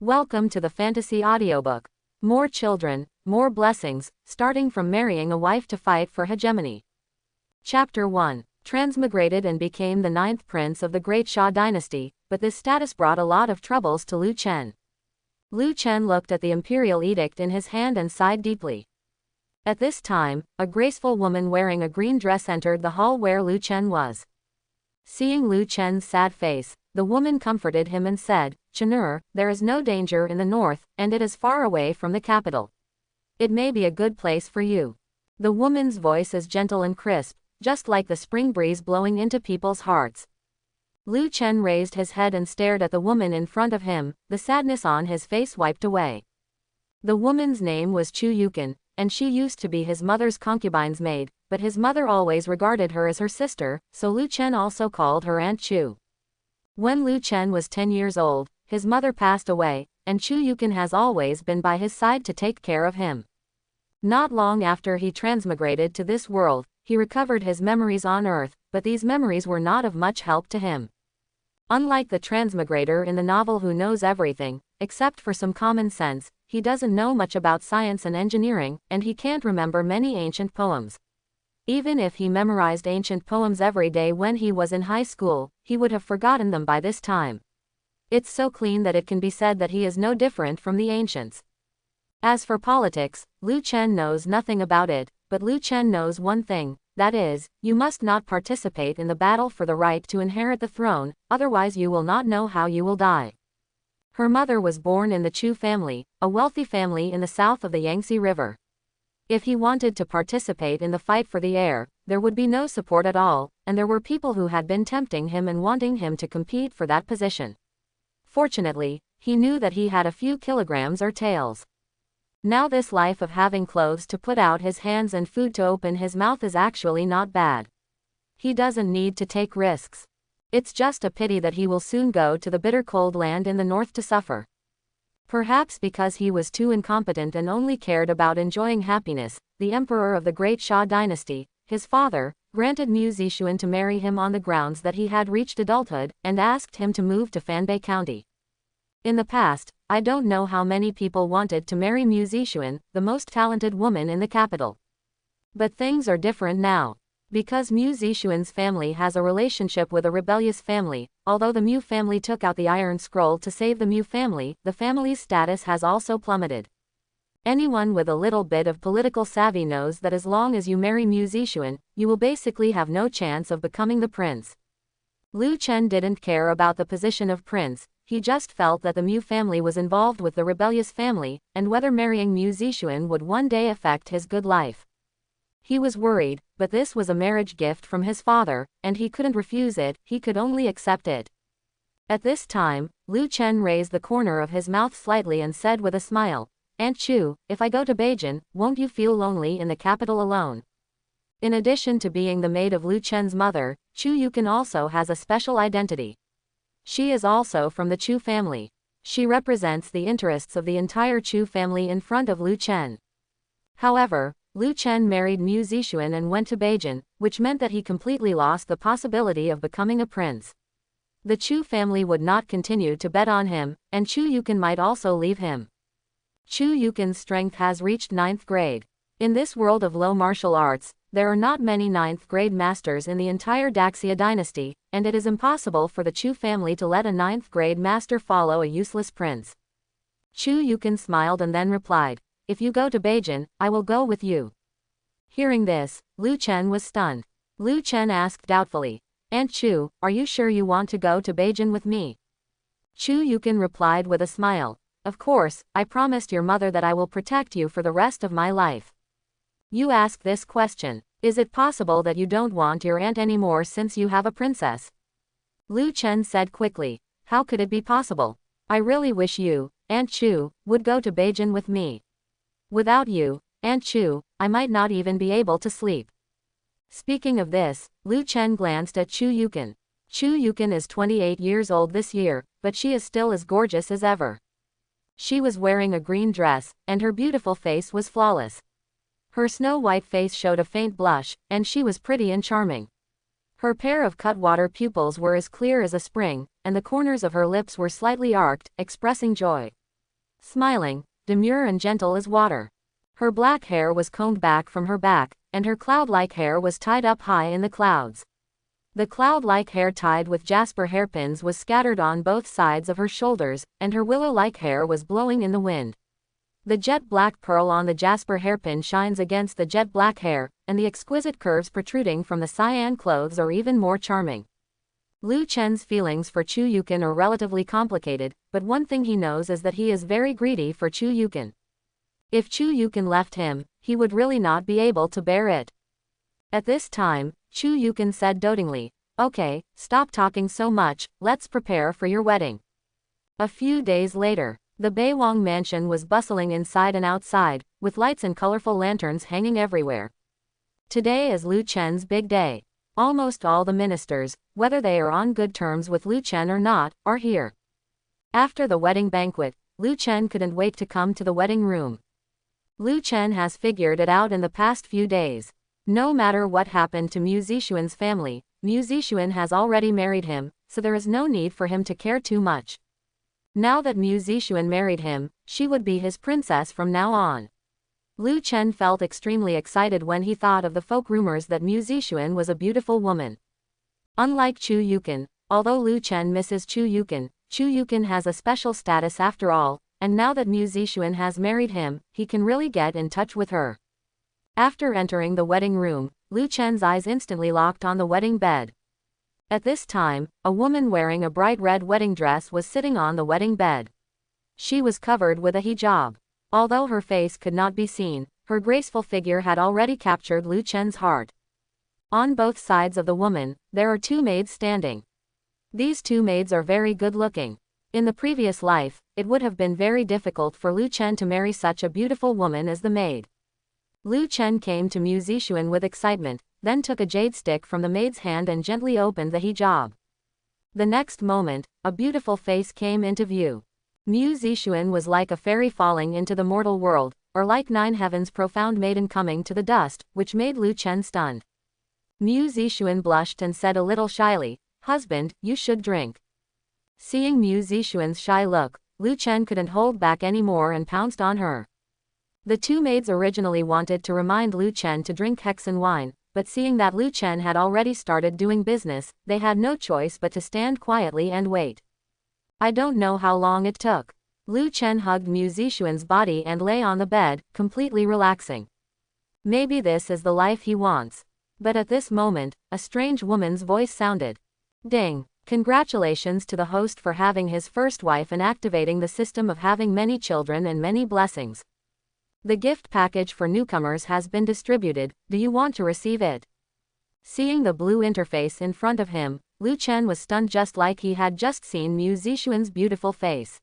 Welcome to the Fantasy Audiobook. More children, more blessings, starting from marrying a wife to fight for hegemony. Chapter 1. Transmigrated and became the 9th prince of the Great Xia dynasty, but this status brought a lot of troubles to Lu Chen. Lu Chen looked at the imperial edict in his hand and sighed deeply. At this time, a graceful woman wearing a green dress entered the hall where Lu Chen was. Seeing Lu Chen's sad face, the woman comforted him and said, "Chenur, there is no danger in the north, and it is far away from the capital. It may be a good place for you." The woman's voice is gentle and crisp, just like the spring breeze blowing into people's hearts. Lu Chen raised his head and stared at the woman in front of him, the sadness on his face wiped away. The woman's name was Chu Yukin, and she used to be his mother's concubine's maid, but his mother always regarded her as her sister, so Lu Chen also called her Aunt Chu. When Lu Chen was 10 years old, his mother passed away, and Chu Yukin has always been by his side to take care of him. Not long after he transmigrated to this world, he recovered his memories on Earth, but these memories were not of much help to him. Unlike the transmigrator in the novel who knows everything, except for some common sense, he doesn't know much about science and engineering, and he can't remember many ancient poems. Even if he memorized ancient poems every day when he was in high school, he would have forgotten them by this time. It's so clean that it can be said that he is no different from the ancients. As for politics, Lu Chen knows nothing about it, but Lu Chen knows one thing, that is, you must not participate in the battle for the right to inherit the throne, otherwise you will not know how you will die. Her mother was born in the Chu family, a wealthy family in the south of the Yangtze River. If he wanted to participate in the fight for the heir, there would be no support at all, and there were people who had been tempting him and wanting him to compete for that position. Fortunately, he knew that he had a few kilograms or taels. Now this life of having clothes to put out his hands and food to open his mouth is actually not bad. He doesn't need to take risks. It's just a pity that he will soon go to the bitter cold land in the north to suffer. Perhaps because he was too incompetent and only cared about enjoying happiness, the emperor of the Great Xia dynasty, his father, granted Mu Zixuan to marry him on the grounds that he had reached adulthood, and asked him to move to Fanbei County. In the past, I don't know how many people wanted to marry Mu Zixuan, the most talented woman in the capital. But things are different now. Because Mu Zixuan's family has a relationship with a rebellious family, although the Mu family took out the Iron Scroll to save the Mu family, the family's status has also plummeted. Anyone with a little bit of political savvy knows that as long as you marry Mu Zixuan, you will basically have no chance of becoming the prince. Lu Chen didn't care about the position of prince, he just felt that the Mu family was involved with the rebellious family, and whether marrying Mu Zixuan would one day affect his good life. He was worried, but this was a marriage gift from his father, and he couldn't refuse it, he could only accept it. At this time, Lu Chen raised the corner of his mouth slightly and said with a smile, "Aunt Chu, if I go to Beijun, won't you feel lonely in the capital alone?" In addition to being the maid of Lu Chen's mother, Chu Yukin also has a special identity. She is also from the Chu family. She represents the interests of the entire Chu family in front of Lu Chen. However, Lu Chen married Mu Zixuan and went to Beijun, which meant that he completely lost the possibility of becoming a prince. The Chu family would not continue to bet on him, and Chu Yukin might also leave him. Chu Yukin's strength has reached 9th grade. In this world of low martial arts, there are not many 9th grade masters in the entire Daxia dynasty, and it is impossible for the Chu family to let a 9th grade master follow a useless prince. Chu Yukin smiled and then replied, "If you go to Beijun, I will go with you." Hearing this, Lu Chen was stunned. Lu Chen asked doubtfully, "Aunt Chu, are you sure you want to go to Beijun with me?" Chu Yukin replied with a smile, "Of course, I promised your mother that I will protect you for the rest of my life." You ask this question, is it possible that you don't want your aunt anymore since you have a princess? Lu Chen said quickly, "How could it be possible? I really wish you, Aunt Chu, would go to Beijun with me. Without you, Aunt Chu, I might not even be able to sleep." Speaking of this, Lu Chen glanced at Chu Yukin. Chu Yukin is 28 years old this year, but she is still as gorgeous as ever. She was wearing a green dress, and her beautiful face was flawless. Her snow-white face showed a faint blush, and she was pretty and charming. Her pair of cut-water pupils were as clear as a spring, and the corners of her lips were slightly arched, expressing joy. smiling, demure and gentle as water. Her black hair was combed back from her back, and her cloud-like hair was tied up high in the clouds. The cloud-like hair tied with jasper hairpins was scattered on both sides of her shoulders, and her willow-like hair was blowing in the wind. The jet-black pearl on the jasper hairpin shines against the jet-black hair, and the exquisite curves protruding from the cyan clothes are even more charming. Lu Chen's feelings for Chu Yukin are relatively complicated, but one thing he knows is that he is very greedy for Chu Yukin. If Chu Yukin left him, he would really not be able to bear it. At this time, Chu Yukin said dotingly, "Okay, stop talking so much, let's prepare for your wedding." A few days later, the Beiwang mansion was bustling inside and outside, with lights and colorful lanterns hanging everywhere. Today is Lu Chen's big day. Almost all the ministers, whether they are on good terms with Lu Chen or not, are here. After the wedding banquet, Lu Chen couldn't wait to come to the wedding room. Lu Chen has figured it out in the past few days. No matter what happened to Mu Zixuan's family, Mu Zixuan has already married him, so there is no need for him to care too much. Now that Mu Zixuan married him, she would be his princess from now on. Lu Chen felt extremely excited when he thought of the folk rumors that Mu Zixuan was a beautiful woman. Unlike Chu Yukin, although Lu Chen misses Chu Yukin has a special status after all, and now that Mu Zixuan has married him, he can really get in touch with her. After entering the wedding room, Lu Chen's eyes instantly locked on the wedding bed. At this time, a woman wearing a bright red wedding dress was sitting on the wedding bed. She was covered with a hijab. Although her face could not be seen, her graceful figure had already captured Lu Chen's heart. On both sides of the woman, there are two maids standing. These two maids are very good-looking. In the previous life, it would have been very difficult for Lu Chen to marry such a beautiful woman as the maid. Lu Chen came to Mu Zixuan with excitement, then took a jade stick from the maid's hand and gently opened the hijab. The next moment, a beautiful face came into view. Mu Zixuan was like a fairy falling into the mortal world, or like nine heavens profound maiden coming to the dust, which made Lu Chen stunned. Mu Zixuan blushed and said a little shyly, "Husband, you should drink." Seeing Mu Zixuan's shy look, Lu Chen couldn't hold back anymore and pounced on her. The two maids originally wanted to remind Lu Chen to drink Hexen wine, but seeing that Lu Chen had already started doing business, they had no choice but to stand quietly and wait. I don't know how long it took. Lu Chen hugged Mu Zixuan's body and lay on the bed, completely relaxing. Maybe this is the life he wants. But at this moment, a strange woman's voice sounded. Ding! Congratulations to the host for having his first wife and activating the system of having many children and many blessings. The gift package for newcomers has been distributed, do you want to receive it? Seeing the blue interface in front of him, Lu Chen was stunned just like he had just seen Mu Zixuan's beautiful face.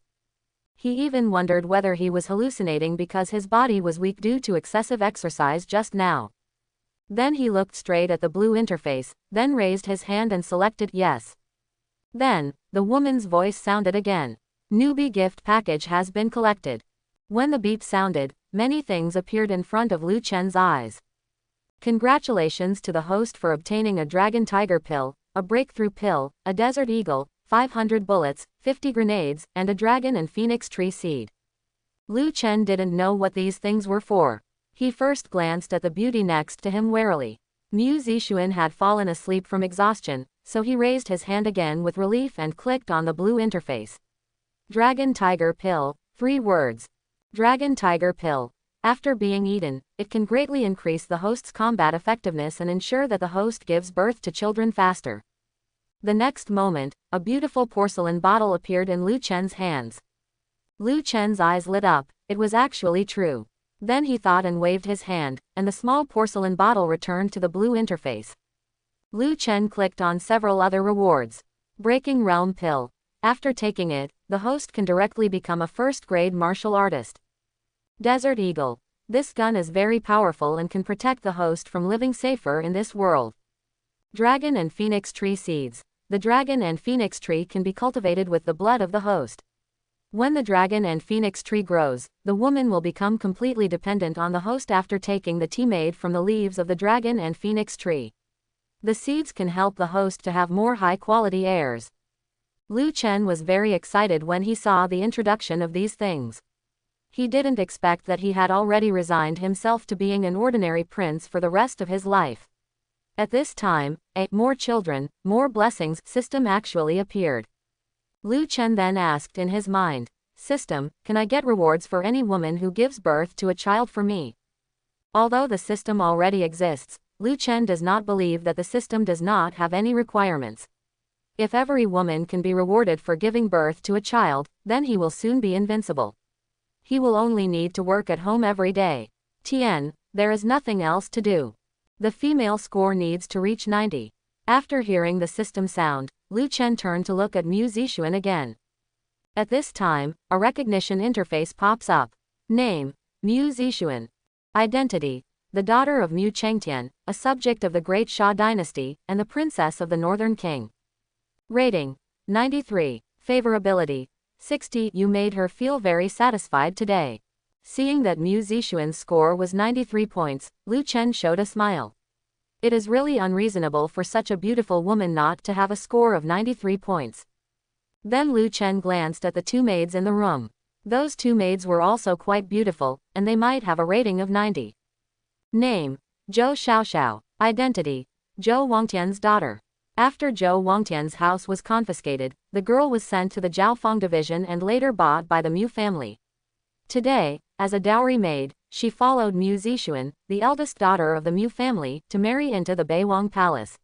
He even wondered whether he was hallucinating because his body was weak due to excessive exercise just now. Then he looked straight at the blue interface, then raised his hand and selected yes. Then, the woman's voice sounded again. Newbie gift package has been collected. When the beep sounded, many things appeared in front of Lu Chen's eyes. Congratulations to the host for obtaining a dragon tiger pill, a breakthrough pill, a desert eagle, 500 bullets, 50 grenades, and a dragon and phoenix tree seed. Lu Chen didn't know what these things were for. He first glanced at the beauty next to him warily. Mu Zixuan had fallen asleep from exhaustion, so he raised his hand again with relief and clicked on the blue interface. Dragon tiger pill, 3 words. Dragon tiger pill. After being eaten, it can greatly increase the host's combat effectiveness and ensure that the host gives birth to children faster. The next moment, a beautiful porcelain bottle appeared in Lu Chen's hands. Lu Chen's eyes lit up, it was actually true. Then he thought and waved his hand, and the small porcelain bottle returned to the blue interface. Lu Chen clicked on several other rewards. Breaking Realm Pill. After taking it, the host can directly become a first-grade martial artist. Desert Eagle. This gun is very powerful and can protect the host from living safer in this world. Dragon and Phoenix Tree Seeds. The dragon and phoenix tree can be cultivated with the blood of the host. When the dragon and phoenix tree grows, the woman will become completely dependent on the host after taking the tea made from the leaves of the dragon and phoenix tree. The seeds can help the host to have more high-quality heirs. Lu Chen was very excited when he saw the introduction of these things. He didn't expect that he had already resigned himself to being an ordinary prince for the rest of his life. At this time, a more children, more blessings system actually appeared. Lu Chen then asked in his mind, "System, can I get rewards for any woman who gives birth to a child for me?" Although the system already exists, Lu Chen does not believe that the system does not have any requirements. If every woman can be rewarded for giving birth to a child, then he will soon be invincible. He will only need to work at home every day. Tian, there is nothing else to do. The female score needs to reach 90. After hearing the system sound, Lu Chen turned to look at Mu Zixuan again. At this time, a recognition interface pops up. Name, Mu Zixuan. Identity, the daughter of Mu Chengtian, a subject of the Great Xia dynasty, and the princess of the Northern King. Rating, 93. Favorability, 60. You made her feel very satisfied today. Seeing that Mu Zixuan's score was 93 points, Lu Chen showed a smile. It is really unreasonable for such a beautiful woman not to have a score of 93 points. Then Lu Chen glanced at the two maids in the room. Those two maids were also quite beautiful, and they might have a rating of 90. Name, Zhou Xiaoxiao. Identity, Zhou Wangtian's daughter. After Zhou Wangtian's house was confiscated, the girl was sent to the Jiaofeng division and later bought by the Mu family. Today, as a dowry maid, she followed Mu Zixuan, the eldest daughter of the Mu family, to marry into the Beiwang Palace.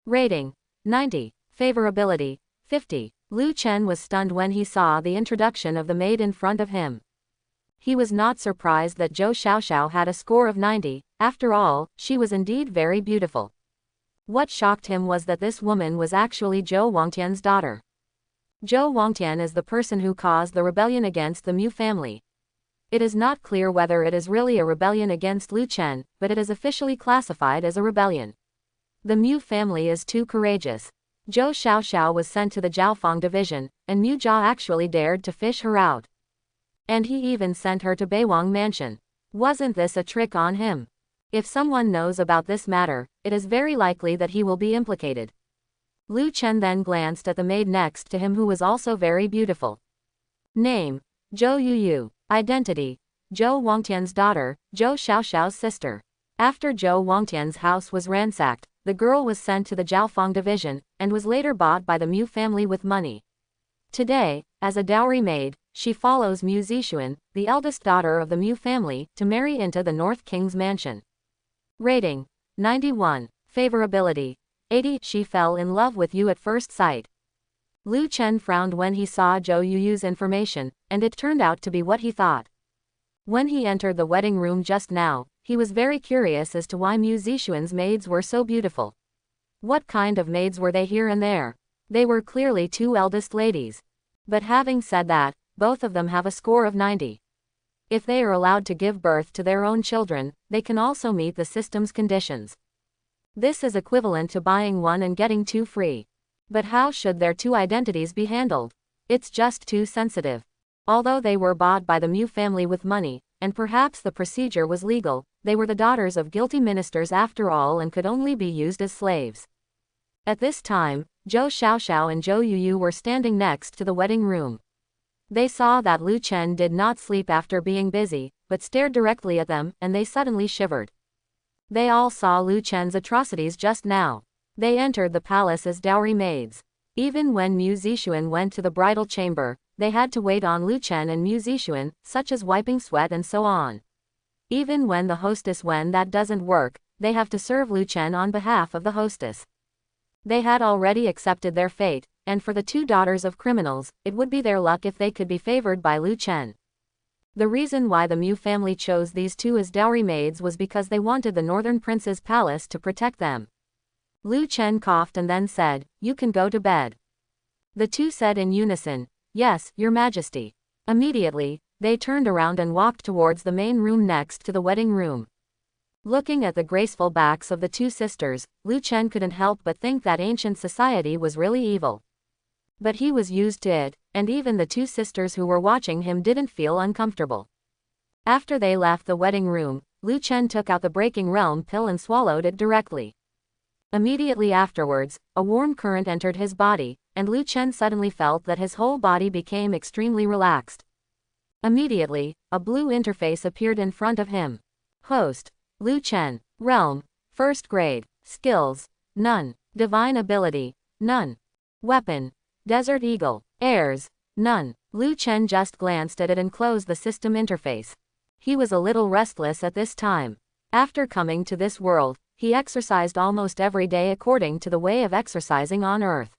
Rating, 90. Favorability, 50. Lu Chen was stunned when he saw the introduction of the maid in front of him. He was not surprised that Zhou Xiaoxiao had a score of 90, after all, she was indeed very beautiful. What shocked him was that this woman was actually Zhou Wangtian's daughter. Zhou Wangtian is the person who caused the rebellion against the Mu family. It is not clear whether it is really a rebellion against Lu Chen, but it is officially classified as a rebellion. The Mu family is too courageous. Zhou Xiaoxiao was sent to the Jiaofeng division, and Mu Jia actually dared to fish her out. And he even sent her to Beiwang Mansion. Wasn't this a trick on him? If someone knows about this matter, it is very likely that he will be implicated. Lu Chen then glanced at the maid next to him who was also very beautiful. Name, Zhou Yuyu. Identity, Zhou Wangtian's daughter, Zhou Xiaoxiao's sister. After Zhou Wangtian's house was ransacked, the girl was sent to the Jiaofeng division, and was later bought by the Mu family with money. Today, as a dowry maid, she follows Mu Zixuan, the eldest daughter of the Mu family, to marry into the North King's mansion. Rating, 91. Favorability, 80. She fell in love with you at first sight. Lu Chen frowned when he saw Zhou Yuyu's information, and it turned out to be what he thought. When he entered the wedding room just now, he was very curious as to why Mu Zixuan's maids were so beautiful. What kind of maids were they here and there? They were clearly two eldest ladies. But having said that, both of them have a score of 90. If they are allowed to give birth to their own children, they can also meet the system's conditions. This is equivalent to buying one and getting two free. But how should their two identities be handled? It's just too sensitive. Although they were bought by the Mu family with money, and perhaps the procedure was legal, they were the daughters of guilty ministers after all and could only be used as slaves. At this time, Zhou Xiaoxiao and Zhou Yuyu were standing next to the wedding room. They saw that Lu Chen did not sleep after being busy, but stared directly at them, and they suddenly shivered. They all saw Lu Chen's atrocities just now. They entered the palace as dowry maids. Even when Mu Zixuan went to the bridal chamber, they had to wait on Lu Chen and Mu Zixuan, such as wiping sweat and so on. Even when the hostess when that doesn't work, they have to serve Lu Chen on behalf of the hostess. They had already accepted their fate, and for the two daughters of criminals, it would be their luck if they could be favored by Lu Chen. The reason why the Mu family chose these two as dowry maids was because they wanted the Northern Prince's palace to protect them. Lu Chen coughed and then said, "You can go to bed." The two said in unison, "Yes, Your Majesty." Immediately, they turned around and walked towards the main room next to the wedding room. Looking at the graceful backs of the two sisters, Lu Chen couldn't help but think that ancient society was really evil. But he was used to it, and even the two sisters who were watching him didn't feel uncomfortable. After they left the wedding room, Lu Chen took out the Breaking Realm pill and swallowed it directly. Immediately afterwards, a warm current entered his body, and Lu Chen suddenly felt that his whole body became extremely relaxed. Immediately, a blue interface appeared in front of him. Host: Lu Chen. Realm: First grade. Skills: None. Divine ability: None. Weapon: Desert Eagle. Heirs: None. Lu Chen just glanced at it and closed the system interface. He was a little restless at this time. After coming to this world, he exercised almost every day according to the way of exercising on Earth.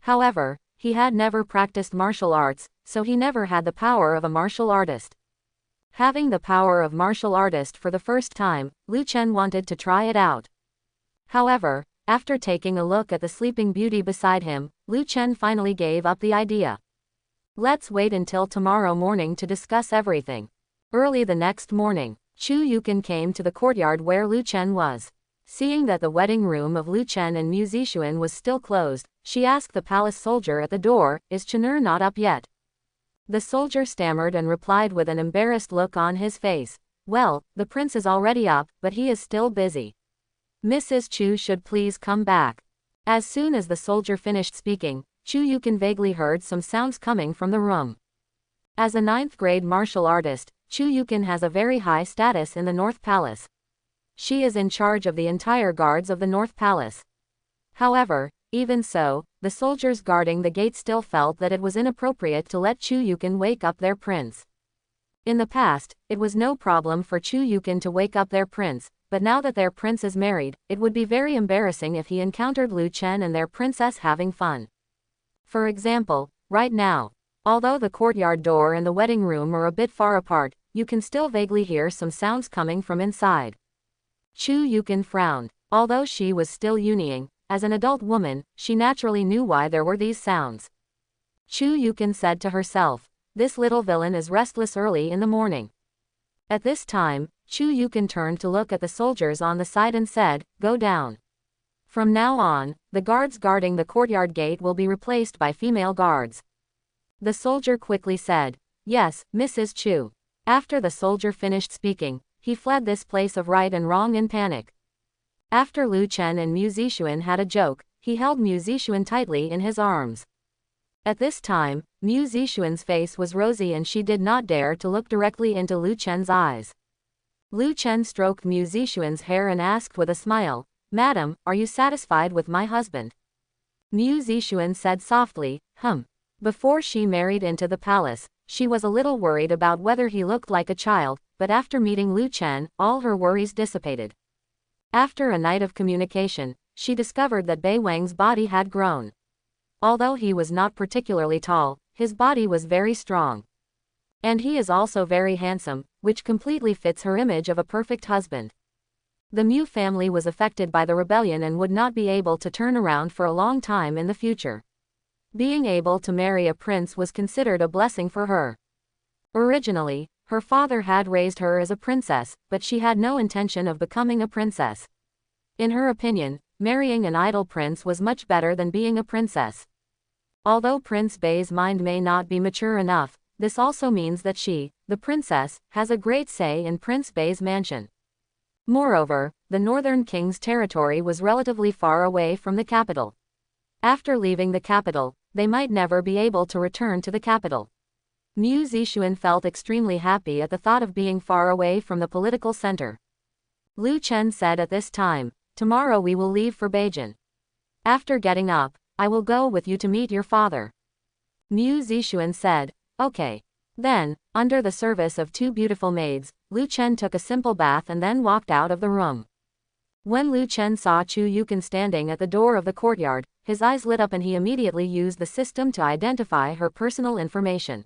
However, he had never practiced martial arts, so he never had the power of a martial artist. Having the power of martial artist for the first time, Lu Chen wanted to try it out. However, after taking a look at the sleeping beauty beside him, Lu Chen finally gave up the idea. Let's wait until tomorrow morning to discuss everything. Early the next morning, Chu Yukin came to the courtyard where Lu Chen was. Seeing that the wedding room of Lu Chen and Mu Zixuan was still closed, she asked the palace soldier at the door, "Is Chen'er not up yet?" The soldier stammered and replied with an embarrassed look on his face, "Well, the prince is already up, but he is still busy. Mrs. Chu should please come back." As soon as the soldier finished speaking, Chu Yukin vaguely heard some sounds coming from the room. As a 9th grade martial artist, Chu Yukin has a very high status in the North Palace. She is in charge of the entire guards of the North Palace. However, even so, the soldiers guarding the gate still felt that it was inappropriate to let Chu Yukin wake up their prince. In the past, it was no problem for Chu Yukin to wake up their prince, but now that their prince is married, it would be very embarrassing if he encountered Lu Chen and their princess having fun. For example, right now, although the courtyard door and the wedding room are a bit far apart, you can still vaguely hear some sounds coming from inside. Chu Yukin frowned. Although she was still yunying, as an adult woman, she naturally knew why there were these sounds. Chu Yukin said to herself, "This little villain is restless early in the morning." At this time, Chu Yukin turned to look at the soldiers on the side and said, "Go down. From now on, the guards guarding the courtyard gate will be replaced by female guards." The soldier quickly said, "Yes, Mrs. Chu." After the soldier finished speaking, he fled this place of right and wrong in panic. After Lu Chen and Mu Zixuan had a joke, he held Mu Zixuan tightly in his arms. At this time, Mu Zixuan's face was rosy and she did not dare to look directly into Lu Chen's eyes. Lu Chen stroked Mu Zixuan's hair and asked with a smile, "Madam, are you satisfied with my husband?" Mu Zixuan said softly, Before she married into the palace, she was a little worried about whether he looked like a child, but after meeting Lu Chen, all her worries dissipated. After a night of communication, she discovered that Bei Wang's body had grown. Although he was not particularly tall, his body was very strong. And he is also very handsome, which completely fits her image of a perfect husband. The Mu family was affected by the rebellion and would not be able to turn around for a long time in the future. Being able to marry a prince was considered a blessing for her. Originally, her father had raised her as a princess, but she had no intention of becoming a princess. In her opinion, marrying an idle prince was much better than being a princess. Although Prince Bei's mind may not be mature enough, this also means that she, the princess, has a great say in Prince Bei's mansion. Moreover, the northern king's territory was relatively far away from the capital. After leaving the capital, they might never be able to return to the capital. Mu Zixuan felt extremely happy at the thought of being far away from the political center. Lu Chen said at this time, "Tomorrow we will leave for Beijun. After getting up, I will go with you to meet your father." Mu Zixuan said, "Okay." Then, under the service of 2 beautiful maids, Lu Chen took a simple bath and then walked out of the room. When Lu Chen saw Chu Yukin standing at the door of the courtyard, his eyes lit up and he immediately used the system to identify her personal information.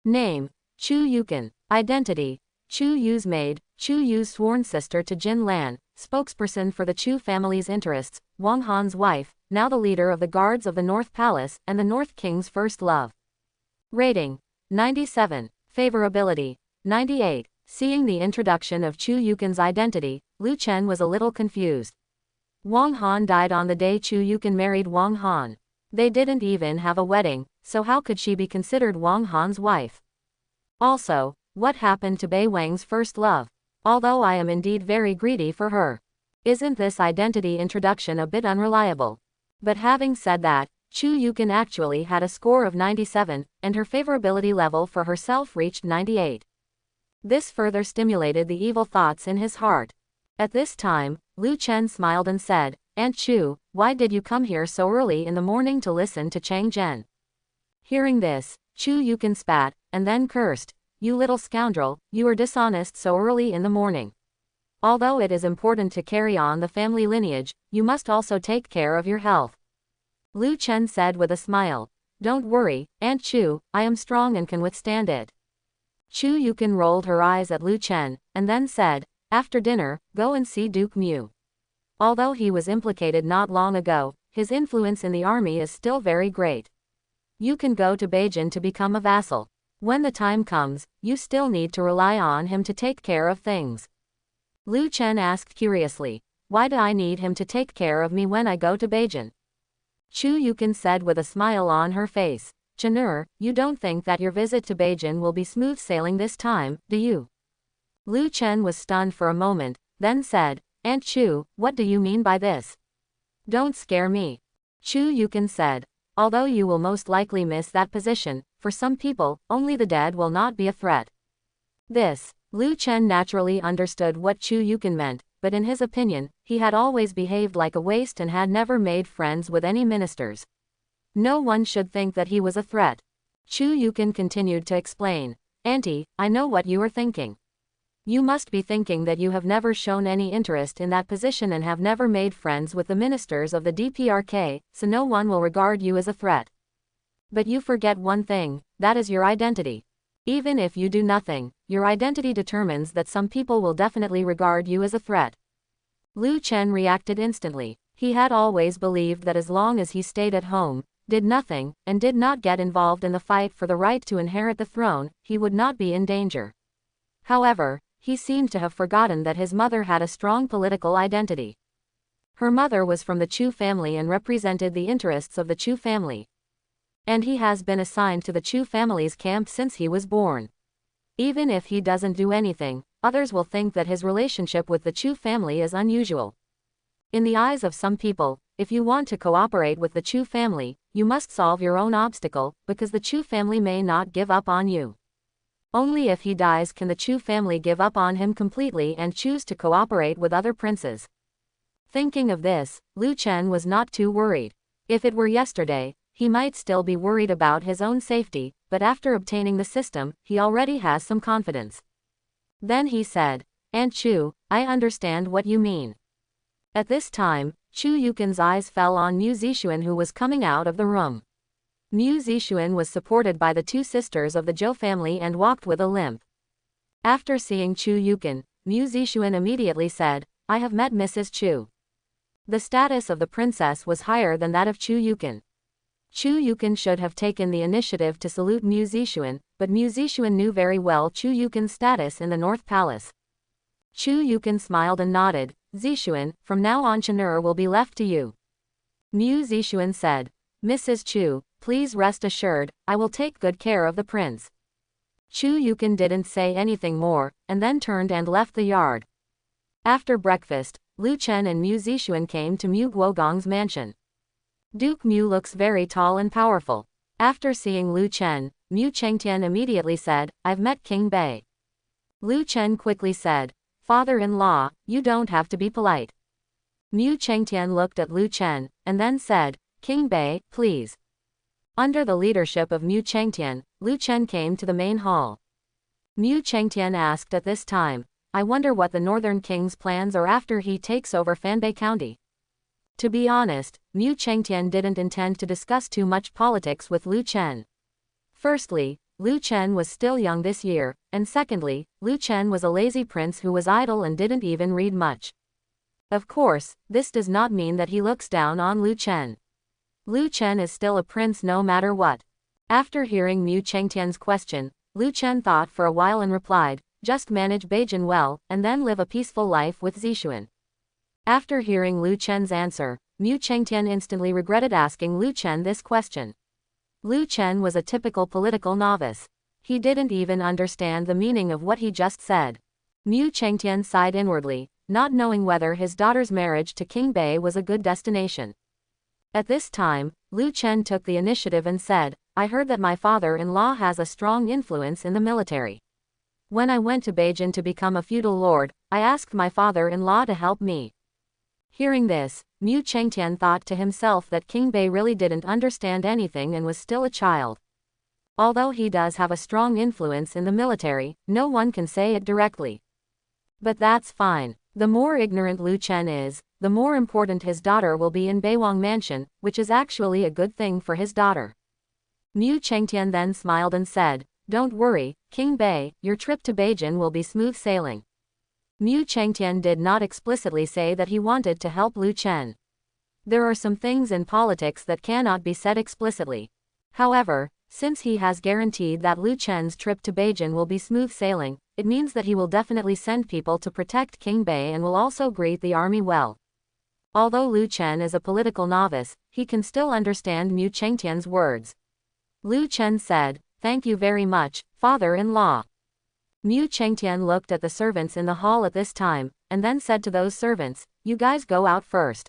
Name: Chu Yukin. Identity: Chu Yu's maid, Chu Yu's sworn sister to Jin Lan, spokesperson for the Chu family's interests, Wang Han's wife, now the leader of the guards of the North Palace, and the North King's first love. Rating: 97. Favorability: 98. Seeing the introduction of Chu Yukin's identity, Lu Chen was a little confused. Wang Han died on the day Chu Yukin married Wang Han. They didn't even have a wedding, so how could she be considered Wang Han's wife? Also, what happened to Bei Wang's first love? Although I am indeed very greedy for her. Isn't this identity introduction a bit unreliable? But having said that, Chu Yukin actually had a score of 97, and her favorability level for herself reached 98. This further stimulated the evil thoughts in his heart. At this time, Lu Chen smiled and said, "Aunt Chu, why did you come here so early in the morning to listen to Chang Zhen?" Hearing this, Chu Yukin spat, and then cursed, "You little scoundrel, you are dishonest so early in the morning. Although it is important to carry on the family lineage, you must also take care of your health." Lu Chen said with a smile, "Don't worry, Aunt Chu, I am strong and can withstand it." Chu Yukin rolled her eyes at Lu Chen, and then said, "After dinner, go and see Duke Mu. Although he was implicated not long ago, his influence in the army is still very great. You can go to Beijun to become a vassal. When the time comes, you still need to rely on him to take care of things." Lu Chen asked curiously, "Why do I need him to take care of me when I go to Beijun?" Chu Yukin said with a smile on her face, "Chen'er, you don't think that your visit to Beijun will be smooth sailing this time, do you?" Lu Chen was stunned for a moment, then said, "Aunt Chu, what do you mean by this? Don't scare me." Chu Yukin said, "Although you will most likely miss that position, for some people, only the dead will not be a threat." This, Lu Chen naturally understood what Chu Yukin meant, but in his opinion, he had always behaved like a waste and had never made friends with any ministers. No one should think that he was a threat. Chu Yukin continued to explain, "Auntie, I know what you are thinking. You must be thinking that you have never shown any interest in that position and have never made friends with the ministers of the DPRK, so no one will regard you as a threat. But you forget one thing, that is your identity. Even if you do nothing, your identity determines that some people will definitely regard you as a threat." Lu Chen reacted instantly. He had always believed that as long as he stayed at home, did nothing, and did not get involved in the fight for the right to inherit the throne, he would not be in danger. However, he seemed to have forgotten that his mother had a strong political identity. Her mother was from the Chu family and represented the interests of the Chu family. And he has been assigned to the Chu family's camp since he was born. Even if he doesn't do anything, others will think that his relationship with the Chu family is unusual. In the eyes of some people, if you want to cooperate with the Chu family, you must solve your own obstacle, because the Chu family may not give up on you. Only if he dies can the Chu family give up on him completely and choose to cooperate with other princes. Thinking of this, Lu Chen was not too worried. If it were yesterday, he might still be worried about his own safety, but after obtaining the system, he already has some confidence. Then he said, "Aunt Chu, I understand what you mean." At this time, Chu Yukin's eyes fell on Mu Zixuan, who was coming out of the room. Mu Zixuan was supported by the two sisters of the Zhou family and walked with a limp. After seeing Chu Yukin, Mu Zixuan immediately said, "I have met Mrs. Chu." The status of the princess was higher than that of Chu Yukin. Chu Yukin should have taken the initiative to salute Mu Zixuan, but Mu Zixuan knew very well Chu Yukin's status in the North Palace. Chu Yukin smiled and nodded, "Zixuan, from now on Chen'er will be left to you." Mu Zixuan said, "Mrs. Chu, please rest assured, I will take good care of the prince." Chu Yukin didn't say anything more, and then turned and left the yard. After breakfast, Lu Chen and Mu Zixuan came to Mu Guogong's mansion. Duke Mu looks very tall and powerful. After seeing Lu Chen, Mu Chengtian immediately said, "I've met King Bei." Lu Chen quickly said, "Father-in-law, you don't have to be polite." Mu Chengtian looked at Lu Chen, and then said, "King Bei, please." Under the leadership of Mu Chengtian, Lu Chen came to the main hall. Mu Chengtian asked at this time, "I wonder what the Northern King's plans are after he takes over Fanbei County." To be honest, Mu Chengtian didn't intend to discuss too much politics with Lu Chen. Firstly, Lu Chen was still young this year, and secondly, Lu Chen was a lazy prince who was idle and didn't even read much. Of course, this does not mean that he looks down on Lu Chen. Lu Chen is still a prince no matter what. After hearing Mu Chengtian's question, Lu Chen thought for a while and replied, "Just manage Beijun well, and then live a peaceful life with Zixuan." After hearing Lu Chen's answer, Mu Chengtian instantly regretted asking Lu Chen this question. Lu Chen was a typical political novice. He didn't even understand the meaning of what he just said. Mu Chengtian sighed inwardly, not knowing whether his daughter's marriage to King Bei was a good destination. At this time, Lu Chen took the initiative and said, I heard that my father-in-law has a strong influence in the military. When I went to Beijun to become a feudal lord, I asked my father-in-law to help me. Hearing this, Mu Chengtian thought to himself that King Bei really didn't understand anything and was still a child. Although he does have a strong influence in the military, no one can say it directly. But that's fine. The more ignorant Lu Chen is, the more important his daughter will be in Beiwang Mansion, which is actually a good thing for his daughter. Mu Chengtian then smiled and said, Don't worry, King Bei, your trip to Beijun will be smooth sailing. Mu Chengtian did not explicitly say that he wanted to help Lu Chen. There are some things in politics that cannot be said explicitly. However, since he has guaranteed that Lu Chen's trip to Beijun will be smooth sailing, it means that he will definitely send people to protect King Bei and will also greet the army well. Although Lu Chen is a political novice, he can still understand Mu Chengtian's words. Lu Chen said, Thank you very much, father-in-law. Mu Chengtian looked at the servants in the hall at this time, and then said to those servants, You guys go out first.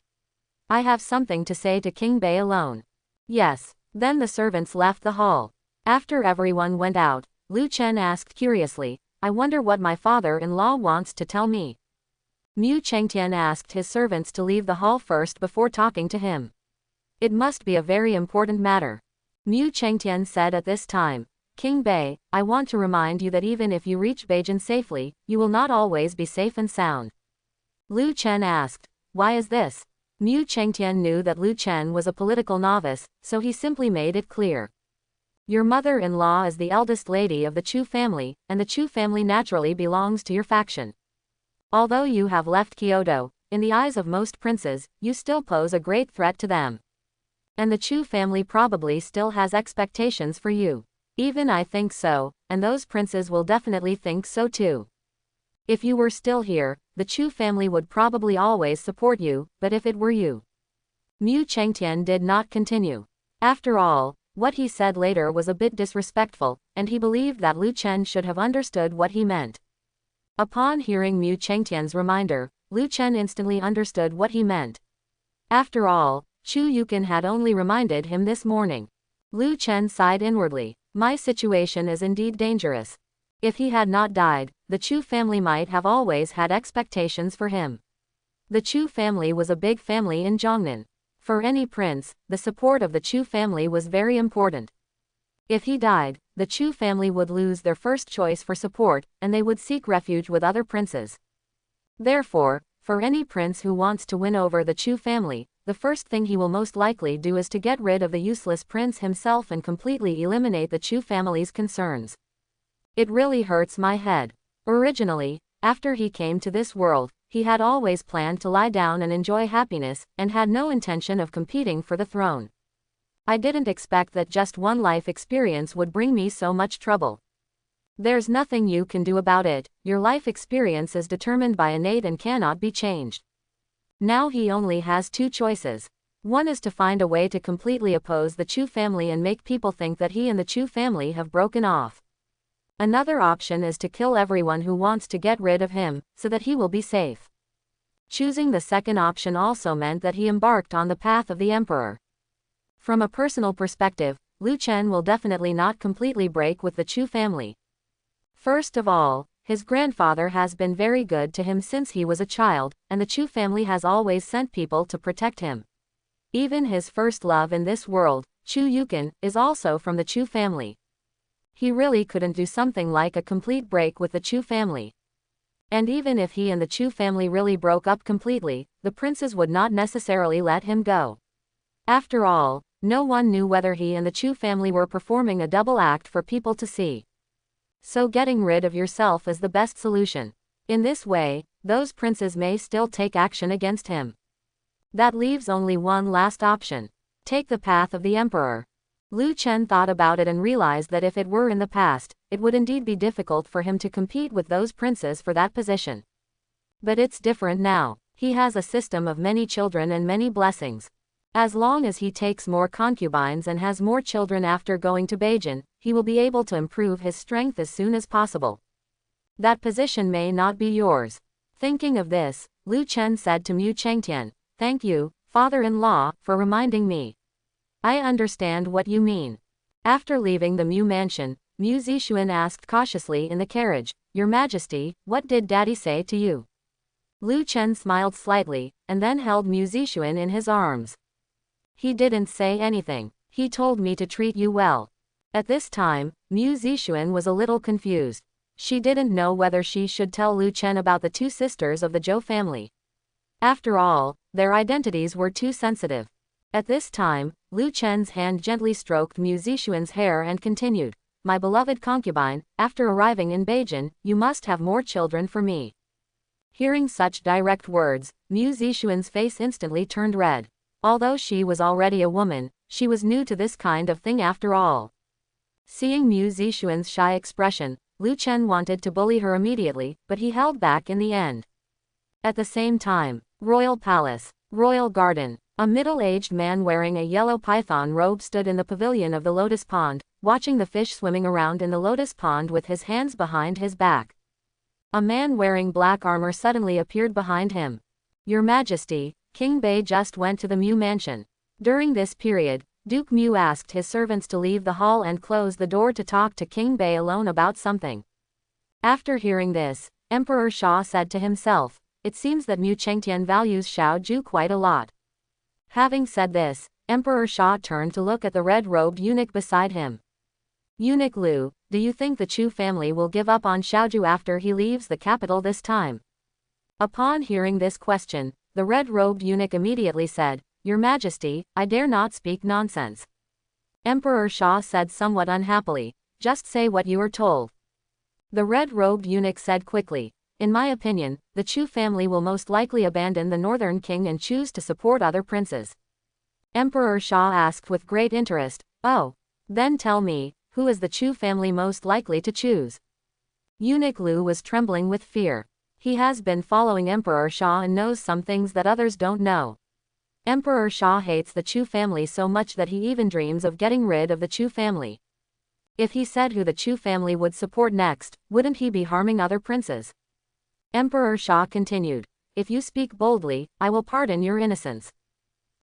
I have something to say to King Bei alone. Yes. Then the servants left the hall. After everyone went out, Lu Chen asked curiously, I wonder what my father-in-law wants to tell me. Mu Chengtian asked his servants to leave the hall first before talking to him. It must be a very important matter. Mu Chengtian said at this time, King Bei, I want to remind you that even if you reach Beijun safely, you will not always be safe and sound. Lu Chen asked, Why is this? Mu Chengtian knew that Lu Chen was a political novice, so he simply made it clear. Your mother-in-law is the eldest lady of the Chu family, and the Chu family naturally belongs to your faction. Although you have left Kyoto, in the eyes of most princes, you still pose a great threat to them. And the Chu family probably still has expectations for you. Even I think so, and those princes will definitely think so too. If you were still here, the Chu family would probably always support you, but if it were you. Mu Chengtian did not continue. After all, what he said later was a bit disrespectful, and he believed that Lu Chen should have understood what he meant. Upon hearing Mu Chengtian's reminder, Lu Chen instantly understood what he meant. After all, Chu Yukin had only reminded him this morning. Lu Chen sighed inwardly. My situation is indeed dangerous. If he had not died, the Chu family might have always had expectations for him. The Chu family was a big family in Jiangnan. For any prince, the support of the Chu family was very important. If he died, the Chu family would lose their first choice for support, and they would seek refuge with other princes. Therefore, for any prince who wants to win over the Chu family, the first thing he will most likely do is to get rid of the useless prince himself and completely eliminate the Chu family's concerns. It really hurts my head. Originally, after he came to this world, he had always planned to lie down and enjoy happiness, and had no intention of competing for the throne. I didn't expect that just one life experience would bring me so much trouble. There's nothing you can do about it, your life experience is determined by innate and cannot be changed. Now he only has two choices. One is to find a way to completely oppose the Chu family and make people think that he and the Chu family have broken off. Another option is to kill everyone who wants to get rid of him, so that he will be safe. Choosing the second option also meant that he embarked on the path of the emperor. From a personal perspective, Lu Chen will definitely not completely break with the Chu family. First of all, his grandfather has been very good to him since he was a child, and the Chu family has always sent people to protect him. Even his first love in this world, Chu Yukin, is also from the Chu family. He really couldn't do something like a complete break with the Chu family. And even if he and the Chu family really broke up completely, the princes would not necessarily let him go. After all, no one knew whether he and the Chu family were performing a double act for people to see. So getting rid of yourself is the best solution. In this way, those princes may still take action against him. That leaves only one last option. Take the path of the emperor. Lu Chen thought about it and realized that if it were in the past, it would indeed be difficult for him to compete with those princes for that position. But it's different now. He has a system of many children and many blessings. As long as he takes more concubines and has more children after going to Beijun, he will be able to improve his strength as soon as possible. That position may not be yours. Thinking of this, Lu Chen said to Mu Chengtian, Thank you, father-in-law, for reminding me. I understand what you mean. After leaving the Mu mansion, Mu Zixuan asked cautiously in the carriage, Your Majesty, what did Daddy say to you? Lu Chen smiled slightly, and then held Mu Zixuan in his arms. He didn't say anything. He told me to treat you well. At this time, Mu Zixuan was a little confused. She didn't know whether she should tell Lu Chen about the two sisters of the Zhou family. After all, their identities were too sensitive. At this time, Lu Chen's hand gently stroked Mu Zixuan's hair and continued, My beloved concubine, after arriving in Beijun, you must have more children for me. Hearing such direct words, Mu Zixuan's face instantly turned red. Although she was already a woman, she was new to this kind of thing after all. Seeing Mu Zixuan's shy expression, Lu Chen wanted to bully her immediately, but he held back in the end. At the same time, Royal Palace, Royal Garden. A middle-aged man wearing a yellow python robe stood in the pavilion of the lotus pond, watching the fish swimming around in the lotus pond with his hands behind his back. A man wearing black armor suddenly appeared behind him. Your Majesty, King Bei just went to the Mu mansion. During this period, Duke Mu asked his servants to leave the hall and close the door to talk to King Bei alone about something. After hearing this, Emperor Sha said to himself, It seems that Mu Chengtian values Xiao Ju quite a lot. Having said this, Emperor Sha turned to look at the red-robed eunuch beside him. Eunuch Lu, do you think the Chu family will give up on Xiaoju after he leaves the capital this time? Upon hearing this question, the red-robed eunuch immediately said, Your Majesty, I dare not speak nonsense. Emperor Sha said somewhat unhappily, Just say what you are told. The red-robed eunuch said quickly, In my opinion, the Chu family will most likely abandon the northern king and choose to support other princes. Emperor Sha asked with great interest, Oh, then tell me, who is the Chu family most likely to choose? Eunuch Lu was trembling with fear. He has been following Emperor Sha and knows some things that others don't know. Emperor Sha hates the Chu family so much that he even dreams of getting rid of the Chu family. If he said who the Chu family would support next, wouldn't he be harming other princes? Emperor Sha continued, If you speak boldly, I will pardon your innocence.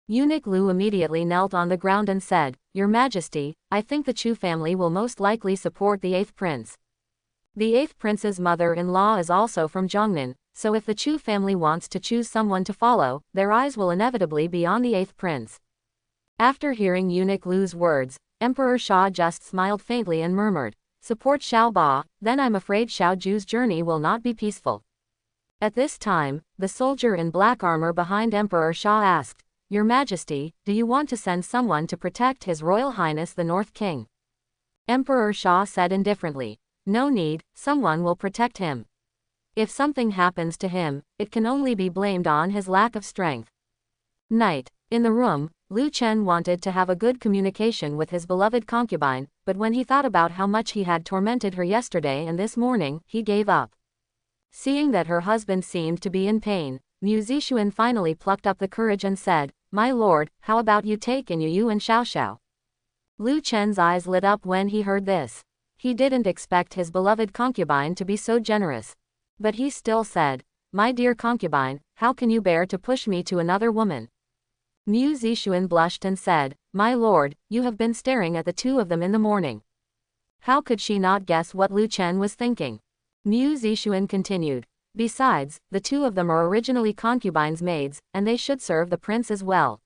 Eunuch Lu immediately knelt on the ground and said, Your Majesty, I think the Chu family will most likely support the 8th prince. The 8th prince's mother-in-law is also from Zhongnan, so if the Chu family wants to choose someone to follow, their eyes will inevitably be on the 8th prince. After hearing Eunuch Lu's words, Emperor Sha just smiled faintly and murmured, Support Xiao Ba, then I'm afraid Xiao Ju's journey will not be peaceful. At this time, the soldier in black armor behind Emperor Sha asked, Your Majesty, do you want to send someone to protect His Royal Highness the North King? Emperor Sha said indifferently, No need, someone will protect him. If something happens to him, it can only be blamed on his lack of strength. Night. In the room, Lu Chen wanted to have a good communication with his beloved concubine, but when he thought about how much he had tormented her yesterday and this morning, he gave up. Seeing that her husband seemed to be in pain, Mu Zixuan finally plucked up the courage and said, My lord, how about you take in Yu and Xiao Xiao? Lu Chen's eyes lit up when he heard this. He didn't expect his beloved concubine to be so generous. But he still said, My dear concubine, how can you bear to push me to another woman? Mu Zixuan blushed and said, My lord, you have been staring at the two of them in the morning. How could she not guess what Lu Chen was thinking? Mu Zixuan continued, Besides, the two of them are originally concubines' maids, and they should serve the prince as well.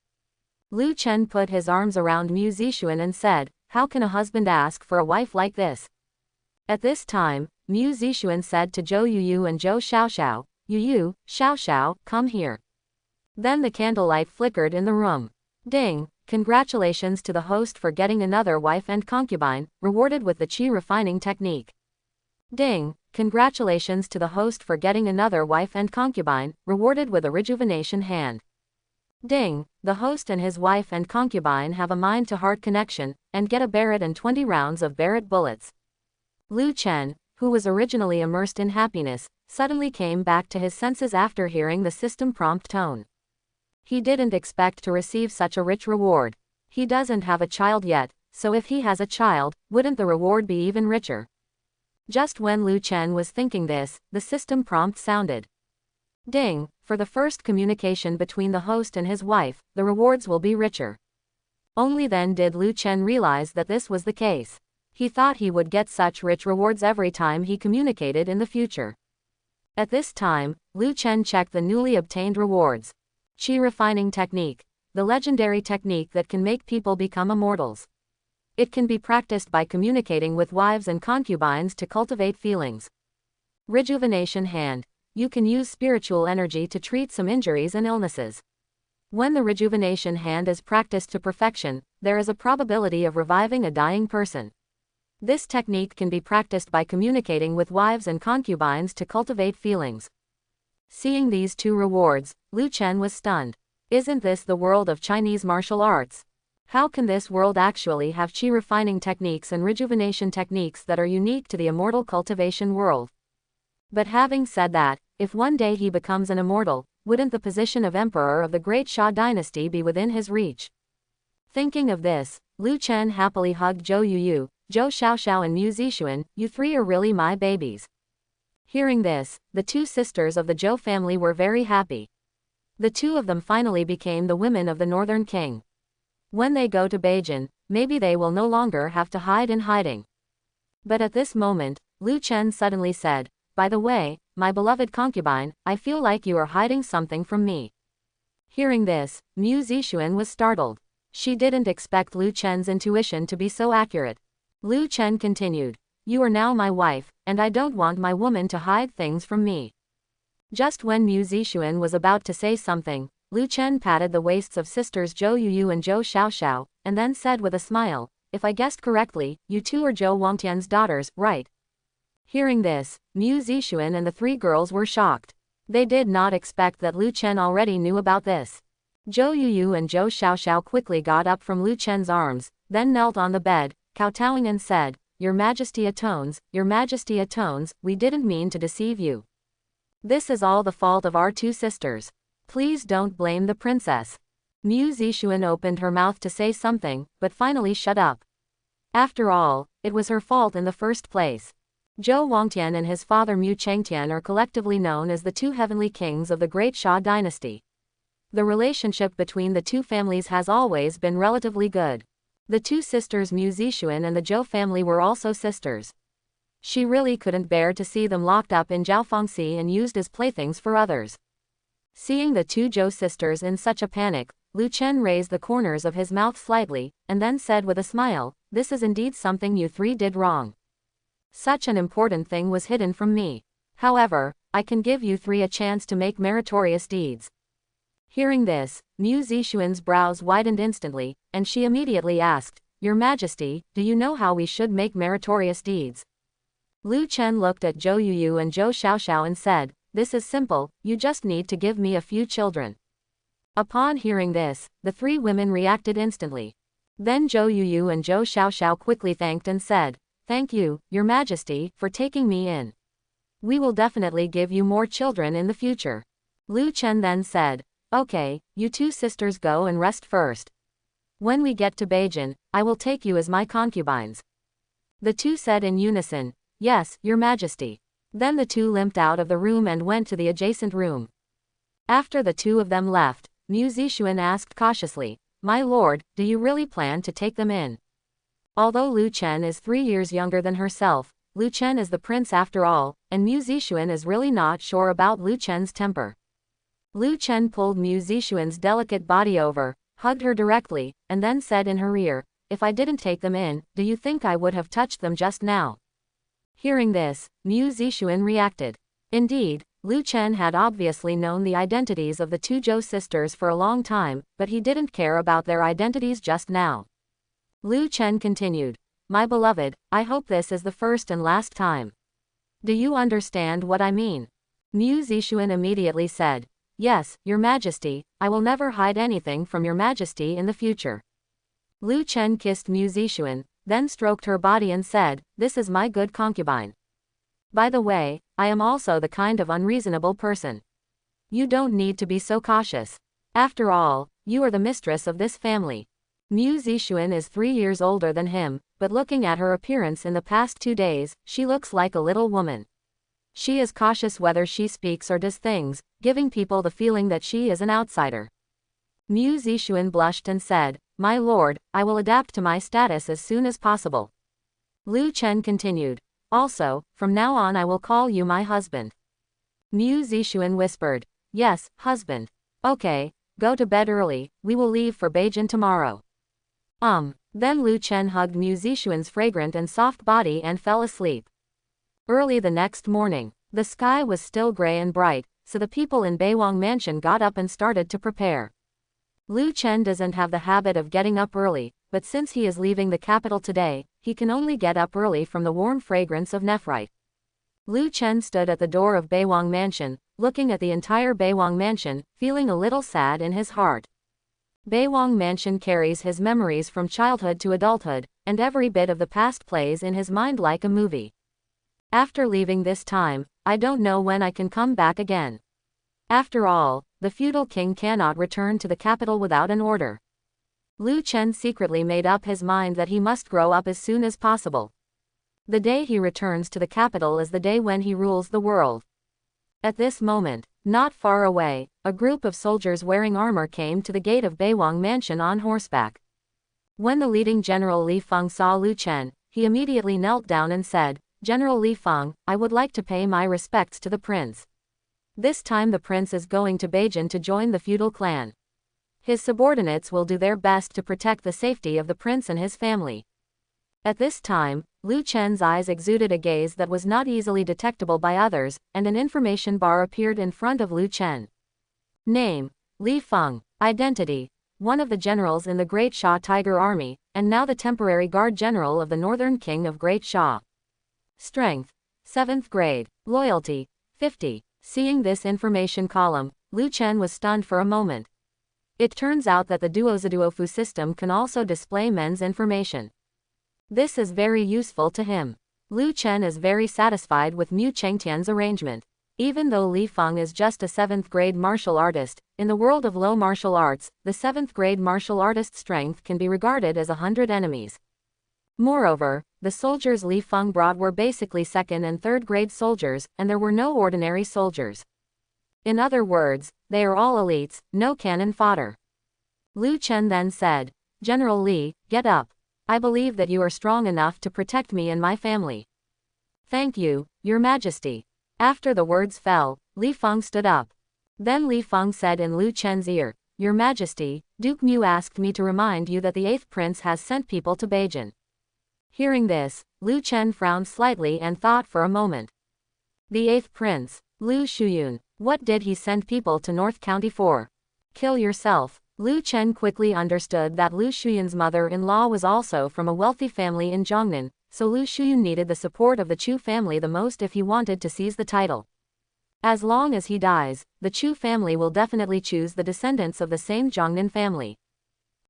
Lu Chen put his arms around Mu Zixuan and said, How can a husband ask for a wife like this? At this time, Mu Zixuan said to Zhou Yuyu and Zhou Xiaoxiao, Yuyu, Xiaoxiao, come here. Then the candlelight flickered in the room. Ding, congratulations to the host for getting another wife and concubine, rewarded with the qi refining technique. Ding, congratulations to the host for getting another wife and concubine, rewarded with a rejuvenation hand. Ding, the host and his wife and concubine have a mind-to-heart connection, and get a Barrett and 20 rounds of Barrett bullets. Lu Chen, who was originally immersed in happiness, suddenly came back to his senses after hearing the system prompt tone. He didn't expect to receive such a rich reward. He doesn't have a child yet, so if he has a child, wouldn't the reward be even richer? Just when Lu Chen was thinking this, the system prompt sounded. Ding, for the first communication between the host and his wife, the rewards will be richer. Only then did Lu Chen realize that this was the case. He thought he would get such rich rewards every time he communicated in the future. At this time, Lu Chen checked the newly obtained rewards. Qi refining technique, the legendary technique that can make people become immortals. It can be practiced by communicating with wives and concubines to cultivate feelings. Rejuvenation hand, you can use spiritual energy to treat some injuries and illnesses. When the rejuvenation hand is practiced to perfection, there is a probability of reviving a dying person. This technique can be practiced by communicating with wives and concubines to cultivate feelings. Seeing these two rewards, Lu Chen was stunned. Isn't this the world of Chinese martial arts? How can this world actually have qi refining techniques and rejuvenation techniques that are unique to the immortal cultivation world? But having said that, if one day he becomes an immortal, wouldn't the position of emperor of the great Xia dynasty be within his reach? Thinking of this, Lu Chen happily hugged Zhou Yuyu, Zhou Xiaoxiao and Mu Zixuan. You three are really my babies. Hearing this, the two sisters of the Zhou family were very happy. The two of them finally became the women of the northern king. When they go to Beijun, maybe they will no longer have to hide in hiding. But at this moment, Lu Chen suddenly said, "By the way, my beloved concubine, I feel like you are hiding something from me." Hearing this, Mu Zixuan was startled. She didn't expect Lu Chen's intuition to be so accurate. Lu Chen continued, "You are now my wife, and I don't want my woman to hide things from me." Just when Mu Zixuan was about to say something, Lu Chen patted the waists of sisters Zhou Yuyu and Zhou Xiaoxiao, and then said with a smile, "If I guessed correctly, you two are Zhou Wangtian's daughters, right?" Hearing this, Mu Zixuan and the three girls were shocked. They did not expect that Lu Chen already knew about this. Zhou Yuyu and Zhou Xiaoxiao quickly got up from Lu Chen's arms, then knelt on the bed, kowtowing and said, Your Majesty atones, we didn't mean to deceive you. This is all the fault of our two sisters. Please don't blame the princess." Mu Zixuan opened her mouth to say something, but finally shut up. After all, it was her fault in the first place. Zhou Wangtian and his father Mu Chengtian are collectively known as the two heavenly kings of the great Xia dynasty. The relationship between the two families has always been relatively good. The two sisters Mu Zixuan and the Zhou family were also sisters. She really couldn't bear to see them locked up in Jiaofengxi and used as playthings for others. Seeing the two Zhou sisters in such a panic, Lu Chen raised the corners of his mouth slightly, and then said with a smile, "This is indeed something you three did wrong. Such an important thing was hidden from me. However, I can give you three a chance to make meritorious deeds." Hearing this, Mu Zixuan's brows widened instantly, and she immediately asked, "Your Majesty, do you know how we should make meritorious deeds?" Lu Chen looked at Zhou Yuyu and Zhou Xiaoxiao and said, "This is simple, you just need to give me a few children." Upon hearing this, the three women reacted instantly. Then Zhou Yuyu and Zhou Xiaoxiao quickly thanked and said, "Thank you, Your Majesty, for taking me in. We will definitely give you more children in the future." Lu Chen then said, "Okay, you two sisters go and rest first. When we get to Beijun, I will take you as my concubines." The two said in unison, "Yes, Your Majesty." Then the two limped out of the room and went to the adjacent room. After the two of them left, Mu Zixuan asked cautiously, "My lord, do you really plan to take them in?" Although Lu Chen is 3 years younger than herself, Lu Chen is the prince after all, and Mu Zixuan is really not sure about Lu Chen's temper. Lu Chen pulled Mu Zixuan's delicate body over, hugged her directly, and then said in her ear, "If I didn't take them in, do you think I would have touched them just now?" Hearing this, Mu Zixuan reacted. Indeed, Lu Chen had obviously known the identities of the two Zhou sisters for a long time, but he didn't care about their identities just now. Lu Chen continued, "My beloved, I hope this is the first and last time. Do you understand what I mean?" Mu Zixuan immediately said, "Yes, Your Majesty, I will never hide anything from Your Majesty in the future." Lu Chen kissed Mu Zixuan, then stroked her body and said, "This is my good concubine. By the way, I am also the kind of unreasonable person. You don't need to be so cautious. After all, you are the mistress of this family." Mu Zixuan is 3 years older than him, but looking at her appearance in the past 2 days, she looks like a little woman. She is cautious whether she speaks or does things, giving people the feeling that she is an outsider. Mu Zixuan blushed and said, "My lord, I will adapt to my status as soon as possible." Lu Chen continued, "Also, from now on I will call you my husband." Mu Zixuan whispered, "Yes, husband. Okay, go to bed early, we will leave for Beijun tomorrow." Then Lu Chen hugged Mu Zixuan's fragrant and soft body and fell asleep. Early the next morning, the sky was still gray and bright, so the people in Beiwang Mansion got up and started to prepare. Lu Chen doesn't have the habit of getting up early, but since he is leaving the capital today, he can only get up early from the warm fragrance of nephrite. Lu Chen stood at the door of Beiwang Mansion, looking at the entire Beiwang Mansion, feeling a little sad in his heart. Beiwang Mansion carries his memories from childhood to adulthood, and every bit of the past plays in his mind like a movie. After leaving this time, I don't know when I can come back again. After all, the feudal king cannot return to the capital without an order. Lu Chen secretly made up his mind that he must grow up as soon as possible. The day he returns to the capital is the day when he rules the world. At this moment, not far away, a group of soldiers wearing armor came to the gate of Beiwang Mansion on horseback. When the leading General Li Feng saw Lu Chen, he immediately knelt down and said, "General Li Feng, I would like to pay my respects to the prince. This time the prince is going to Beijun to join the feudal clan. His subordinates will do their best to protect the safety of the prince and his family." At this time, Lu Chen's eyes exuded a gaze that was not easily detectable by others, and an information bar appeared in front of Lu Chen. Name: Li Feng. Identity: one of the generals in the Great Sha Tiger Army, and now the temporary guard general of the Northern King of Great Sha. Strength: 7th grade. Loyalty: 50. Seeing this information column, Lu Chen was stunned for a moment. It turns out that the Duozaduofu system can also display men's information. This is very useful to him. Lu Chen is very satisfied with Mu Chengtian's arrangement. Even though Li Feng is just a 7th grade martial artist, in the world of low martial arts, the 7th grade martial artist's strength can be regarded as 100 enemies. Moreover, the soldiers Li Feng brought were basically 2nd and 3rd grade soldiers, and there were no ordinary soldiers. In other words, they are all elites, no cannon fodder. Lu Chen then said, "General Li, get up. I believe that you are strong enough to protect me and my family." "Thank you, Your Majesty." After the words fell, Li Feng stood up. Then Li Feng said in Lu Chen's ear, "Your Majesty, Duke Mu asked me to remind you that the 8th prince has sent people to Beijun." Hearing this, Lu Chen frowned slightly and thought for a moment. The 8th prince, Lu Shuyun, what did he send people to North County for? Kill yourself. Lu Chen quickly understood that Lu Shuyun's mother-in-law was also from a wealthy family in Jiangnan, so Lu Shuyun needed the support of the Chu family the most if he wanted to seize the title. As long as he dies, the Chu family will definitely choose the descendants of the same Jiangnan family.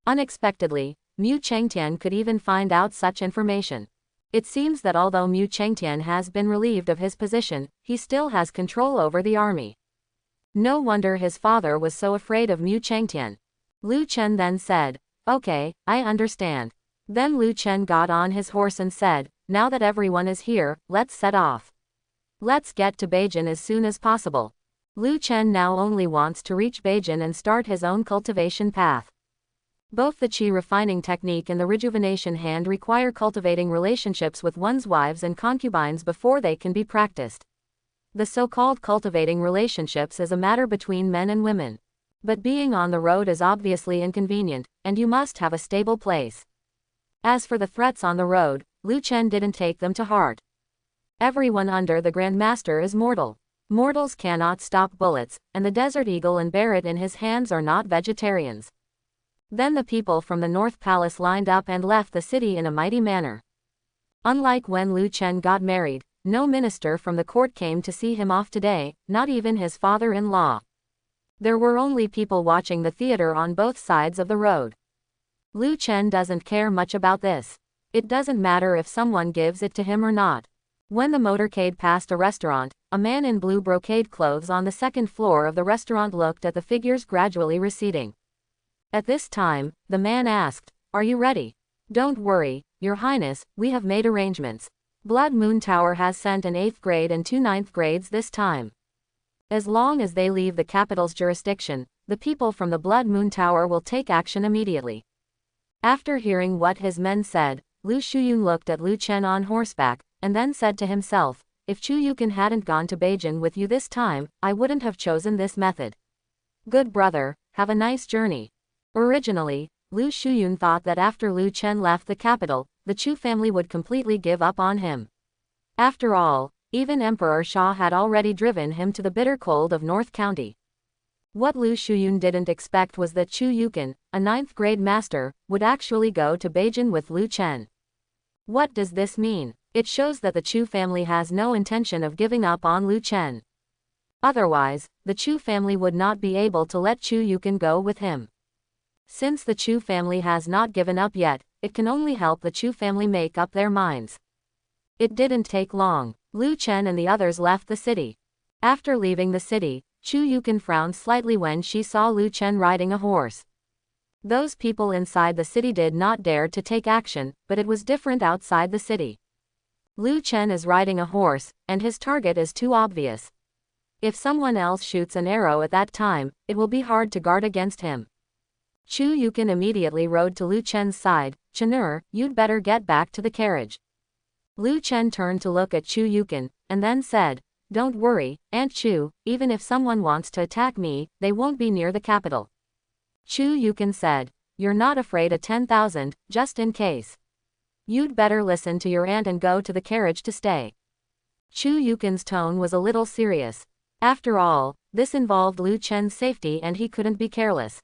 Unexpectedly, Mu Chengtian could even find out such information. It seems that although Mu Chengtian has been relieved of his position, he still has control over the army. No wonder his father was so afraid of Mu Chengtian. Lu Chen then said, "Okay, I understand." Then Lu Chen got on his horse and said, "Now that everyone is here, let's set off. Let's get to Beijun as soon as possible." Lu Chen now only wants to reach Beijun and start his own cultivation path. Both the qi refining technique and the rejuvenation hand require cultivating relationships with one's wives and concubines before they can be practiced. The so-called cultivating relationships is a matter between men and women. But being on the road is obviously inconvenient, and you must have a stable place. As for the threats on the road, Lu Chen didn't take them to heart. Everyone under the Grand Master is mortal. Mortals cannot stop bullets, and the Desert Eagle and Barrett in his hands are not vegetarians. Then the people from the North Palace lined up and left the city in a mighty manner. Unlike when Lu Chen got married, no minister from the court came to see him off today, not even his father-in-law. There were only people watching the theater on both sides of the road. Lu Chen doesn't care much about this. It doesn't matter if someone gives it to him or not. When the motorcade passed a restaurant, a man in blue brocade clothes on the 2nd floor of the restaurant looked at the figures gradually receding. At this time, the man asked, "Are you ready?" "Don't worry, Your Highness, we have made arrangements." Blood Moon Tower has sent an 8th grade and 2 ninth grades this time. As long as they leave the capital's jurisdiction, the people from the Blood Moon Tower will take action immediately. After hearing what his men said, Lu Shuyun looked at Lu Chen on horseback, and then said to himself, if Chu Yukin hadn't gone to Beijun with you this time, I wouldn't have chosen this method. Good brother, have a nice journey. Originally, Lu Shuyun thought that after Lu Chen left the capital, the Chu family would completely give up on him. After all, even Emperor Xia had already driven him to the bitter cold of North County. What Lu Shuyun didn't expect was that Chu Yukin, a 9th grade master, would actually go to Beijun with Lu Chen. What does this mean? It shows that the Chu family has no intention of giving up on Lu Chen. Otherwise, the Chu family would not be able to let Chu Yukin go with him. Since the Chu family has not given up yet, it can only help the Chu family make up their minds. It didn't take long. Lu Chen and the others left the city. After leaving the city, Chu Yukin frowned slightly when she saw Lu Chen riding a horse. Those people inside the city did not dare to take action, but it was different outside the city. Lu Chen is riding a horse, and his target is too obvious. If someone else shoots an arrow at that time, it will be hard to guard against him. Chu Yukin immediately rode to Lu Chen's side. Chenur, you'd better get back to the carriage. Lu Chen turned to look at Chu Yukin, and then said, don't worry, Aunt Chu, even if someone wants to attack me, they won't be near the capital. Chu Yukin said, you're not afraid of 10,000, just in case. You'd better listen to your aunt and go to the carriage to stay. Chu Yukin's tone was a little serious. After all, this involved Lu Chen's safety and he couldn't be careless.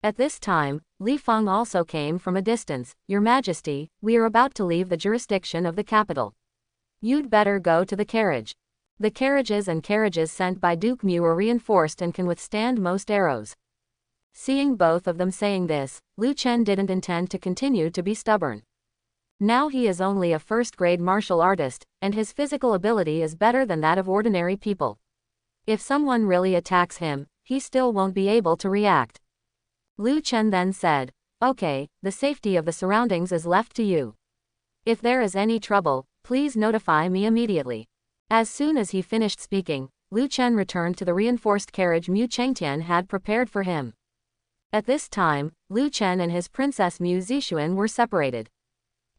At this time, Li Feng also came from a distance. Your Majesty, we are about to leave the jurisdiction of the capital. You'd better go to the carriage. The carriages sent by Duke Mu are reinforced and can withstand most arrows. Seeing both of them saying this, Lu Chen didn't intend to continue to be stubborn. Now he is only a 1st grade martial artist, and his physical ability is better than that of ordinary people. If someone really attacks him, he still won't be able to react. Lu Chen then said, okay, the safety of the surroundings is left to you. If there is any trouble, please notify me immediately. As soon as he finished speaking, Lu Chen returned to the reinforced carriage Mu Chengtian had prepared for him. At this time, Lu Chen and his princess Mu Zixuan were separated.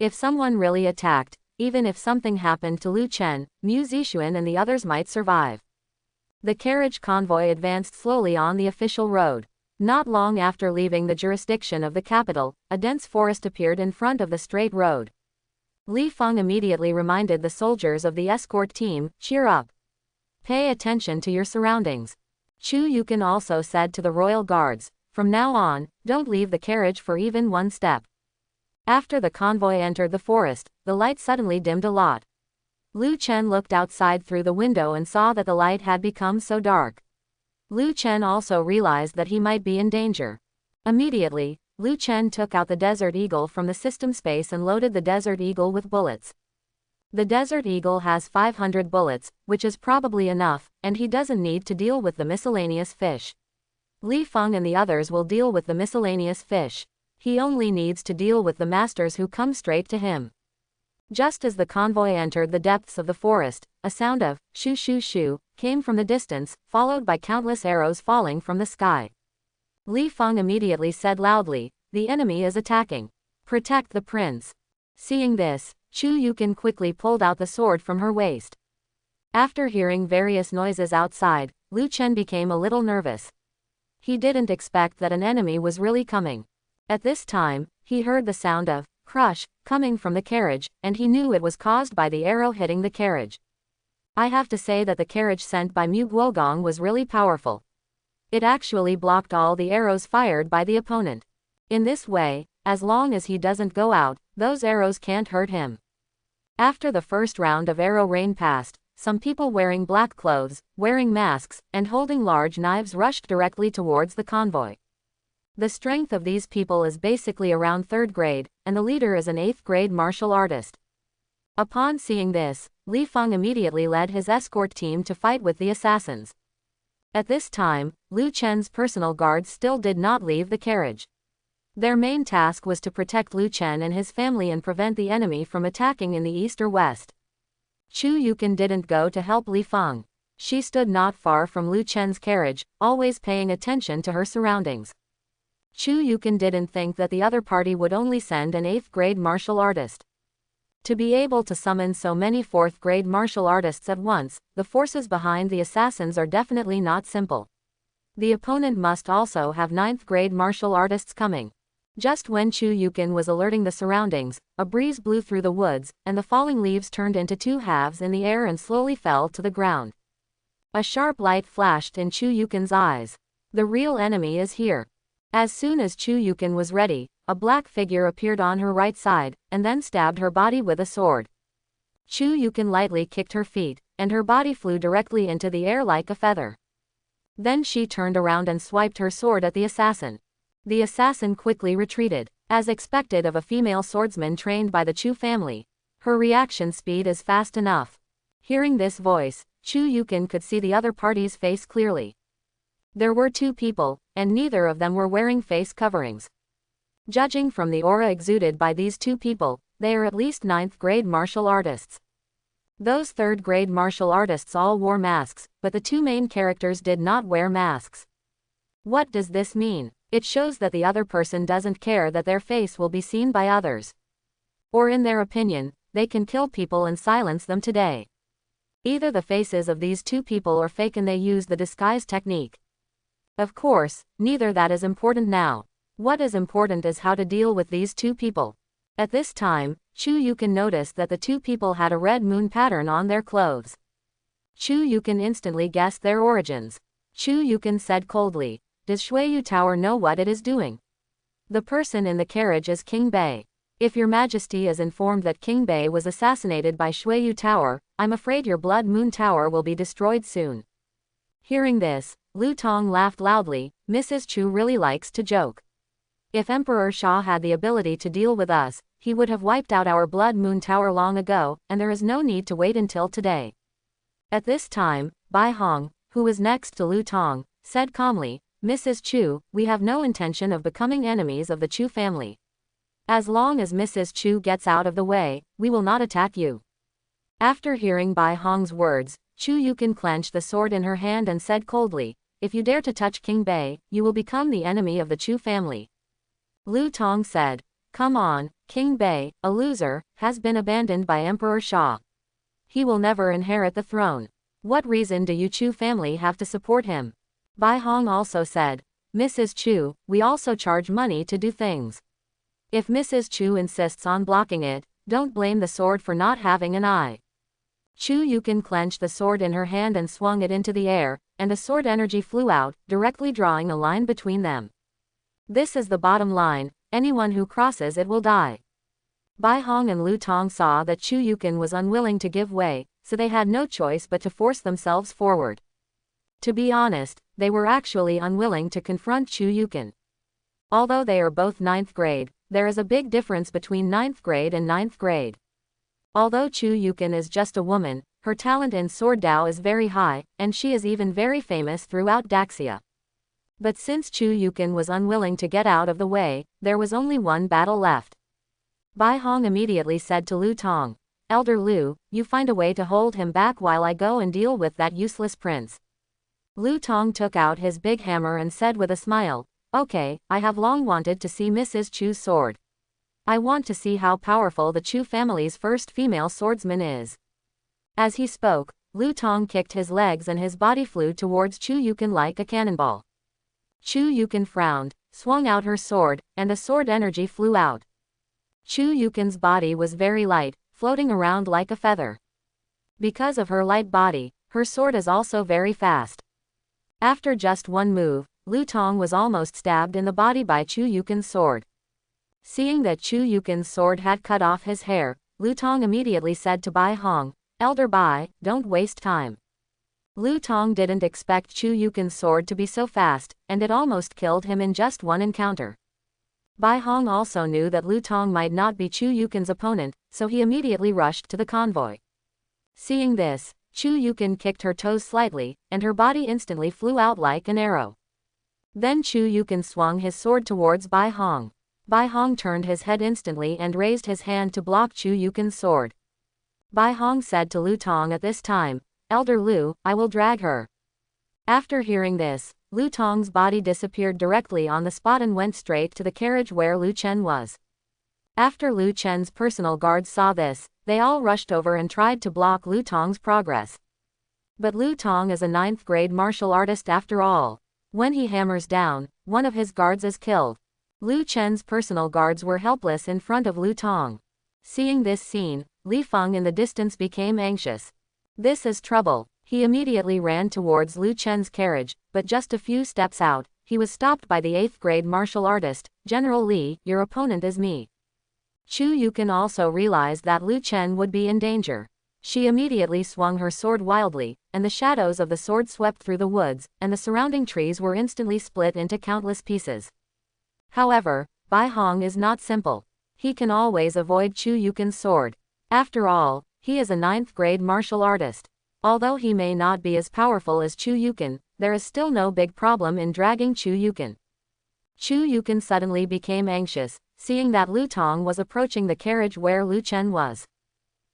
If someone really attacked, even if something happened to Lu Chen, Mu Zixuan and the others might survive. The carriage convoy advanced slowly on the official road. Not long after leaving the jurisdiction of the capital, a dense forest appeared in front of the straight road. Li Feng immediately reminded the soldiers of the escort team, cheer up. Pay attention to your surroundings. Chu Yukin also said to the royal guards, from now on, don't leave the carriage for even one step. After the convoy entered the forest, the light suddenly dimmed a lot. Lu Chen looked outside through the window and saw that the light had become so dark. Lu Chen also realized that he might be in danger. Immediately, Lu Chen took out the Desert Eagle from the system space and loaded the Desert Eagle with bullets. The Desert Eagle has 500 bullets, which is probably enough, and he doesn't need to deal with the miscellaneous fish. Li Feng and the others will deal with the miscellaneous fish. He only needs to deal with the masters who come straight to him. Just as the convoy entered the depths of the forest, a sound of shoo shoo shoo came from the distance, followed by countless arrows falling from the sky. Li Feng immediately said loudly, the enemy is attacking. Protect the prince. Seeing this, Chu Yukin quickly pulled out the sword from her waist. After hearing various noises outside, Lu Chen became a little nervous. He didn't expect that an enemy was really coming. At this time, he heard the sound of crush coming from the carriage, and he knew it was caused by the arrow hitting the carriage. I have to say that the carriage sent by Mu Guogong was really powerful. It actually blocked all the arrows fired by the opponent. In this way, as long as he doesn't go out, those arrows can't hurt him. After the first round of arrow rain passed, some people wearing black clothes, wearing masks, and holding large knives rushed directly towards the convoy. The strength of these people is basically around 3rd grade, and the leader is an 8th grade martial artist. Upon seeing this, Li Feng immediately led his escort team to fight with the assassins. At this time, Lu Chen's personal guards still did not leave the carriage. Their main task was to protect Lu Chen and his family and prevent the enemy from attacking in the east or west. Chu Yukin didn't go to help Li Feng. She stood not far from Lu Chen's carriage, always paying attention to her surroundings. Chu Yukin didn't think that the other party would only send an 8th-grade martial artist. To be able to summon so many 4th-grade martial artists at once, the forces behind the assassins are definitely not simple. The opponent must also have 9th-grade martial artists coming. Just when Chu Yukin was alerting the surroundings, a breeze blew through the woods, and the falling leaves turned into 2 halves in the air and slowly fell to the ground. A sharp light flashed in Chu Yukin's eyes. The real enemy is here. As soon as Chu Yukin was ready, a black figure appeared on her right side, and then stabbed her body with a sword. Chu Yukin lightly kicked her feet, and her body flew directly into the air like a feather. Then she turned around and swiped her sword at the assassin. The assassin quickly retreated. As expected of a female swordsman trained by the Chu family, her reaction speed is fast enough. Hearing this voice, Chu Yukin could see the other party's face clearly. There were 2 people, and neither of them were wearing face coverings. Judging from the aura exuded by these 2 people, they are at least 9th-grade martial artists. Those 3rd-grade martial artists all wore masks, but the 2 main characters did not wear masks. What does this mean? It shows that the other person doesn't care that their face will be seen by others. Or in their opinion, they can kill people and silence them today. Either the faces of these 2 people are fake and they use the disguise technique. Of course, neither that is important now. What is important is how to deal with these 2 people. At this time, Chu Yukin noticed that the 2 people had a red moon pattern on their clothes. Chu Yukin instantly guessed their origins. Chu Yukin said coldly, "Does Shuiyu Tower know what it is doing?" The person in the carriage is King Bei. If your majesty is informed that King Bei was assassinated by Shuiyu Tower, I'm afraid your Blood Moon Tower will be destroyed soon. Hearing this, Lu Tong laughed loudly. Mrs. Chu really likes to joke. If Emperor Sha had the ability to deal with us, he would have wiped out our Blood Moon Tower long ago, and there is no need to wait until today. At this time, Bai Hong, who was next to Lu Tong, said calmly, "Mrs. Chu, we have no intention of becoming enemies of the Chu family. As long as Mrs. Chu gets out of the way, we will not attack you." After hearing Bai Hong's words, Chu Yukin clenched the sword in her hand and said coldly, "If you dare to touch King Bei, you will become the enemy of the Chu family." Lu Tong said, "Come on, King Bei, a loser, has been abandoned by Emperor Sha. He will never inherit the throne. What reason do you Chu family have to support him?" Bai Hong also said, "Mrs. Chu, we also charge money to do things. If Mrs. Chu insists on blocking it, don't blame the sword for not having an eye." Chu Yukin clenched the sword in her hand and swung it into the air, and the sword energy flew out, directly drawing a line between them. This is the bottom line, anyone who crosses it will die. Bai Hong and Lu Tong saw that Chu Yukin was unwilling to give way, so they had no choice but to force themselves forward. To be honest, they were actually unwilling to confront Chu Yukin. Although they are both 9th grade, there is a big difference between 9th grade and 9th grade. Although Chu Yukin is just a woman, her talent in sword Dao is very high, and she is even very famous throughout Daxia. But since Chu Yukin was unwilling to get out of the way, there was only one battle left. Bai Hong immediately said to Lu Tong, "Elder Lu, you find a way to hold him back while I go and deal with that useless prince." Lu Tong took out his big hammer and said with a smile, "Okay, I have long wanted to see Mrs. Chu's sword. I want to see how powerful the Chu family's first female swordsman is." As he spoke, Lu Tong kicked his legs and his body flew towards Chu Yukin like a cannonball. Chu Yukin frowned, swung out her sword, and the sword energy flew out. Chu Yukin's body was very light, floating around like a feather. Because of her light body, her sword is also very fast. After just one move, Lu Tong was almost stabbed in the body by Chu Yukin's sword. Seeing that Chu Yukin's sword had cut off his hair, Lu Tong immediately said to Bai Hong, "Elder Bai, don't waste time." Lu Tong didn't expect Chu Yukin's sword to be so fast, and it almost killed him in just one encounter. Bai Hong also knew that Lu Tong might not be Chu Yukin's opponent, so he immediately rushed to the convoy. Seeing this, Chu Yukin kicked her toes slightly, and her body instantly flew out like an arrow. Then Chu Yukin swung his sword towards Bai Hong. Bai Hong turned his head instantly and raised his hand to block Chu Yukin's sword. Bai Hong said to Lu Tong at this time, "Elder Lu, I will drag her." After hearing this, Lu Tong's body disappeared directly on the spot and went straight to the carriage where Lu Chen was. After Lu Chen's personal guards saw this, they all rushed over and tried to block Lu Tong's progress. But Lu Tong is a 9th grade martial artist after all. When he hammers down, one of his guards is killed. Lu Chen's personal guards were helpless in front of Lu Tong. Seeing this scene, Li Feng in the distance became anxious. This is trouble. He immediately ran towards Lu Chen's carriage, but just a few steps out, he was stopped by the 8th grade martial artist, "General Li, your opponent is me." Chu Yukin also realized that Lu Chen would be in danger. She immediately swung her sword wildly, and the shadows of the sword swept through the woods, and the surrounding trees were instantly split into countless pieces. However, Bai Hong is not simple. He can always avoid Chu Yukin's sword. After all, he is a 9th grade martial artist. Although he may not be as powerful as Chu Yukin, there is still no big problem in dragging Chu Yukin. Chu Yukin suddenly became anxious, seeing that Lu Tong was approaching the carriage where Lu Chen was.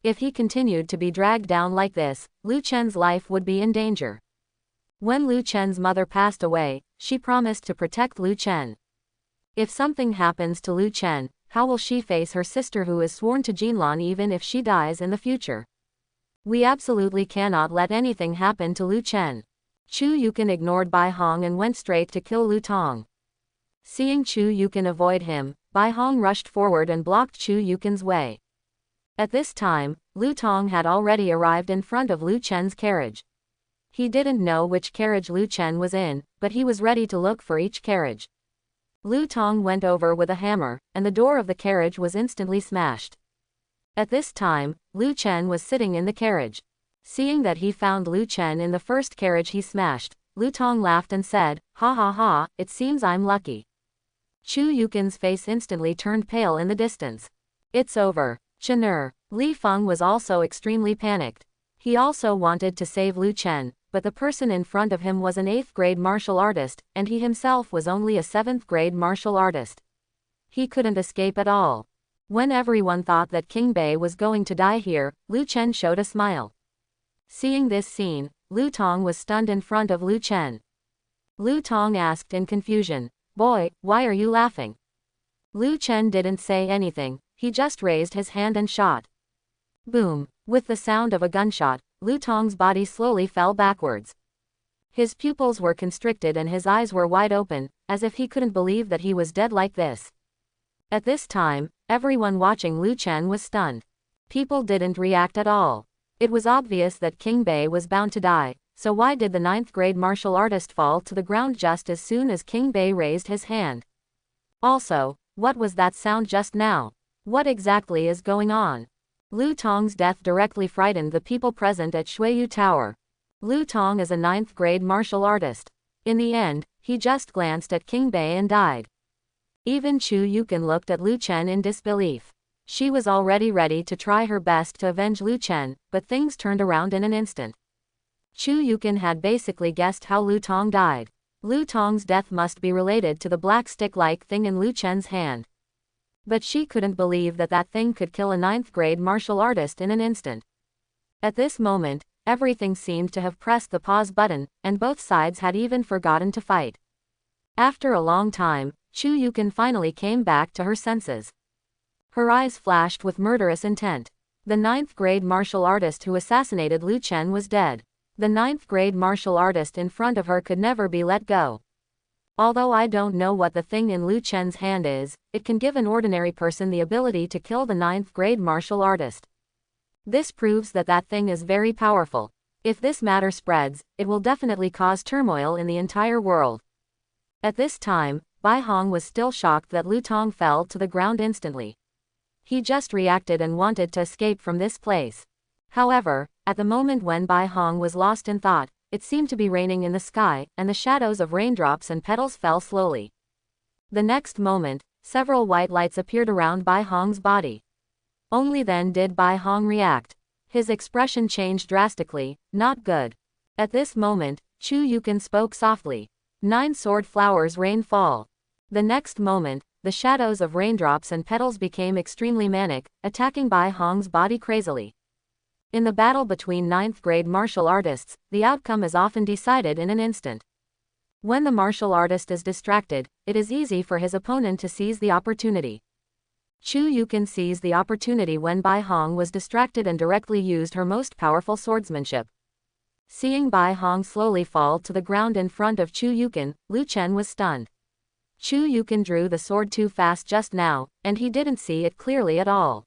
If he continued to be dragged down like this, Lu Chen's life would be in danger. When Lu Chen's mother passed away, she promised to protect Lu Chen. If something happens to Lu Chen, how will she face her sister who is sworn to Jinlan even if she dies in the future? We absolutely cannot let anything happen to Lu Chen. Chu Yukin ignored Bai Hong and went straight to kill Lu Tong. Seeing Chu Yukin avoid him, Bai Hong rushed forward and blocked Chu Yukin's way. At this time, Lu Tong had already arrived in front of Lu Chen's carriage. He didn't know which carriage Lu Chen was in, but he was ready to look for each carriage. Lu Tong went over with a hammer, and the door of the carriage was instantly smashed. At this time, Lu Chen was sitting in the carriage. Seeing that he found Lu Chen in the first carriage he smashed, Lu Tong laughed and said, "Ha ha ha, it seems I'm lucky." Chu Yukin's face instantly turned pale in the distance. "It's over. Chenur." Li Feng was also extremely panicked. He also wanted to save Lu Chen, but the person in front of him was an 8th grade martial artist, and he himself was only a 7th grade martial artist. He couldn't escape at all. When everyone thought that King Bei was going to die here, Lu Chen showed a smile. Seeing this scene, Lu Tong was stunned in front of Lu Chen. Lu Tong asked in confusion, "Boy, why are you laughing?" Lu Chen didn't say anything, he just raised his hand and shot. Boom! With the sound of a gunshot, Lu Tong's body slowly fell backwards. His pupils were constricted and his eyes were wide open, as if he couldn't believe that he was dead like this. At this time, everyone watching Lu Chen was stunned. People didn't react at all. It was obvious that King Bei was bound to die, so why did the 9th grade martial artist fall to the ground just as soon as King Bei raised his hand? Also, what was that sound just now? What exactly is going on? Lu Tong's death directly frightened the people present at Shuiyu Tower. Lu Tong is a 9th grade martial artist. In the end, he just glanced at King Bei and died. Even Chu Yukin looked at Lu Chen in disbelief. She was already ready to try her best to avenge Lu Chen, but things turned around in an instant. Chu Yukin had basically guessed how Lu Tong died. Lu Tong's death must be related to the black stick-like thing in Lu Chen's hand. But she couldn't believe that that thing could kill a 9th grade martial artist in an instant. At this moment, everything seemed to have pressed the pause button, and both sides had even forgotten to fight. After a long time, Chu Yukin finally came back to her senses. Her eyes flashed with murderous intent. The 9th grade martial artist who assassinated Lu Chen was dead. The 9th grade martial artist in front of her could never be let go. Although I don't know what the thing in Lu Chen's hand is, it can give an ordinary person the ability to kill the 9th grade martial artist. This proves that that thing is very powerful. If this matter spreads, it will definitely cause turmoil in the entire world. At this time, Bai Hong was still shocked that Lu Tong fell to the ground instantly. He just reacted and wanted to escape from this place. However, at the moment when Bai Hong was lost in thought, it seemed to be raining in the sky, and the shadows of raindrops and petals fell slowly. The next moment, several white lights appeared around Bai Hong's body. Only then did Bai Hong react. His expression changed drastically, not good. At this moment, Chu Yukin spoke softly. 9 sword flowers rain fall. The next moment, the shadows of raindrops and petals became extremely manic, attacking Bai Hong's body crazily. In the battle between 9th grade martial artists, the outcome is often decided in an instant. When the martial artist is distracted, it is easy for his opponent to seize the opportunity. Chu Yukin seized the opportunity when Bai Hong was distracted and directly used her most powerful swordsmanship. Seeing Bai Hong slowly fall to the ground in front of Chu Yukin, Lu Chen was stunned. Chu Yukin drew the sword too fast just now, and he didn't see it clearly at all.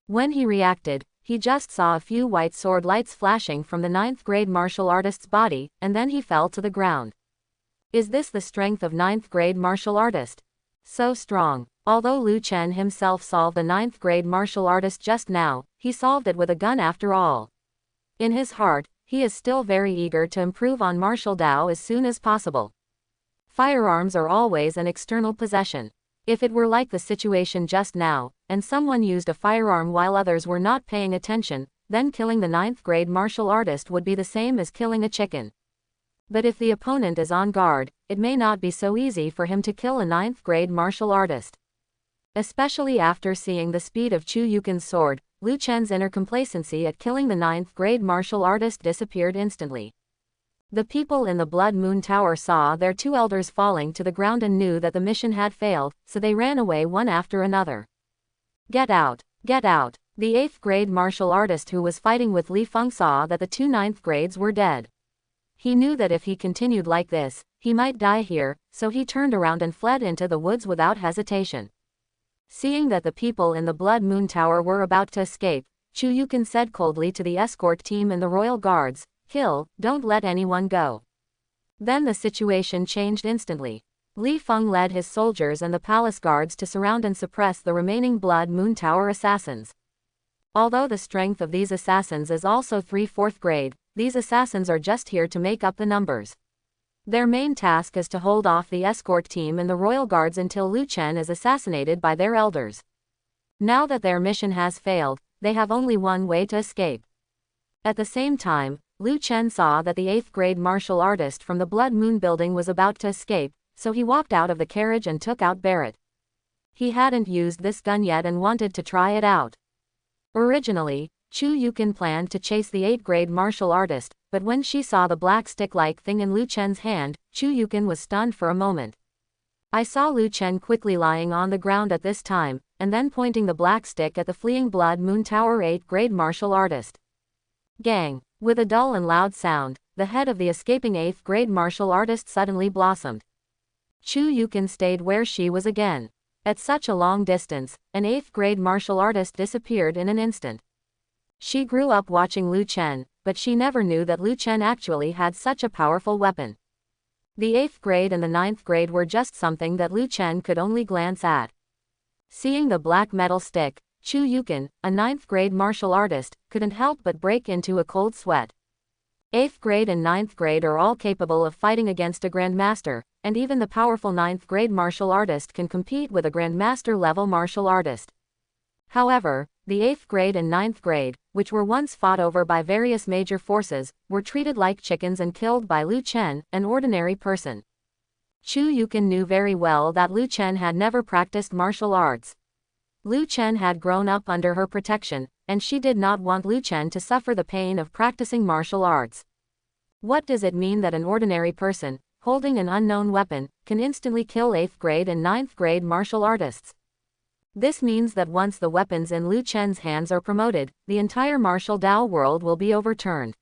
When he reacted, he just saw a few white sword lights flashing from the 9th grade martial artist's body, and then he fell to the ground. Is this the strength of 9th grade martial artist? So strong. Although Lu Chen himself solved the 9th grade martial artist just now, he solved it with a gun after all. In his heart, he is still very eager to improve on martial Dao as soon as possible. Firearms are always an external possession. If it were like the situation just now, and someone used a firearm while others were not paying attention, then killing the 9th grade martial artist would be the same as killing a chicken. But if the opponent is on guard, it may not be so easy for him to kill a 9th grade martial artist. Especially after seeing the speed of Chu Yukin's sword, Lu Chen's inner complacency at killing the 9th grade martial artist disappeared instantly. The people in the Blood Moon Tower saw their two elders falling to the ground and knew that the mission had failed, so they ran away one after another. Get out! Get out! The 8th grade martial artist who was fighting with Li Feng saw that the two 9th grades were dead. He knew that if he continued like this, he might die here, so he turned around and fled into the woods without hesitation. Seeing that the people in the Blood Moon Tower were about to escape, Chu Yukin said coldly to the escort team and the royal guards, "Kill, don't let anyone go." Then the situation changed instantly. Li Feng led his soldiers and the palace guards to surround and suppress the remaining Blood Moon Tower assassins. Although the strength of these assassins is also 3/4 grade, these assassins are just here to make up the numbers. Their main task is to hold off the escort team and the royal guards until Lu Chen is assassinated by their elders. Now that their mission has failed, they have only one way to escape. At the same time, Lu Chen saw that the 8th grade martial artist from the Blood Moon building was about to escape, so he walked out of the carriage and took out Barrett. He hadn't used this gun yet and wanted to try it out. Originally, Chu Yukin planned to chase the 8th grade martial artist, but when she saw the black stick-like thing in Lu Chen's hand, Chu Yukin was stunned for a moment. I saw Lu Chen quickly lying on the ground at this time, and then pointing the black stick at the fleeing Blood Moon Tower 8th grade martial artist. Gang! With a dull and loud sound, the head of the escaping 8th grade martial artist suddenly blossomed. Chu Yukin stayed where she was again. At such a long distance, an 8th grade martial artist disappeared in an instant. She grew up watching Lu Chen, but she never knew that Lu Chen actually had such a powerful weapon. The 8th grade and the 9th grade were just something that Lu Chen could only glance at. Seeing the black metal stick, Chu Yukin, a 9th grade martial artist, couldn't help but break into a cold sweat. 8th grade and 9th grade are all capable of fighting against a grandmaster, and even the powerful 9th grade martial artist can compete with a grandmaster level martial artist. However, the 8th grade and 9th grade, which were once fought over by various major forces, were treated like chickens and killed by Lu Chen, an ordinary person. Chu Yukin knew very well that Lu Chen had never practiced martial arts. Lu Chen had grown up under her protection, and she did not want Lu Chen to suffer the pain of practicing martial arts. What does it mean that an ordinary person, holding an unknown weapon, can instantly kill 8th grade and 9th grade martial artists? This means that once the weapons in Lu Chen's hands are promoted, the entire martial Dao world will be overturned.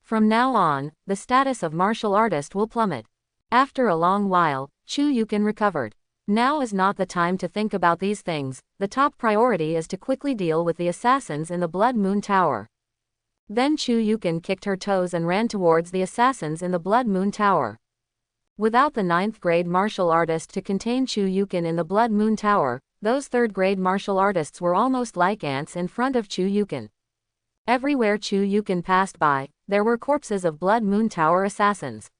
From now on, the status of martial artist will plummet. After a long while, Chu Yukin recovered. Now is not the time to think about these things, the top priority is to quickly deal with the assassins in the Blood Moon Tower. Then Chu Yukin kicked her toes and ran towards the assassins in the Blood Moon Tower. Without the 9th grade martial artist to contain Chu Yukin in the Blood Moon Tower, those 3rd grade martial artists were almost like ants in front of Chu Yukin. Everywhere Chu Yukin passed by, there were corpses of Blood Moon Tower assassins.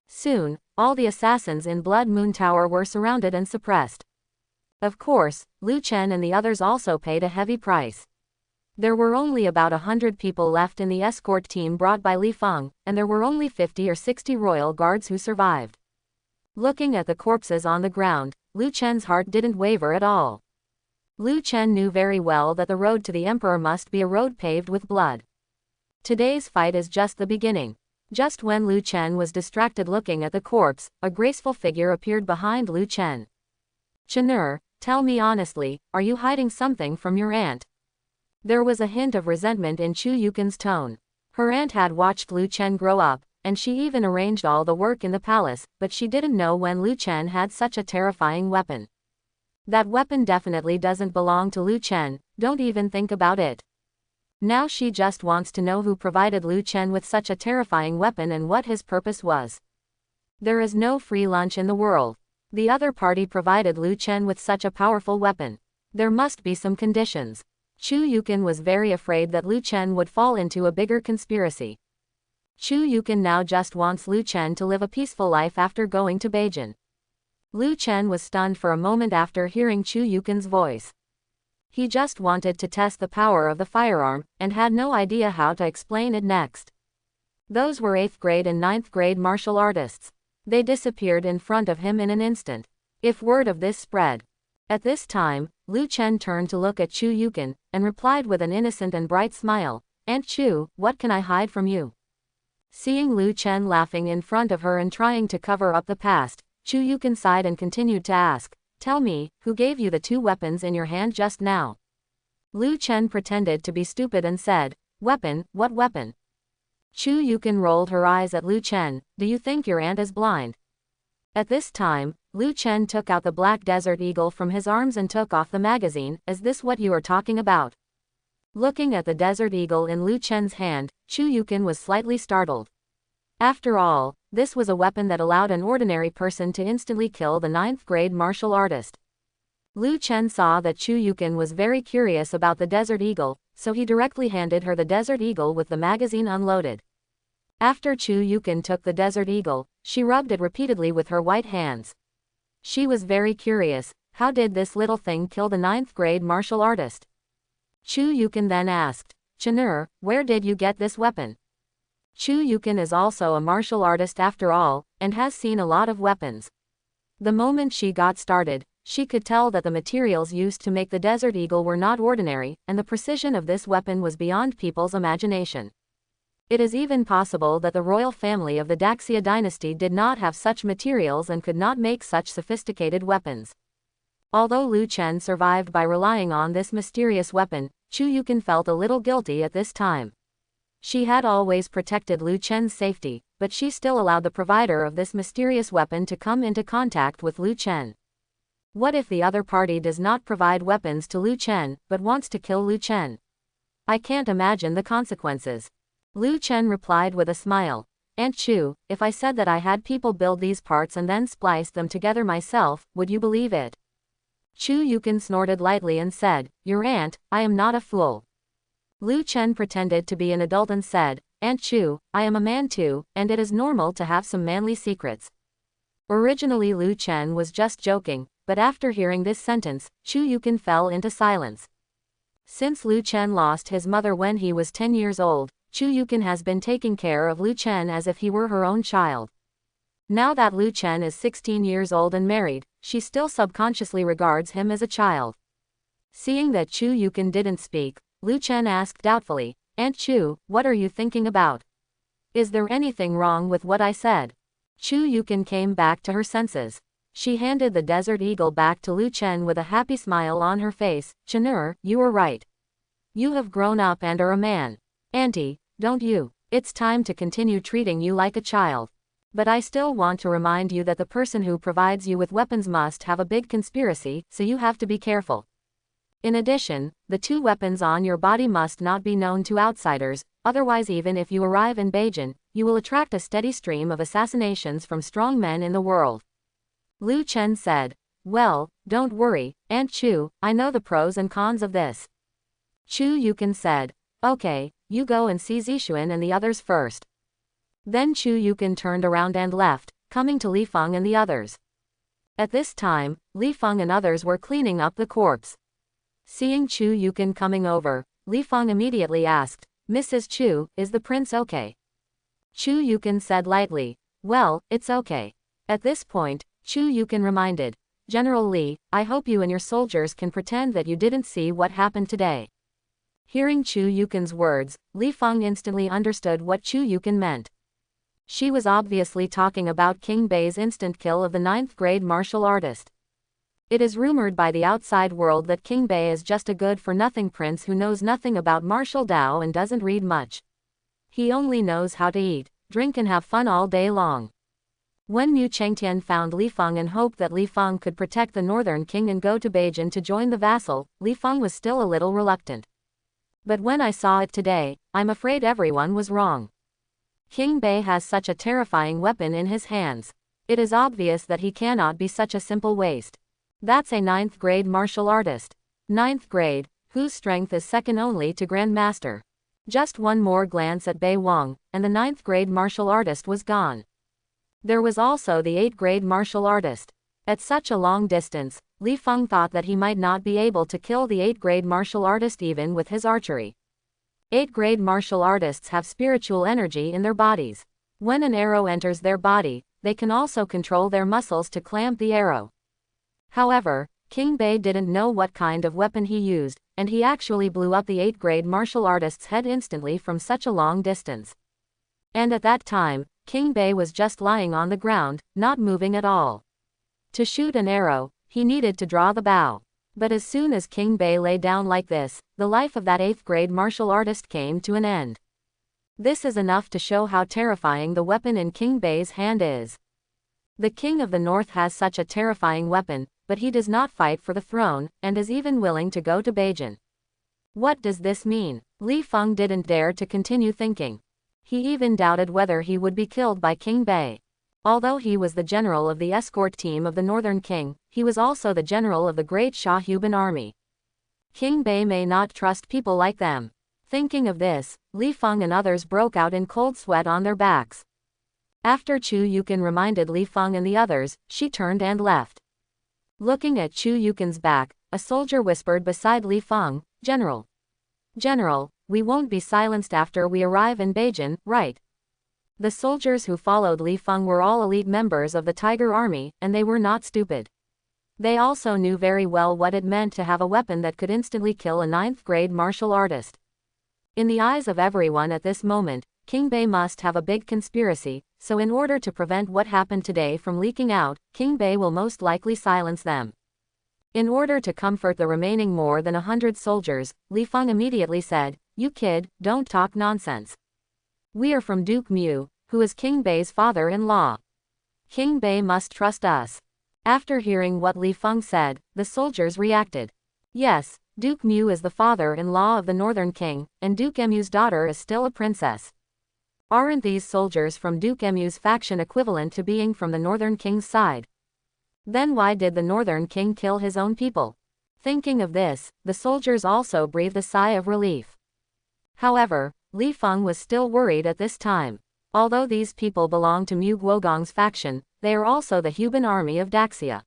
Soon, all the assassins in Blood Moon Tower were surrounded and suppressed. Of course, Lu Chen and the others also paid a heavy price. There were only about 100 people left in the escort team brought by Li Feng, and there were only 50 or 60 royal guards who survived. Looking at the corpses on the ground, Lu Chen's heart didn't waver at all. Lu Chen knew very well that the road to the emperor must be a road paved with blood. Today's fight is just the beginning. Just when Lu Chen was distracted looking at the corpse, a graceful figure appeared behind Lu Chen. "Chenur, tell me honestly, are you hiding something from your aunt?" There was a hint of resentment in Chu Yukin's tone. Her aunt had watched Lu Chen grow up, and she even arranged all the work in the palace, but she didn't know when Lu Chen had such a terrifying weapon. That weapon definitely doesn't belong to Lu Chen, don't even think about it. Now she just wants to know who provided Lu Chen with such a terrifying weapon and what his purpose was. There is no free lunch in the world. The other party provided Lu Chen with such a powerful weapon. There must be some conditions. Chu Yukin was very afraid that Lu Chen would fall into a bigger conspiracy. Chu Yukin now just wants Lu Chen to live a peaceful life after going to Beijun. Lu Chen was stunned for a moment after hearing Chu Yukin's voice. He just wanted to test the power of the firearm, and had no idea how to explain it next. Those were 8th grade and 9th grade martial artists. They disappeared in front of him in an instant. If word of this spread. At this time, Lu Chen turned to look at Chu Yukin, and replied with an innocent and bright smile, "Aunt Chu, what can I hide from you?" Seeing Lu Chen laughing in front of her and trying to cover up the past, Chu Yukin sighed and continued to ask, "Tell me, who gave you the 2 weapons in your hand just now?" Lu Chen pretended to be stupid and said, "Weapon, what weapon?" Chu Yukin rolled her eyes at Lu Chen, "Do you think your aunt is blind?" At this time, Lu Chen took out the black desert eagle from his arms and took off the magazine. "Is this what you are talking about?" Looking at the desert eagle in Lu Chen's hand, Chu Yukin was slightly startled. After all, this was a weapon that allowed an ordinary person to instantly kill the 9th grade martial artist. Lu Chen saw that Chu Yukin was very curious about the desert eagle, so he directly handed her the desert eagle with the magazine unloaded. After Chu Yukin took the desert eagle, she rubbed it repeatedly with her white hands. She was very curious, how did this little thing kill the 9th grade martial artist? Chu Yukin then asked, "Chenur, where did you get this weapon?" Chu Yukin is also a martial artist after all, and has seen a lot of weapons. The moment she got started, she could tell that the materials used to make the desert eagle were not ordinary, and the precision of this weapon was beyond people's imagination. It is even possible that the royal family of the Daxia dynasty did not have such materials and could not make such sophisticated weapons. Although Lu Chen survived by relying on this mysterious weapon, Chu Yukin felt a little guilty at this time. She had always protected Lu Chen's safety, but she still allowed the provider of this mysterious weapon to come into contact with Lu Chen. What if the other party does not provide weapons to Lu Chen, but wants to kill Lu Chen? I can't imagine the consequences. Lu Chen replied with a smile, "Aunt Chu, if I said that I had people build these parts and then splice them together myself, would you believe it?" Chu Yukin snorted lightly and said, "Your aunt, I am not a fool." Lu Chen pretended to be an adult and said, "Aunt Chu, I am a man too, and it is normal to have some manly secrets." Originally Lu Chen was just joking, but after hearing this sentence, Chu Yukin fell into silence. Since Lu Chen lost his mother when he was 10 years old, Chu Yukin has been taking care of Lu Chen as if he were her own child. Now that Lu Chen is 16 years old and married, she still subconsciously regards him as a child. Seeing that Chu Yukin didn't speak, Lu Chen asked doubtfully, "Aunt Chu, what are you thinking about? Is there anything wrong with what I said?" Chu Yukin came back to her senses. She handed the desert eagle back to Lu Chen with a happy smile on her face. "Chenur, you were right. You have grown up and are a man. Auntie, don't you? It's time to continue treating you like a child. But I still want to remind you that the person who provides you with weapons must have a big conspiracy, so you have to be careful. In addition, the 2 weapons on your body must not be known to outsiders, otherwise even if you arrive in Beijun, you will attract a steady stream of assassinations from strong men in the world." Lu Chen said, "Well, don't worry, Aunt Chu, I know the pros and cons of this." Chu Yukin said, "Okay, you go and see Zixuan and the others first." Then Chu Yukin turned around and left, coming to Li Feng and the others. At this time, Li Feng and others were cleaning up the corpse. Seeing Chu Yukin coming over, Li Feng immediately asked, "Mrs. Chu, is the prince okay?" Chu Yukin said lightly, "Well, it's okay." At this point, Chu Yukin reminded, General Li, I hope you and your soldiers can pretend that you didn't see what happened today. Hearing Chu Yukin's words, Li Feng instantly understood what Chu Yukin meant. She was obviously talking about King Bei's instant kill of the 9th grade martial artist. It is rumored by the outside world that King Bei is just a good-for-nothing prince who knows nothing about martial Dao and doesn't read much. He only knows how to eat, drink and have fun all day long. When Mu Chengtian found Li Feng and hoped that Li Feng could protect the northern king and go to Beijun to join the vassal, Li Feng was still a little reluctant. But when I saw it today, I'm afraid everyone was wrong. King Bei has such a terrifying weapon in his hands. It is obvious that he cannot be such a simple waste. That's a 9th grade martial artist. 9th grade, whose strength is second only to Grandmaster. Just one more glance at Bei Wang, and the 9th grade martial artist was gone. There was also the 8th grade martial artist. At such a long distance, Li Feng thought that he might not be able to kill the 8th grade martial artist even with his archery. 8th grade martial artists have spiritual energy in their bodies. When an arrow enters their body, they can also control their muscles to clamp the arrow. However, King Bei didn't know what kind of weapon he used, and he actually blew up the 8th grade martial artist's head instantly from such a long distance. And at that time, King Bei was just lying on the ground, not moving at all. To shoot an arrow, he needed to draw the bow. But as soon as King Bei lay down like this, the life of that 8th grade martial artist came to an end. This is enough to show how terrifying the weapon in King Bei's hand is. The King of the North has such a terrifying weapon, but he does not fight for the throne, and is even willing to go to Beijun. What does this mean? Li Feng didn't dare to continue thinking. He even doubted whether he would be killed by King Bei. Although he was the general of the escort team of the Northern King, he was also the general of the great Shahuban army. King Bei may not trust people like them. Thinking of this, Li Feng and others broke out in cold sweat on their backs. After Chu Yukin reminded Li Feng and the others, she turned and left. Looking at Chu Yukin's back, a soldier whispered beside Li Feng, "General. General, we won't be silenced after we arrive in Beijun, right?" The soldiers who followed Li Feng were all elite members of the Tiger Army, and they were not stupid. They also knew very well what it meant to have a weapon that could instantly kill a 9th grade martial artist. In the eyes of everyone at this moment, King Bei must have a big conspiracy, so in order to prevent what happened today from leaking out, King Bei will most likely silence them. In order to comfort the remaining more than 100 soldiers, Li Feng immediately said, "You kid, don't talk nonsense. We are from Duke Mu, who is King Bei's father-in-law. King Bei must trust us." After hearing what Li Feng said, the soldiers reacted. Yes, Duke Mu is the father-in-law of the Northern King, and Duke Mu's daughter is still a princess. Aren't these soldiers from Duke Mu's faction equivalent to being from the Northern King's side? Then why did the Northern King kill his own people? Thinking of this, the soldiers also breathed a sigh of relief. However, Li Feng was still worried at this time. Although these people belong to Mu Guogong's faction, they are also the Huban army of Daxia.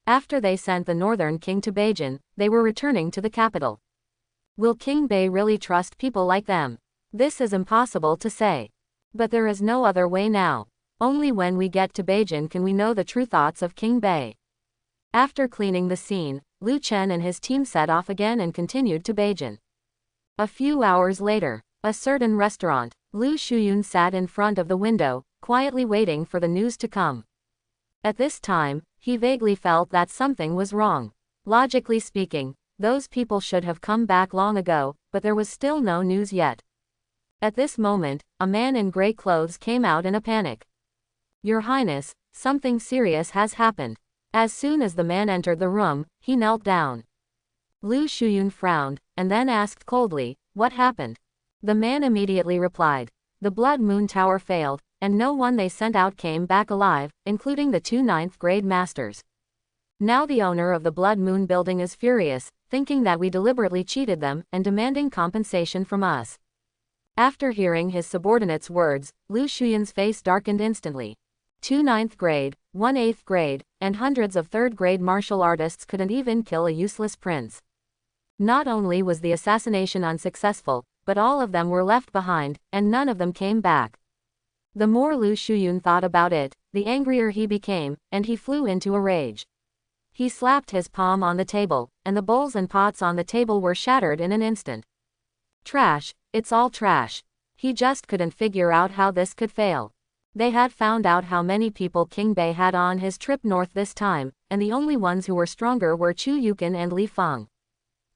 After they sent the Northern King to Beijun, they were returning to the capital. Will King Bei really trust people like them? This is impossible to say. But there is no other way now. Only when we get to Beijun can we know the true thoughts of King Bei. After cleaning the scene, Lu Chen and his team set off again and continued to Beijun. A few hours later, a certain restaurant, Lu Shuyun sat in front of the window, quietly waiting for the news to come. At this time, he vaguely felt that something was wrong. Logically speaking, those people should have come back long ago, but there was still no news yet. At this moment, a man in gray clothes came out in a panic. "Your Highness, something serious has happened." As soon as the man entered the room, he knelt down. Lu Shuyun frowned, and then asked coldly, "What happened?" The man immediately replied, "The Blood Moon Tower failed, and no one they sent out came back alive, including the 2 9th grade masters. Now the owner of the Blood Moon building is furious, thinking that we deliberately cheated them, and demanding compensation from us." After hearing his subordinate's words, Lu Shuyun's face darkened instantly. 2 9th grade, 1 8th grade, and hundreds of 3rd grade martial artists couldn't even kill a useless prince. Not only was the assassination unsuccessful, but all of them were left behind, and none of them came back. The more Lu Shuyun thought about it, the angrier he became, and he flew into a rage. He slapped his palm on the table, and the bowls and pots on the table were shattered in an instant. Trash, it's all trash. He just couldn't figure out how this could fail. They had found out how many people King Bei had on his trip north this time, and the only ones who were stronger were Chu Yukin and Li Feng.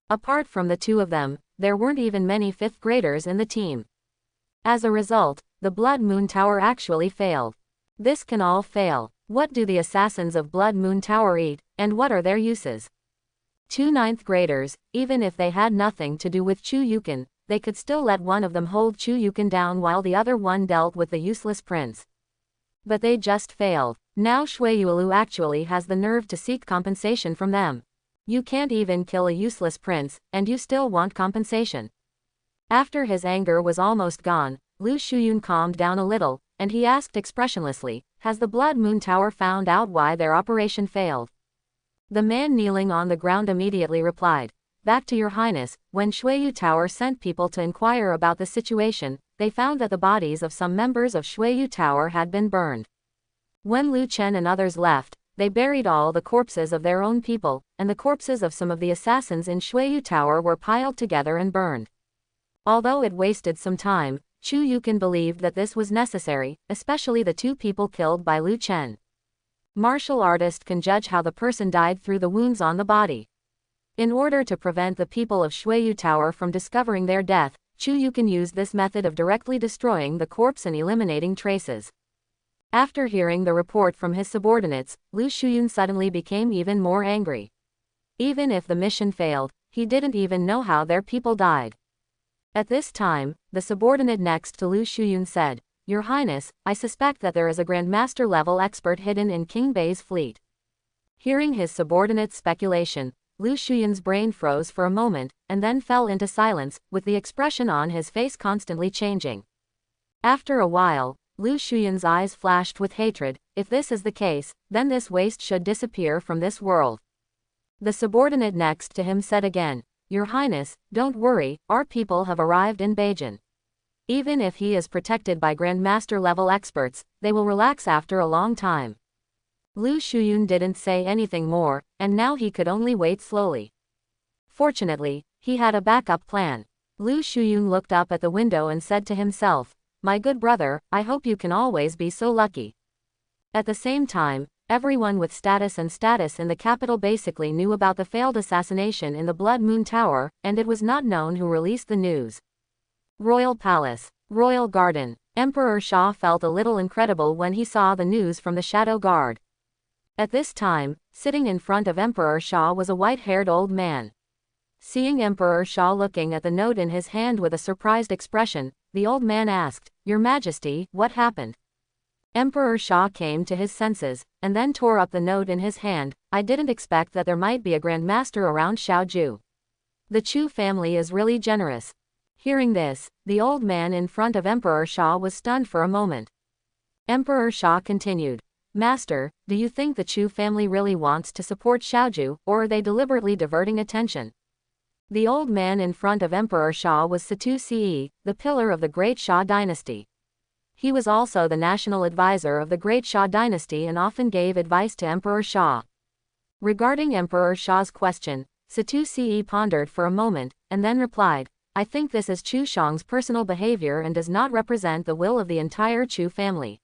Apart from the two of them, there weren't even many 5th graders in the team. As a result, the Blood Moon Tower actually failed. This can all fail. What do the assassins of Blood Moon Tower eat, and what are their uses? 2 9th graders, even if they had nothing to do with Chu Yukin, they could still let one of them hold Chu Yukin down while the other one dealt with the useless prince. But they just failed. Now Shui Yuelu actually has the nerve to seek compensation from them. You can't even kill a useless prince, and you still want compensation. After his anger was almost gone, Lu Shuyun calmed down a little, and he asked expressionlessly, has the Blood Moon Tower found out why their operation failed? The man kneeling on the ground immediately replied, back to your highness, when Shuiyu Tower sent people to inquire about the situation, they found that the bodies of some members of Shuiyu Tower had been burned. When Lu Chen and others left, they buried all the corpses of their own people, and the corpses of some of the assassins in Shuiyu Tower were piled together and burned. Although it wasted some time, Chu Yukin believed that this was necessary, especially the 2 people killed by Lu Chen. Martial artist can judge how the person died through the wounds on the body. In order to prevent the people of Shuiyu Tower from discovering their death, Chu Yukin used this method of directly destroying the corpse and eliminating traces. After hearing the report from his subordinates, Lu Shuyun suddenly became even more angry. Even if the mission failed, he didn't even know how their people died. At this time, the subordinate next to Lu Shuyun said, Your Highness, I suspect that there is a Grandmaster level expert hidden in King Bei's fleet. Hearing his subordinate's speculation, Lu Shuyun's brain froze for a moment, and then fell into silence, with the expression on his face constantly changing. After a while, Lu Shuyun's eyes flashed with hatred. If this is the case, then this waste should disappear from this world. The subordinate next to him said again, Your Highness, don't worry, our people have arrived in Beijun. Even if he is protected by Grandmaster level experts, they will relax after a long time. Lu Shuyun didn't say anything more, and now he could only wait slowly. Fortunately, he had a backup plan. Lu Shuyun looked up at the window and said to himself, My good brother, I hope you can always be so lucky. At the same time, everyone with status in the capital basically knew about the failed assassination in the Blood Moon Tower, and it was not known who released the news. Royal Palace, Royal Garden. Emperor Sha felt a little incredible when he saw the news from the Shadow Guard. At this time, sitting in front of Emperor Sha was a white-haired old man. Seeing Emperor Sha looking at the note in his hand with a surprised expression, the old man asked, Your Majesty, what happened? Emperor Sha came to his senses, and then tore up the note in his hand. I didn't expect that there might be a Grandmaster around Xiaoju. The Chu family is really generous. Hearing this, the old man in front of Emperor Sha was stunned for a moment. Emperor Sha continued, Master, do you think the Chu family really wants to support Xiaoju, or are they deliberately diverting attention? The old man in front of Emperor Sha was Situ Ce, the pillar of the Great Sha dynasty. He was also the national advisor of the Great Sha dynasty and often gave advice to Emperor Sha. Regarding Emperor Sha's question, Situ Ce pondered for a moment, and then replied, I think this is Chu Shang's personal behavior and does not represent the will of the entire Chu family.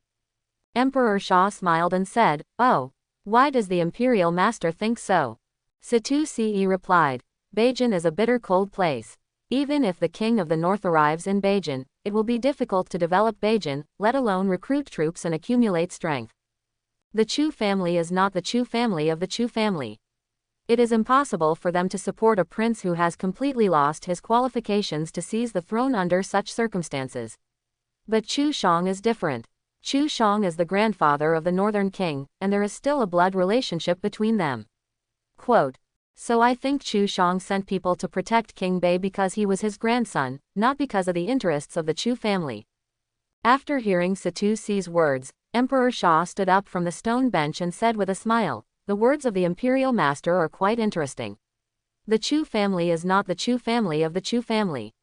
Emperor Sha smiled and said, Oh, why does the imperial master think so? Situ Ce replied, Beijun is a bitter cold place. Even if the king of the north arrives in Beijun, it will be difficult to develop Beijun, let alone recruit troops and accumulate strength. The Chu family is not the Chu family of the Chu family. It is impossible for them to support a prince who has completely lost his qualifications to seize the throne under such circumstances. But Chu Shang is different. Chu Shang is the grandfather of the northern king, and there is still a blood relationship between them. Quote, So I think Chu Shang sent people to protect King Bei because he was his grandson, not because of the interests of the Chu family. After hearing Situ Ce's words, Emperor Sha stood up from the stone bench and said with a smile, The words of the imperial master are quite interesting. The Chu family is not the Chu family of the Chu family.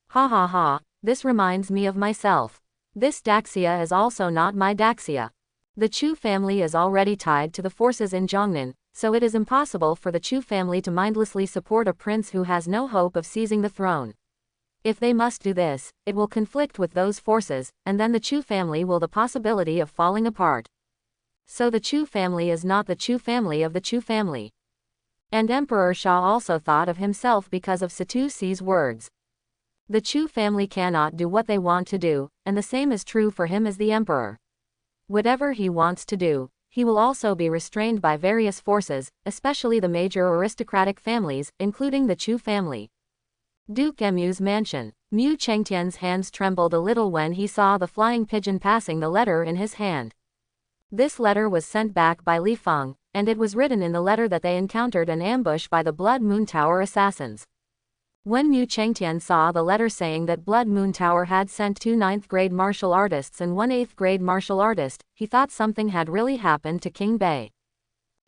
Ha ha ha, this reminds me of myself. This Daxia is also not my Daxia. The Chu family is already tied to the forces in Zhongnan, so it is impossible for the Chu family to mindlessly support a prince who has no hope of seizing the throne. If they must do this, it will conflict with those forces, and then the Chu family will the possibility of falling apart. So the Chu family is not the Chu family of the Chu family. And Emperor Sha also thought of himself because of Satusi's words. The Chu family cannot do what they want to do, and the same is true for him as the emperor. Whatever he wants to do, he will also be restrained by various forces, especially the major aristocratic families, including the Chu family. Duke Emu's mansion. Mu Chengtian's hands trembled a little when he saw the flying pigeon passing the letter in his hand. This letter was sent back by Li Feng, and it was written in the letter that they encountered an ambush by the Blood Moon Tower assassins. When Mu Chengtian saw the letter saying that Blood Moon Tower had sent 2 9th-grade martial artists and 1 8th-grade martial artist, he thought something had really happened to King Bei.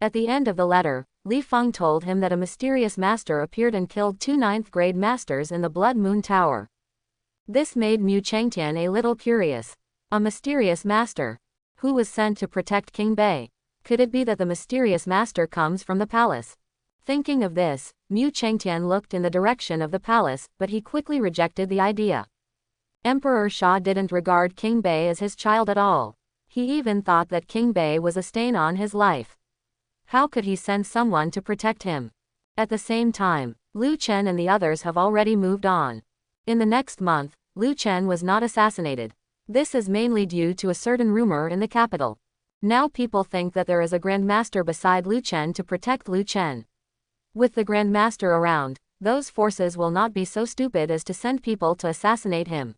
At the end of the letter, Li Feng told him that a mysterious master appeared and killed 2 9th-grade masters in the Blood Moon Tower. This made Mu Chengtian a little curious. A mysterious master? Who was sent to protect King Bei? Could it be that the mysterious master comes from the palace? Thinking of this, Mu Chengtian looked in the direction of the palace, but he quickly rejected the idea. Emperor Sha didn't regard King Bei as his child at all. He even thought that King Bei was a stain on his life. How could he send someone to protect him? At the same time, Lu Chen and the others have already moved on. In the next month, Lu Chen was not assassinated. This is mainly due to a certain rumor in the capital. Now people think that there is a Grand Master beside Lu Chen to protect Lu Chen. With the Grand Master around, those forces will not be so stupid as to send people to assassinate him.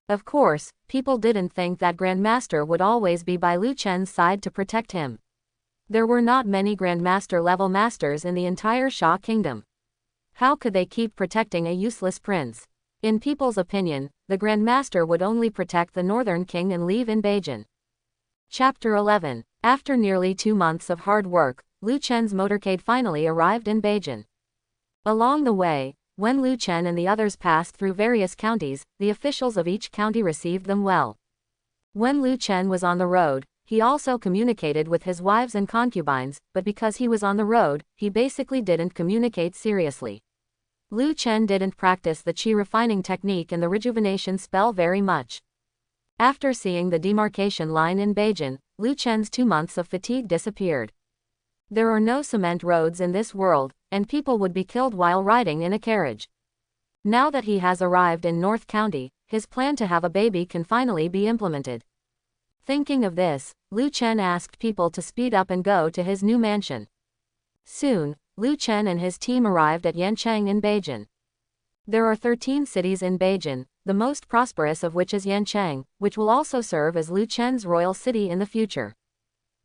Of course, people didn't think that Grand Master would always be by Lu Chen's side to protect him. There were not many Grand Master level masters in the entire Sha kingdom. How could they keep protecting a useless prince? In people's opinion, the Grand Master would only protect the northern king and leave in Beijun. Chapter 11. After nearly 2 months of hard work, Lu Chen's motorcade finally arrived in Beijun. Along the way, when Lu Chen and the others passed through various counties, the officials of each county received them well. When Lu Chen was on the road, he also communicated with his wives and concubines, but because he was on the road, he basically didn't communicate seriously. Lu Chen didn't practice the qi refining technique and the rejuvenation spell very much. After seeing the demarcation line in Beijun, Lu Chen's 2 months of fatigue disappeared. There are no cement roads in this world, and people would be killed while riding in a carriage. Now that he has arrived in North County, his plan to have a baby can finally be implemented. Thinking of this, Lu Chen asked people to speed up and go to his new mansion. Soon, Lu Chen and his team arrived at Yancheng in Beijun. There are 13 cities in Beijun, the most prosperous of which is Yancheng, which will also serve as Lu Chen's royal city in the future.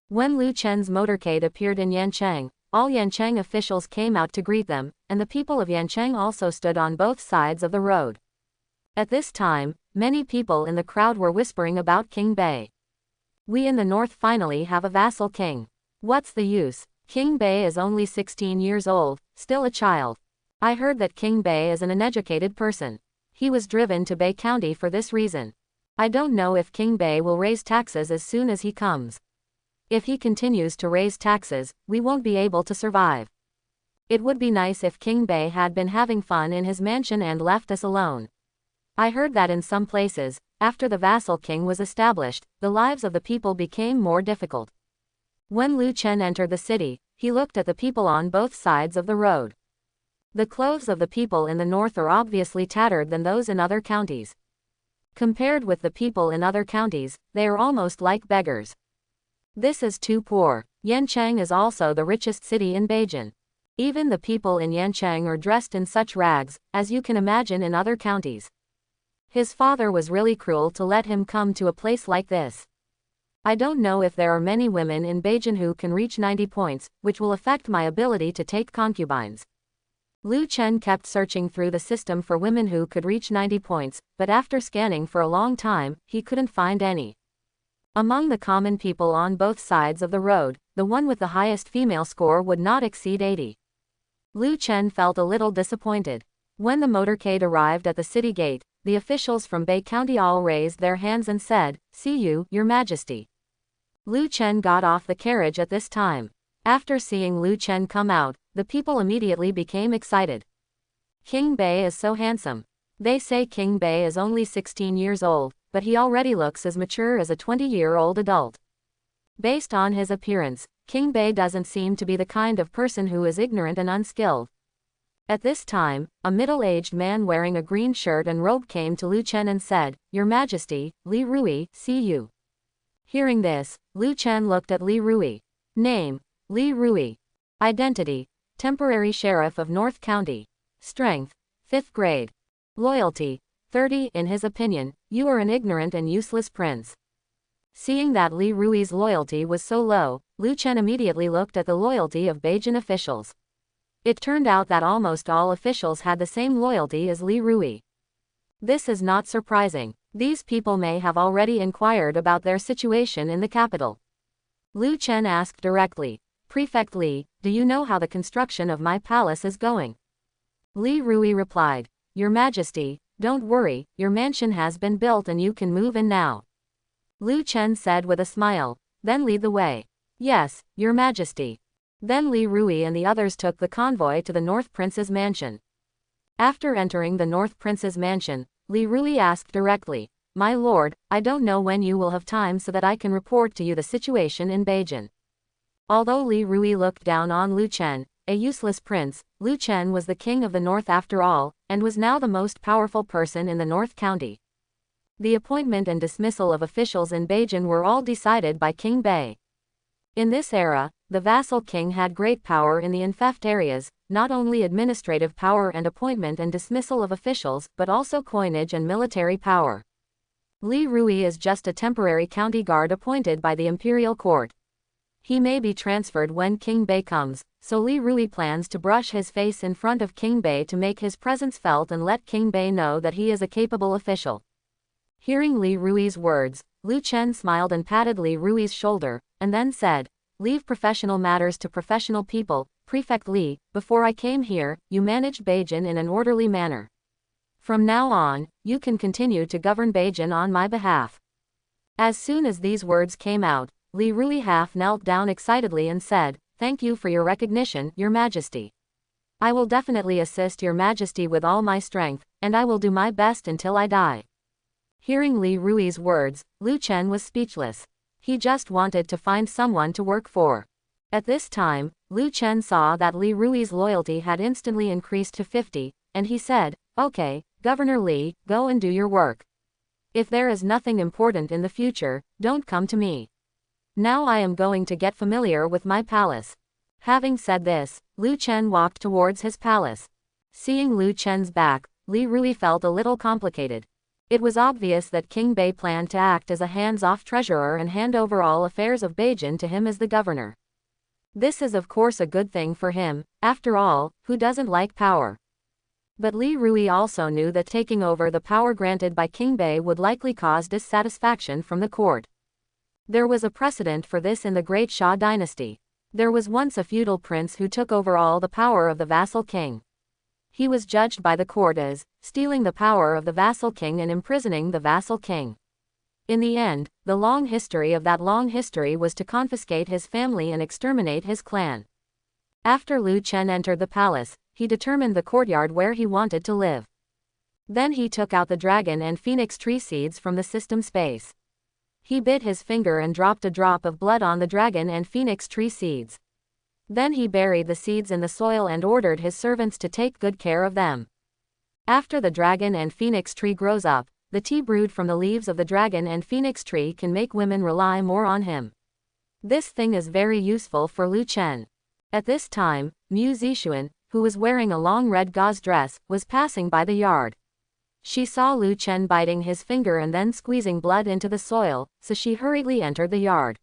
When Lu Chen's motorcade appeared in Yancheng, all Yancheng officials came out to greet them, and the people of Yancheng also stood on both sides of the road. At this time, many people in the crowd were whispering about King Bei. We in the north finally have a vassal king. What's the use? King Bei is only 16 years old, still a child. I heard that King Bei is an uneducated person. He was driven to Bei County for this reason. I don't know if King Bei will raise taxes as soon as he comes. If he continues to raise taxes, we won't be able to survive. It would be nice if King Bei had been having fun in his mansion and left us alone. I heard that in some places, after the vassal king was established, the lives of the people became more difficult. When Lu Chen entered the city, he looked at the people on both sides of the road. The clothes of the people in the north are obviously tattered than those in other counties. Compared with the people in other counties, they are almost like beggars. This is too poor. Yancheng is also the richest city in Beijun. Even the people in Yancheng are dressed in such rags, as you can imagine in other counties. His father was really cruel to let him come to a place like this. I don't know if there are many women in Beijun who can reach 90 points, which will affect my ability to take concubines. Lu Chen kept searching through the system for women who could reach 90 points, but after scanning for a long time, he couldn't find any. Among the common people on both sides of the road, the one with the highest female score would not exceed 80. Lu Chen felt a little disappointed. When the motorcade arrived at the city gate, the officials from Bei County all raised their hands and said, "See you, Your Majesty." Lu Chen got off the carriage at this time. After seeing Lu Chen come out, the people immediately became excited. King Bei is so handsome. They say King Bei is only 16 years old, but he already looks as mature as a 20-year-old adult. Based on his appearance, King Bei doesn't seem to be the kind of person who is ignorant and unskilled. At this time, a middle-aged man wearing a green shirt and robe came to Lu Chen and said, "Your Majesty, Li Rui, see you." Hearing this, Lu Chen looked at Li Rui. Name: Li Rui. Identity: temporary sheriff of North County. Strength: 5th grade. Loyalty: 30. In his opinion, you are an ignorant and useless prince. Seeing that Li Rui's loyalty was so low, Lu Chen immediately looked at the loyalty of Beijun officials. It turned out that almost all officials had the same loyalty as Li Rui. This is not surprising. These people may have already inquired about their situation in the capital. Lu Chen asked directly, "Prefect Li, do you know how the construction of my palace is going?" Li Rui replied, "Your Majesty, don't worry, your mansion has been built and you can move in now." Lu Chen said with a smile, "Then lead the way." "Yes, Your Majesty." Then Li Rui and the others took the convoy to the North Prince's mansion. After entering the North Prince's mansion, Li Rui asked directly, "My lord, I don't know when you will have time so that I can report to you the situation in Beijun." Although Li Rui looked down on Lu Chen, a useless prince, Lu Chen was the king of the north after all, and was now the most powerful person in the North County. The appointment and dismissal of officials in Beijun were all decided by King Bei. In this era, the vassal king had great power in the infeft areas, not only administrative power and appointment and dismissal of officials, but also coinage and military power. Li Rui is just a temporary county guard appointed by the imperial court. He may be transferred when King Bei comes, so Li Rui plans to brush his face in front of King Bei to make his presence felt and let King Bei know that he is a capable official. Hearing Li Rui's words, Lu Chen smiled and patted Li Rui's shoulder, and then said, "Leave professional matters to professional people, Prefect Li. Before I came here, you managed Beijun in an orderly manner. From now on, you can continue to govern Beijun on my behalf." As soon as these words came out, Li Rui half knelt down excitedly and said, "Thank you for your recognition, Your Majesty. I will definitely assist Your Majesty with all my strength, and I will do my best until I die." Hearing Li Rui's words, Lu Chen was speechless. He just wanted to find someone to work for. At this time, Lu Chen saw that Li Rui's loyalty had instantly increased to 50, and he said, "Okay, Governor Li, go and do your work. If there is nothing important in the future, don't come to me. Now I am going to get familiar with my palace." Having said this, Lu Chen walked towards his palace. Seeing Lu Chen's back, Li Rui felt a little complicated. It was obvious that King Bei planned to act as a hands-off treasurer and hand over all affairs of Beijun to him as the governor. This is of course a good thing for him, after all, who doesn't like power? But Li Rui also knew that taking over the power granted by King Bei would likely cause dissatisfaction from the court. There was a precedent for this in the Great Xia dynasty. There was once a feudal prince who took over all the power of the vassal king. He was judged by the court as stealing the power of the vassal king and imprisoning the vassal king. In the end, the long history of that long history was to confiscate his family and exterminate his clan. After Lu Chen entered the palace, he determined the courtyard where he wanted to live. Then he took out the dragon and phoenix tree seeds from the system space. He bit his finger and dropped a drop of blood on the dragon and phoenix tree seeds. Then he buried the seeds in the soil and ordered his servants to take good care of them. After the dragon and phoenix tree grows up, the tea brewed from the leaves of the dragon and phoenix tree can make women rely more on him. This thing is very useful for Lu Chen. At this time, Mu Zixuan, who was wearing a long red gauze dress, was passing by the yard. She saw Lu Chen biting his finger and then squeezing blood into the soil, so she hurriedly entered the yard.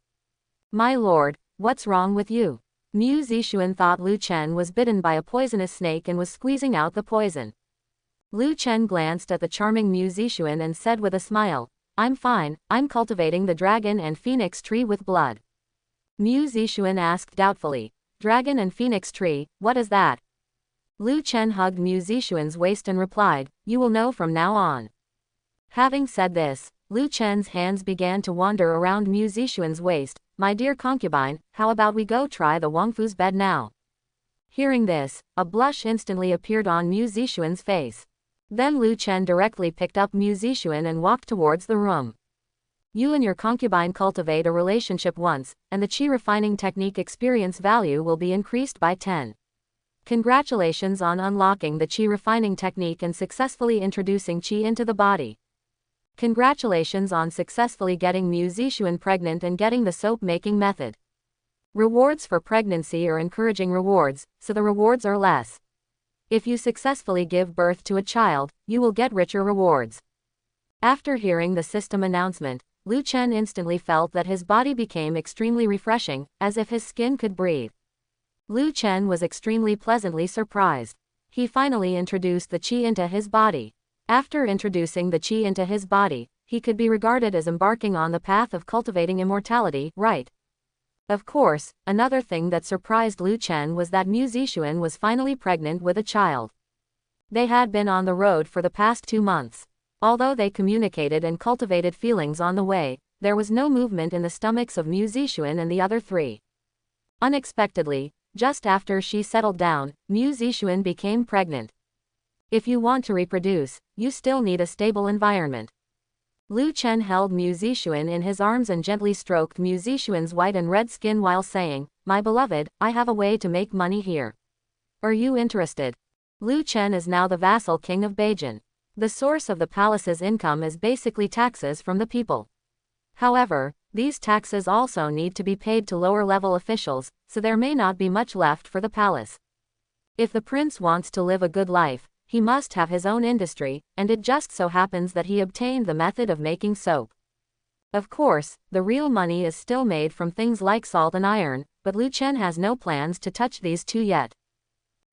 "My lord, what's wrong with you?" Mu Zixuan thought Lu Chen was bitten by a poisonous snake and was squeezing out the poison. Lu Chen glanced at the charming Mu Zixuan and said with a smile, "I'm fine, I'm cultivating the dragon and phoenix tree with blood." Mu Zixuan asked doubtfully, "Dragon and phoenix tree, what is that?" Lu Chen hugged Mu Zixuan's waist and replied, "You will know from now on." Having said this, Lu Chen's hands began to wander around Mu Zixuan's waist, my dear concubine, how about we go try the Wangfu's bed now? Hearing this, a blush instantly appeared on Mu Zixuan's face. Then Lu Chen directly picked up Mu Zixuan and walked towards the room. You and your concubine cultivate a relationship once, and the qi refining technique experience value will be increased by 10. Congratulations on unlocking the qi refining technique and successfully introducing qi into the body. Congratulations on successfully getting Mu Zixuan pregnant and getting the soap making method. Rewards for pregnancy are encouraging rewards, so the rewards are less. If you successfully give birth to a child, you will get richer rewards. After hearing the system announcement, Lu Chen instantly felt that his body became extremely refreshing, as if his skin could breathe. Lu Chen was extremely pleasantly surprised. He finally introduced the qi into his body. After introducing the qi into his body, he could be regarded as embarking on the path of cultivating immortality, right? Of course, another thing that surprised Lu Chen was that Mu Zixuan was finally pregnant with a child. They had been on the road for the past 2 months. Although they communicated and cultivated feelings on the way, there was no movement in the stomachs of Mu Zixuan and the other 3. Unexpectedly, just after she settled down, Mu Zixuan became pregnant. If you want to reproduce, you still need a stable environment. Lu Chen held Mu Zixuan in his arms and gently stroked Mu Zixuan's white and red skin while saying, "My beloved, I have a way to make money here. Are you interested?" Lu Chen is now the vassal king of Beijun. The source of the palace's income is basically taxes from the people. However, these taxes also need to be paid to lower-level officials, so there may not be much left for the palace. If the prince wants to live a good life, he must have his own industry, and it just so happens that he obtained the method of making soap. Of course, the real money is still made from things like salt and iron, but Lu Chen has no plans to touch these 2 yet.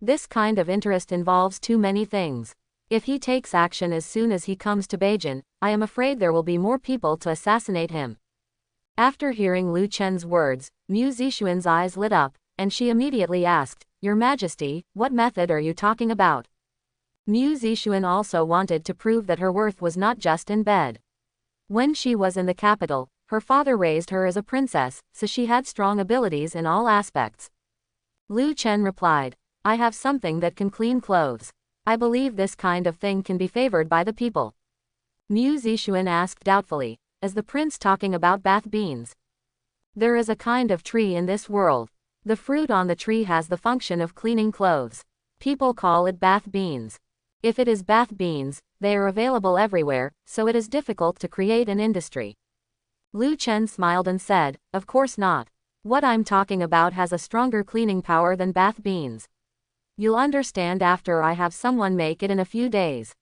This kind of interest involves too many things. If he takes action as soon as he comes to Beijun, I am afraid there will be more people to assassinate him. After hearing Lu Chen's words, Mu Zixuan's eyes lit up, and she immediately asked, "Your Majesty, what method are you talking about?" Mu Zixuan also wanted to prove that her worth was not just in bed. When she was in the capital, her father raised her as a princess, so she had strong abilities in all aspects. Lu Chen replied, "I have something that can clean clothes. I believe this kind of thing can be favored by the people." Mu Zixuan asked doubtfully, "Is the prince talking about bath beans?" "There is a kind of tree in this world. The fruit on the tree has the function of cleaning clothes. People call it bath beans. If it is bath beans, they are available everywhere, so it is difficult to create an industry." Lu Chen smiled and said, "Of course not. What I'm talking about has a stronger cleaning power than bath beans. You'll understand after I have someone make it in a few days."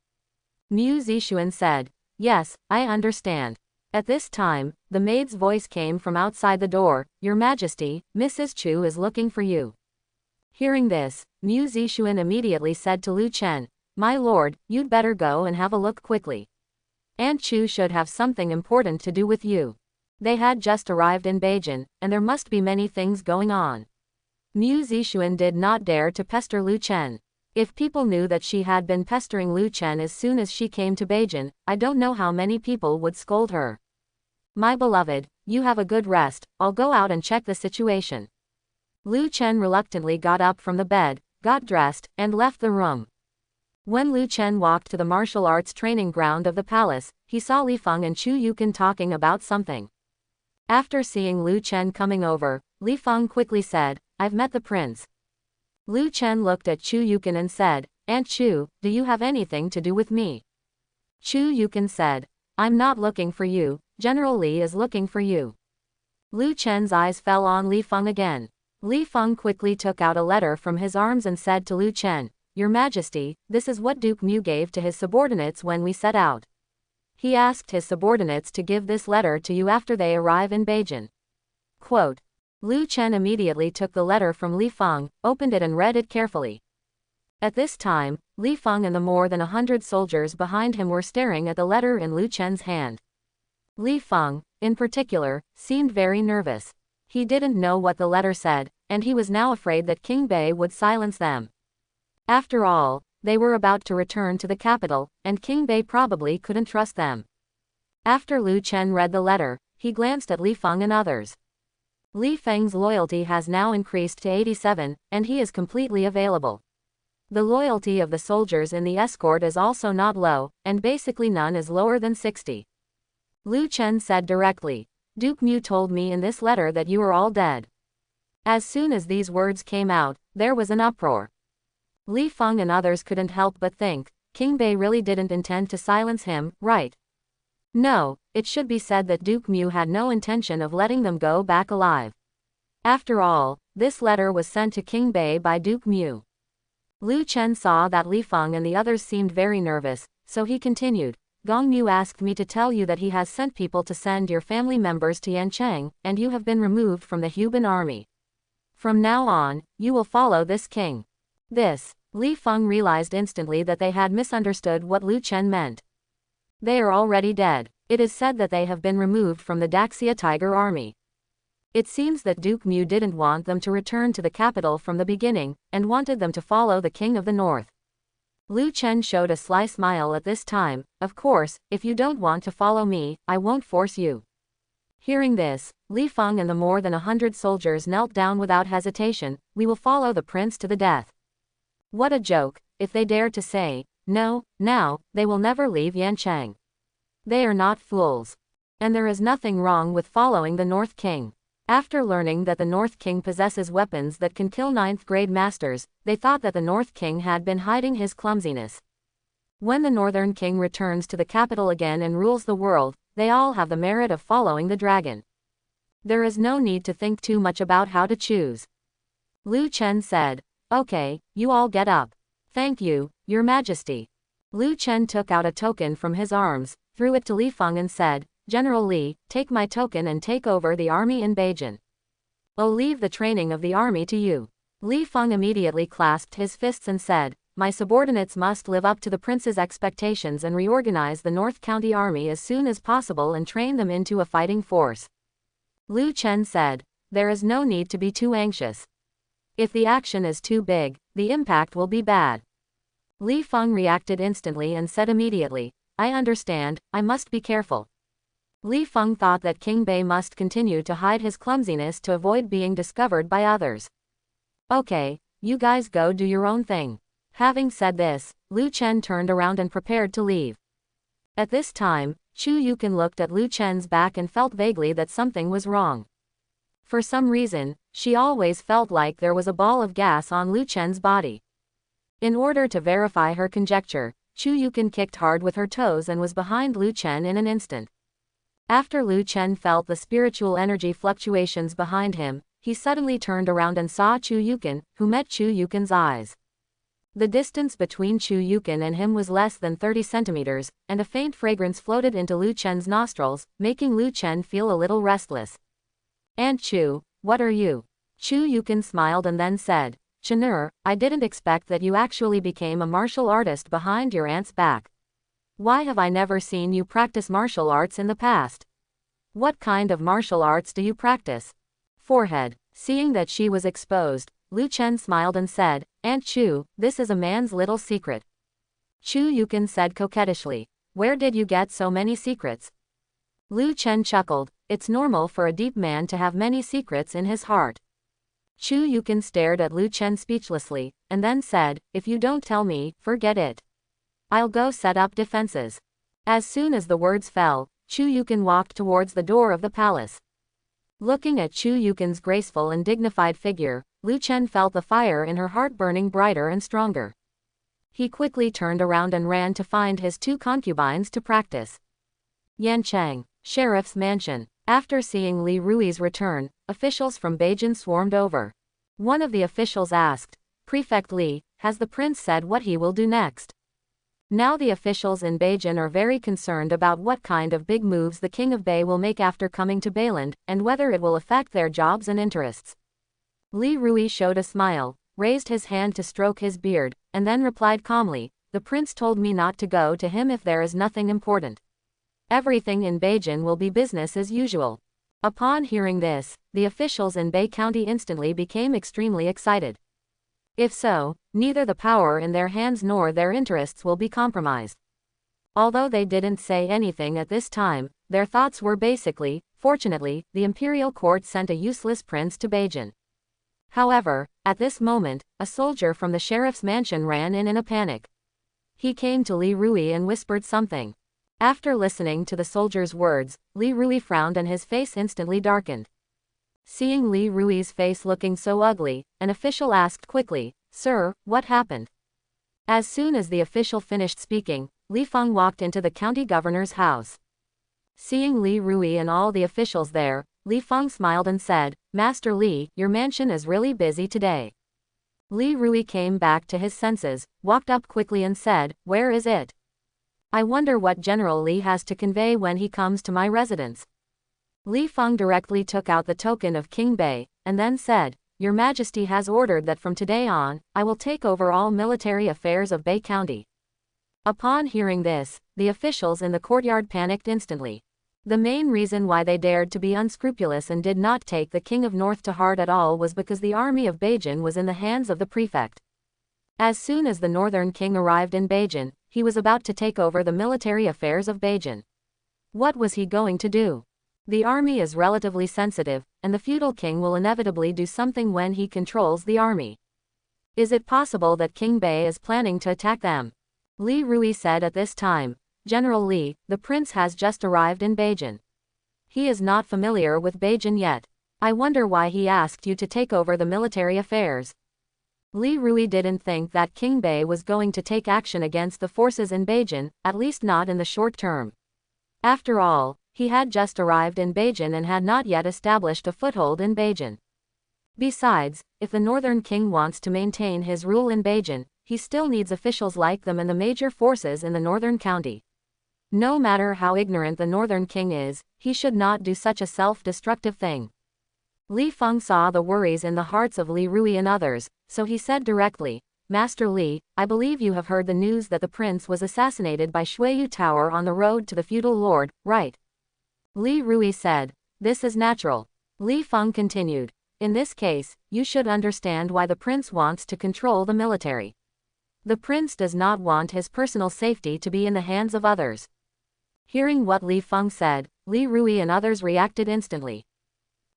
Mu Zixuan said, "Yes, I understand." At this time, the maid's voice came from outside the door, "Your Majesty, Mrs. Chu is looking for you." Hearing this, Mu Zixuan immediately said to Lu Chen, "My lord, you'd better go and have a look quickly. Aunt Chu should have something important to do with you." They had just arrived in Beijun, and there must be many things going on. Mu Zixuan did not dare to pester Lu Chen. If people knew that she had been pestering Lu Chen as soon as she came to Beijun, I don't know how many people would scold her. "My beloved, you have a good rest, I'll go out and check the situation." Lu Chen reluctantly got up from the bed, got dressed, and left the room. When Lu Chen walked to the martial arts training ground of the palace, he saw Li Feng and Chu Yukin talking about something. After seeing Lu Chen coming over, Li Feng quickly said, "I've met the prince." Lu Chen looked at Chu Yukin and said, "Aunt Chu, do you have anything to do with me?" Chu Yukin said, "I'm not looking for you, General Li is looking for you." Lu Chen's eyes fell on Li Feng again. Li Feng quickly took out a letter from his arms and said to Lu Chen, "Your Majesty, this is what Duke Mu gave to his subordinates when we set out. He asked his subordinates to give this letter to you after they arrive in Beijun." Quote. Lu Chen immediately took the letter from Li Feng, opened it and read it carefully. At this time, Li Feng and the more than 100 soldiers behind him were staring at the letter in Lu Chen's hand. Li Feng, in particular, seemed very nervous. He didn't know what the letter said, and he was now afraid that King Bei would silence them. After all, they were about to return to the capital, and King Bei probably couldn't trust them. After Lu Chen read the letter, he glanced at Li Feng and others. Li Feng's loyalty has now increased to 87, and he is completely available. The loyalty of the soldiers in the escort is also not low, and basically none is lower than 60. Lu Chen said directly. Duke Mu told me in this letter that you are all dead. As soon as these words came out, there was an uproar. Li Feng and others couldn't help but think, King Bei really didn't intend to silence him, right? No, it should be said that Duke Mu had no intention of letting them go back alive. After all, this letter was sent to King Bei by Duke Mu. Lu Chen saw that Li Feng and the others seemed very nervous, so he continued, Gong Mu asked me to tell you that he has sent people to send your family members to Yancheng, and you have been removed from the Huban army. From now on, you will follow this king. This, Li Feng realized instantly that they had misunderstood what Lu Chen meant. They are already dead. It is said that they have been removed from the Daxia Tiger army. It seems that Duke Mu didn't want them to return to the capital from the beginning, and wanted them to follow the king of the north. Lu Chen showed a sly smile at this time. Of course, if you don't want to follow me, I won't force you. Hearing this, Li Feng and the more than 100 soldiers knelt down without hesitation. We will follow the prince to the death. What a joke, if they dare to say, no, now, they will never leave Yancheng. They are not fools. And there is nothing wrong with following the North King. After learning that the North King possesses weapons that can kill 9th grade masters, they thought that the North King had been hiding his clumsiness. When the Northern King returns to the capital again and rules the world, they all have the merit of following the dragon. There is no need to think too much about how to choose. Lu Chen said, Okay, you all get up. Thank you, Your Majesty. Lu Chen took out a token from his arms, threw it to Li Feng and said, General Li, take my token and take over the army in Beijun. I'll leave the training of the army to you. Li Feng immediately clasped his fists and said, My subordinates must live up to the prince's expectations and reorganize the North County army as soon as possible and train them into a fighting force. Lu Chen said, There is no need to be too anxious. If the action is too big, the impact will be bad. Li Feng reacted instantly and said immediately, I understand, I must be careful. Li Feng thought that King Bei must continue to hide his clumsiness to avoid being discovered by others. Okay, you guys go do your own thing. Having said this, Lu Chen turned around and prepared to leave. At this time, Chu Yukin looked at Lu Chen's back and felt vaguely that something was wrong. For some reason, she always felt like there was a ball of gas on Lu Chen's body. In order to verify her conjecture, Chu Yukin kicked hard with her toes and was behind Lu Chen in an instant. After Lu Chen felt the spiritual energy fluctuations behind him, he suddenly turned around and saw Chu Yukin, who met Chu Yukin's eyes. The distance between Chu Yukin and him was less than 30 centimeters, and a faint fragrance floated into Lu Chen's nostrils, making Lu Chen feel a little restless. Aunt Chu, what are you? Chu Yukin smiled and then said, Chenur, I didn't expect that you actually became a martial artist behind your aunt's back. Why have I never seen you practice martial arts in the past? What kind of martial arts do you practice? Forehead. Seeing that she was exposed, Lu Chen smiled and said, Aunt Chu, this is a man's little secret. Chu Yukin said coquettishly, Where did you get so many secrets? Lu Chen chuckled, It's normal for a deep man to have many secrets in his heart. Chu Yukin stared at Lu Chen speechlessly, and then said, If you don't tell me, forget it. I'll go set up defenses. As soon as the words fell, Chu Yukin walked towards the door of the palace. Looking at Chu Yukin's graceful and dignified figure, Lu Chen felt the fire in her heart burning brighter and stronger. He quickly turned around and ran to find his 2 concubines to practice. Yancheng, Sheriff's Mansion. After seeing Li Rui's return, officials from Beijun swarmed over. One of the officials asked, Prefect Li, has the prince said what he will do next? Now the officials in Beijun are very concerned about what kind of big moves the King of Bei will make after coming to Beiland, and whether it will affect their jobs and interests. Li Rui showed a smile, raised his hand to stroke his beard, and then replied calmly, The prince told me not to go to him if there is nothing important. Everything in Beijun will be business as usual. Upon hearing this, the officials in Bei County instantly became extremely excited. If so, neither the power in their hands nor their interests will be compromised. Although they didn't say anything at this time, their thoughts were basically, Fortunately, the imperial court sent a useless prince to Beijun. However, at this moment, a soldier from the sheriff's mansion ran in a panic. He came to Li Rui and whispered something. After listening to the soldier's words, Li Rui frowned and his face instantly darkened. Seeing Li Rui's face looking so ugly, an official asked quickly, "Sir, what happened?" As soon as the official finished speaking, Li Feng walked into the county governor's house. Seeing Li Rui and all the officials there, Li Feng smiled and said, "Master Li, your mansion is really busy today." Li Rui came back to his senses, walked up quickly and said, "Where is it? I wonder what General Li has to convey when he comes to my residence." Li Feng directly took out the token of King Bei, and then said, "Your Majesty has ordered that from today on, I will take over all military affairs of Bei County." Upon hearing this, the officials in the courtyard panicked instantly. The main reason why they dared to be unscrupulous and did not take the King of North to heart at all was because the army of Beijun was in the hands of the prefect. As soon as the northern king arrived in Beijun, he was about to take over the military affairs of Beijun. What was he going to do? The army is relatively sensitive, and the feudal king will inevitably do something when he controls the army. Is it possible that King Bei is planning to attack them? Li Rui said at this time, "General Li, the prince has just arrived in Beijun. He is not familiar with Beijun yet. I wonder why he asked you to take over the military affairs." Li Rui didn't think that King Bei was going to take action against the forces in Beijun, at least not in the short term. After all, he had just arrived in Beijun and had not yet established a foothold in Beijun. Besides, if the northern king wants to maintain his rule in Beijun, he still needs officials like them and the major forces in the northern county. No matter how ignorant the northern king is, he should not do such a self-destructive thing. Li Feng saw the worries in the hearts of Li Rui and others, so he said directly, "Master Li, I believe you have heard the news that the prince was assassinated by Shuiyu Tower on the road to the feudal lord, right?" Li Rui said, "This is natural." Li Feng continued, "In this case, you should understand why the prince wants to control the military. The prince does not want his personal safety to be in the hands of others." Hearing what Li Feng said, Li Rui and others reacted instantly.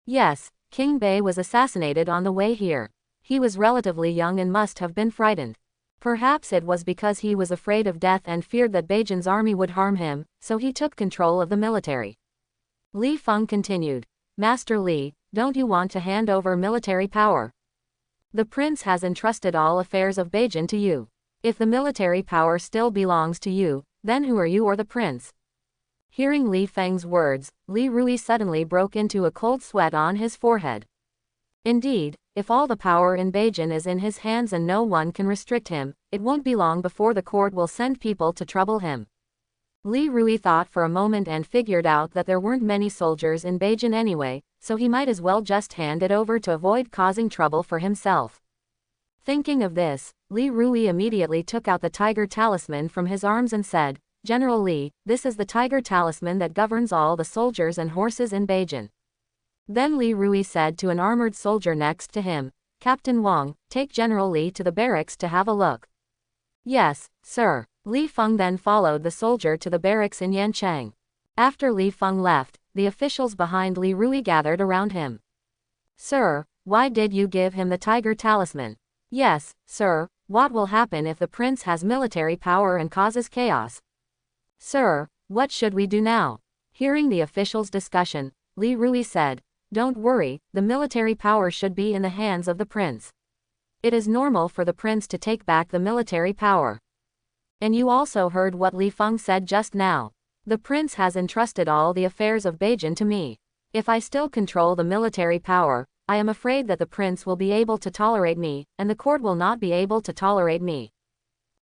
Yes, King Bei was assassinated on the way here. He was relatively young and must have been frightened. Perhaps it was because he was afraid of death and feared that Beijun's army would harm him, so he took control of the military. Li Feng continued, "Master Li, don't you want to hand over military power? The prince has entrusted all affairs of Beijun to you. If the military power still belongs to you, then who are you or the prince?" Hearing Li Feng's words, Li Rui suddenly broke into a cold sweat on his forehead. Indeed, if all the power in Beijun is in his hands and no one can restrict him, it won't be long before the court will send people to trouble him. Li Rui thought for a moment and figured out that there weren't many soldiers in Beijun anyway, so he might as well just hand it over to avoid causing trouble for himself. Thinking of this, Li Rui immediately took out the tiger talisman from his arms and said, "General Li, this is the tiger talisman that governs all the soldiers and horses in Beijun." Then Li Rui said to an armored soldier next to him, "Captain Wang, take General Li to the barracks to have a look." "Yes, sir." Li Feng then followed the soldier to the barracks in Yancheng. After Li Feng left, the officials behind Li Rui gathered around him. "Sir, why did you give him the tiger talisman?" "Yes, sir, what will happen if the prince has military power and causes chaos?" "Sir, what should we do now?" Hearing the officials' discussion, Li Rui said, "Don't worry, the military power should be in the hands of the prince. It is normal for the prince to take back the military power. And you also heard what Li Feng said just now. The prince has entrusted all the affairs of Beijun to me. If I still control the military power, I am afraid that the prince will be able to tolerate me, and the court will not be able to tolerate me."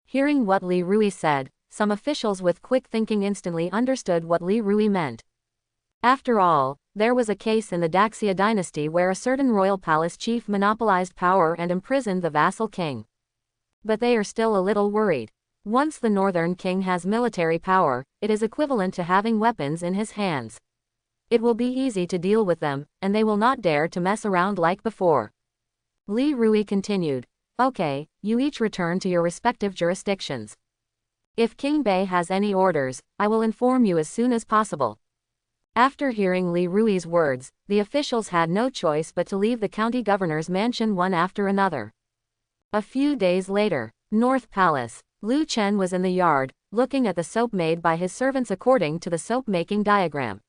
Hearing what Li Rui said, some officials with quick thinking instantly understood what Li Rui meant. After all, there was a case in the Daxia dynasty where a certain royal palace chief monopolized power and imprisoned the vassal king. But they are still a little worried. Once the northern king has military power, it is equivalent to having weapons in his hands. It will be easy to deal with them, and they will not dare to mess around like before. Li Rui continued, "Okay, you each return to your respective jurisdictions. If King Bei has any orders, I will inform you as soon as possible." After hearing Li Rui's words, the officials had no choice but to leave the county governor's mansion one after another. A few days later, North Palace. Lu Chen was in the yard, looking at the soap made by his servants according to the soap-making diagram.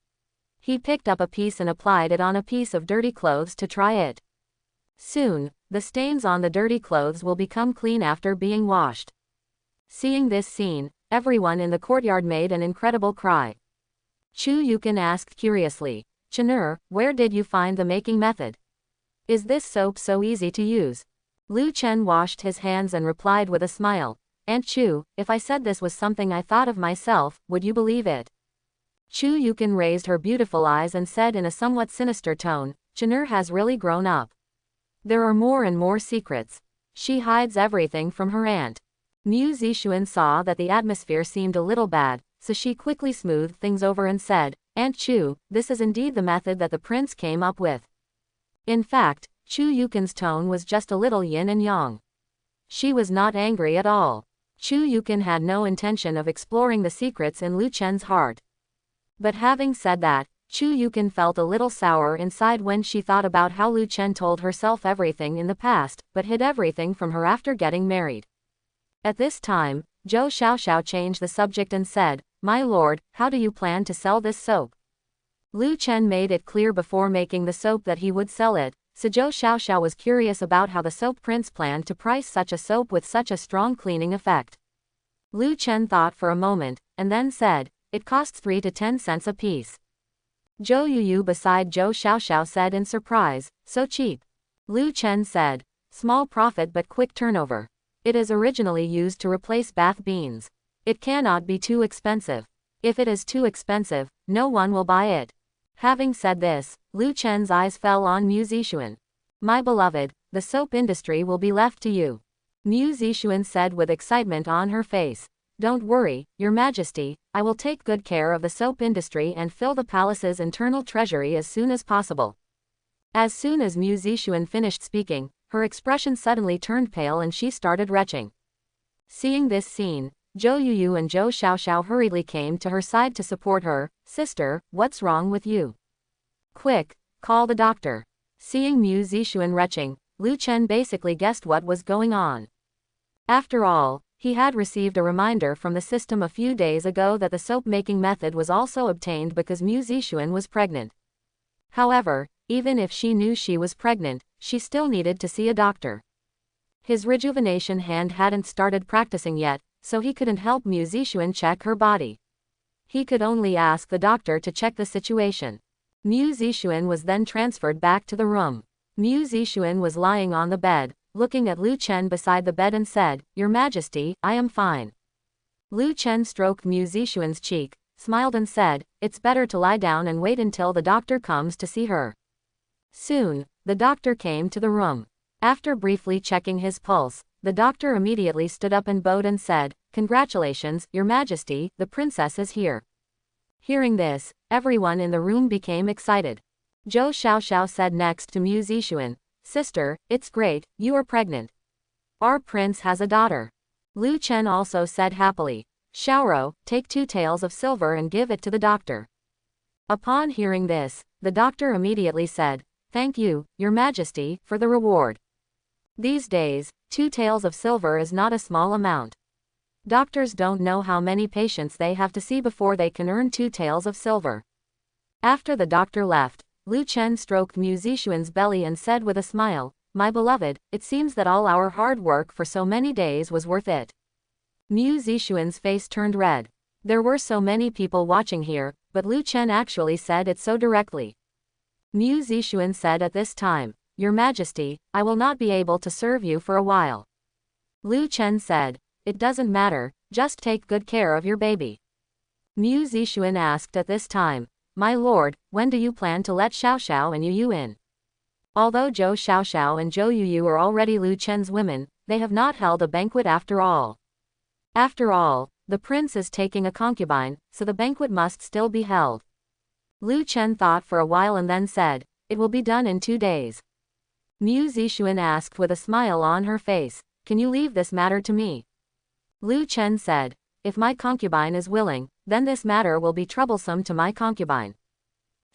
He picked up a piece and applied it on a piece of dirty clothes to try it. Soon, the stains on the dirty clothes will become clean after being washed. Seeing this scene, everyone in the courtyard made an incredible cry. Chu Yukin asked curiously, "Chenur, where did you find the making method? Is this soap so easy to use?" Lu Chen washed his hands and replied with a smile, "Aunt Chu, if I said this was something I thought of myself, would you believe it?" Chu Yukin raised her beautiful eyes and said in a somewhat sinister tone, "Chenur has really grown up. There are more and more secrets. She hides everything from her aunt." Mu Zixuan saw that the atmosphere seemed a little bad, so she quickly smoothed things over and said, "Aunt Chu, this is indeed the method that the prince came up with." In fact, Chu Yukin's tone was just a little yin and yang. She was not angry at all. Chu Yukin had no intention of exploring the secrets in Lu Chen's heart. But having said that, Chu Yukin felt a little sour inside when she thought about how Lu Chen told herself everything in the past, but hid everything from her after getting married. At this time, Zhou Xiaoxiao changed the subject and said, "My lord, how do you plan to sell this soap?" Lu Chen made it clear before making the soap that he would sell it, so Zhou Xiaoxiao was curious about how the soap prince planned to price such a soap with such a strong cleaning effect. Lu Chen thought for a moment, and then said, "It costs 3 to 10 cents a piece." Zhou Yuyu beside Zhou Xiaoxiao said in surprise, "So cheap?" Lu Chen said, "Small profit but quick turnover. It is originally used to replace bath beans. It cannot be too expensive. If it is too expensive, no one will buy it." Having said this, Lu Chen's eyes fell on Mu Zixuan. "My beloved, the soap industry will be left to you." Mu Zixuan said with excitement on her face, "Don't worry, Your Majesty, I will take good care of the soap industry and fill the palace's internal treasury as soon as possible." As soon as Mu Zixuan finished speaking, her expression suddenly turned pale and she started retching. Seeing this scene, Zhou Yuyu and Zhou Xiaoxiao hurriedly came to her side to support her. "Sister, what's wrong with you? Quick, call the doctor." Seeing Mu Zixuan retching, Lu Chen basically guessed what was going on. After all, he had received a reminder from the system a few days ago that the soap-making method was also obtained because Mu Zixuan was pregnant. However, even if she knew she was pregnant, she still needed to see a doctor. His rejuvenation hand hadn't started practicing yet, so he couldn't help Mu Zixuan check her body. He could only ask the doctor to check the situation. Mu Zixuan was then transferred back to the room. Mu Zixuan was lying on the bed, looking at Lu Chen beside the bed and said, "Your Majesty, I am fine." Lu Chen stroked Mu Zixuan's cheek, smiled and said, "It's better to lie down and wait until the doctor comes to see her." Soon, the doctor came to the room. After briefly checking his pulse, the doctor immediately stood up and bowed and said, "Congratulations, Your Majesty, the princess is here." Hearing this, everyone in the room became excited. Zhou Xiaoxiao said next to Mu Zixuan, "Sister, it's great, you are pregnant. Our prince has a daughter." Lu Chen also said happily, "Xiaoro, take 2 taels of silver and give it to the doctor." Upon hearing this, the doctor immediately said, "Thank you, Your Majesty, for the reward." These days, 2 taels of silver is not a small amount. Doctors don't know how many patients they have to see before they can earn 2 taels of silver. After the doctor left, Lu Chen stroked Mu Zixuan's belly and said with a smile, "My beloved, it seems that all our hard work for so many days was worth it." Mu Zixuan's face turned red. There were so many people watching here, but Lu Chen actually said it so directly. Mu Zixuan said at this time, "Your Majesty, I will not be able to serve you for a while." Lu Chen said, "It doesn't matter, just take good care of your baby." Mu Zixuan asked at this time, "My lord, when do you plan to let Xiaoxiao and Yuyu in?" Although Zhou Xiaoxiao and Zhou Yuyu are already Lu Chen's women, they have not held a banquet after all. After all, the prince is taking a concubine, so the banquet must still be held. Lu Chen thought for a while and then said, "It will be done in 2 days." Mu Zixuan asked with a smile on her face, "Can you leave this matter to me?" Lu Chen said, "If my concubine is willing, then this matter will be troublesome to my concubine."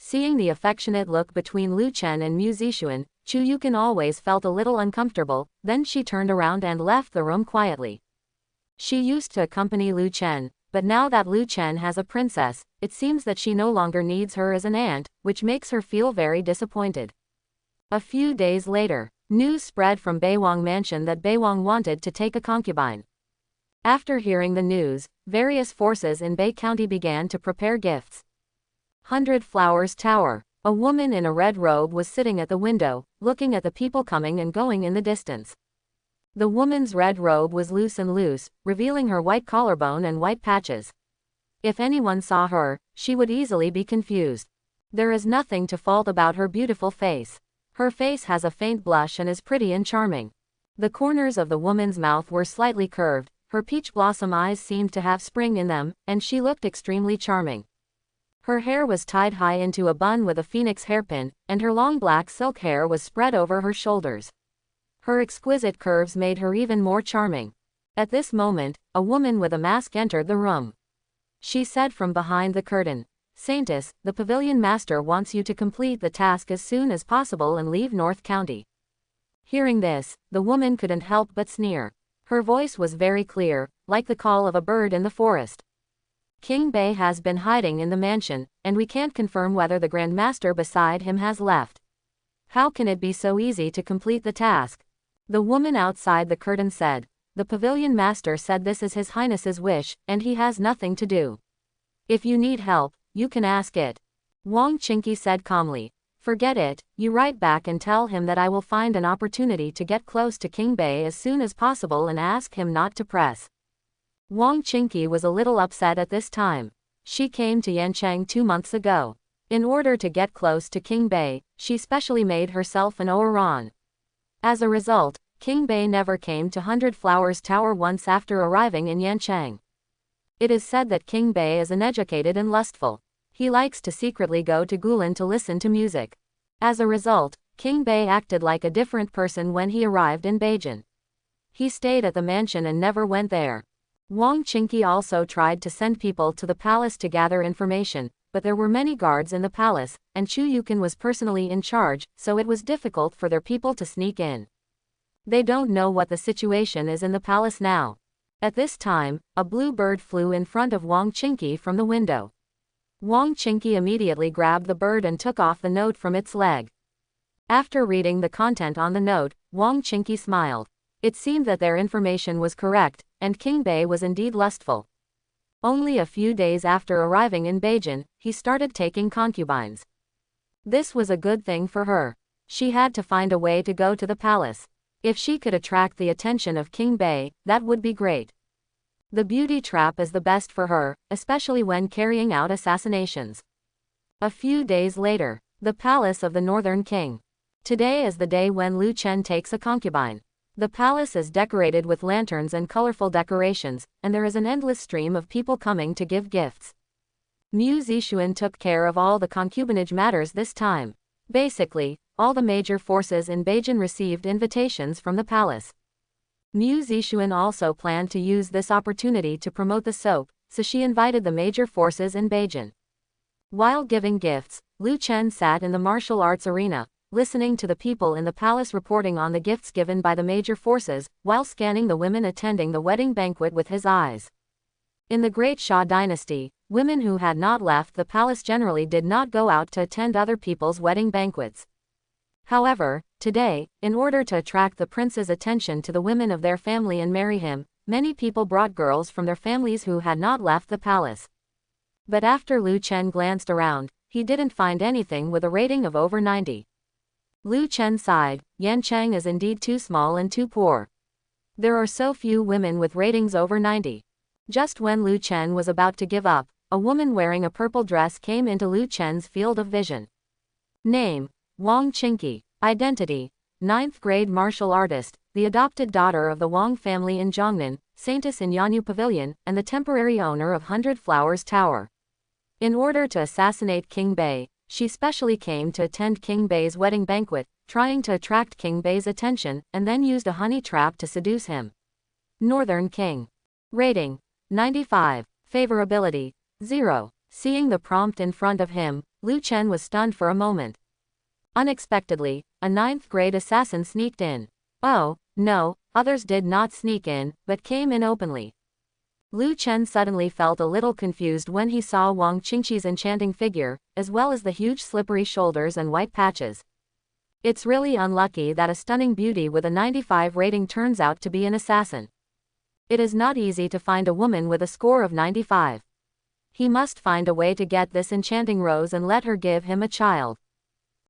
Seeing the affectionate look between Lu Chen and Mu Zixuan, Chu Yukin always felt a little uncomfortable, then she turned around and left the room quietly. She used to accompany Lu Chen, but now that Lu Chen has a princess, it seems that she no longer needs her as an aunt, which makes her feel very disappointed. A few days later, news spread from Beiwang Mansion that Beiwang wanted to take a concubine. After hearing the news, various forces in Bei County began to prepare gifts. 100 Flowers Tower. A woman in a red robe was sitting at the window, looking at the people coming and going in the distance. The woman's red robe was loose, revealing her white collarbone and white patches. If anyone saw her, she would easily be confused. There is nothing to fault about her beautiful face. Her face has a faint blush and is pretty and charming. The corners of the woman's mouth were slightly curved, her peach blossom eyes seemed to have spring in them, and she looked extremely charming. Her hair was tied high into a bun with a phoenix hairpin, and her long black silk hair was spread over her shoulders. Her exquisite curves made her even more charming. At this moment, a woman with a mask entered the room. She said from behind the curtain, "Saintess, the pavilion master wants you to complete the task as soon as possible and leave North County." Hearing this, the woman couldn't help but sneer. Her voice was very clear, like the call of a bird in the forest. "King Bei has been hiding in the mansion, and we can't confirm whether the Grand Master beside him has left. How can it be so easy to complete the task?" The woman outside the curtain said, "The pavilion master said this is His Highness's wish, and he has nothing to do. If you need help, you can ask it." Wang Chinky said calmly, "Forget it, you write back and tell him that I will find an opportunity to get close to King Bei as soon as possible and ask him not to press." Wang Chinky was a little upset at this time. She came to Yancheng 2 months ago. In order to get close to King Bei, she specially made herself an Oran. As a result, King Bei never came to 100 Flowers Tower once after arriving in Yancheng. It is said that King Bei is uneducated and lustful. He likes to secretly go to Gulan to listen to music. As a result, King Bei acted like a different person when he arrived in Beijun. He stayed at the mansion and never went there. Wang Chinky also tried to send people to the palace to gather information, but there were many guards in the palace, and Chu Yukin was personally in charge, so it was difficult for their people to sneak in. They don't know what the situation is in the palace now. At this time, a blue bird flew in front of Wang Chinky from the window. Wang Chinky immediately grabbed the bird and took off the note from its leg. After reading the content on the note, Wang Chinky smiled. It seemed that their information was correct, and King Bei was indeed lustful. Only a few days after arriving in Beijun, he started taking concubines. This was a good thing for her. She had to find a way to go to the palace. If she could attract the attention of King Bei, that would be great. The beauty trap is the best for her, especially when carrying out assassinations. A few days later, the palace of the Northern King. Today is the day when Lu Chen takes a concubine. The palace is decorated with lanterns and colorful decorations, and there is an endless stream of people coming to give gifts. Mu Zixuan took care of all the concubinage matters this time. Basically, all the major forces in Beijun received invitations from the palace. Mu Zixuan also planned to use this opportunity to promote the soap, so she invited the major forces in Beijun. While giving gifts, Lu Chen sat in the martial arts arena, listening to the people in the palace reporting on the gifts given by the major forces, while scanning the women attending the wedding banquet with his eyes. In the Great Xia dynasty, women who had not left the palace generally did not go out to attend other people's wedding banquets. However, today, in order to attract the prince's attention to the women of their family and marry him, many people brought girls from their families who had not left the palace. But after Lu Chen glanced around, he didn't find anything with a rating of over 90. Lu Chen sighed, Yancheng is indeed too small and too poor. There are so few women with ratings over 90. Just when Lu Chen was about to give up, a woman wearing a purple dress came into Lu Chen's field of vision. Name: Wang Chinky. Identity: 9th grade martial artist, the adopted daughter of the Wang family in Zhongnan, saintess in Yanyu Pavilion, and the temporary owner of 100 Flowers Tower. In order to assassinate King Bei, she specially came to attend King Bei's wedding banquet, trying to attract King Bei's attention, and then used a honey trap to seduce him. Northern King. Rating: 95. Favorability: 0. Seeing the prompt in front of him, Lu Chen was stunned for a moment. Unexpectedly, a ninth-grade assassin sneaked in. Oh, no, others did not sneak in, but came in openly. Lu Chen suddenly felt a little confused when he saw Wang Qingqi's enchanting figure, as well as the huge slippery shoulders and white patches. It's really unlucky that a stunning beauty with a 95 rating turns out to be an assassin. It is not easy to find a woman with a score of 95. He must find a way to get this enchanting rose and let her give him a child.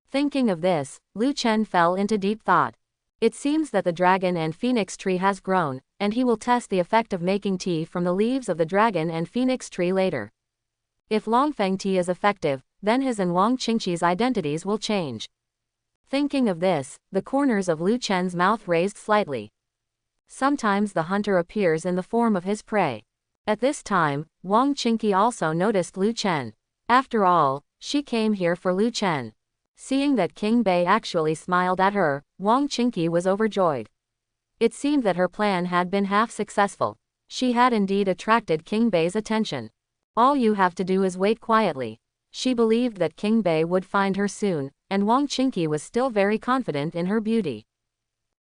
Thinking of this, Lu Chen fell into deep thought. It seems that the dragon and phoenix tree has grown, and he will test the effect of making tea from the leaves of the dragon and phoenix tree later. If Longfeng tea is effective, then his and Wang Qingqi's identities will change. Thinking of this, the corners of Lu Chen's mouth raised slightly. Sometimes the hunter appears in the form of his prey. At this time, Wang Qingqi also noticed Lu Chen. After all, she came here for Lu Chen. Seeing that King Bei actually smiled at her, Wang Qingqi was overjoyed. It seemed that her plan had been half successful. She had indeed attracted King Bei's attention. All you have to do is wait quietly. She believed that King Bei would find her soon, and Wang Qingqi was still very confident in her beauty.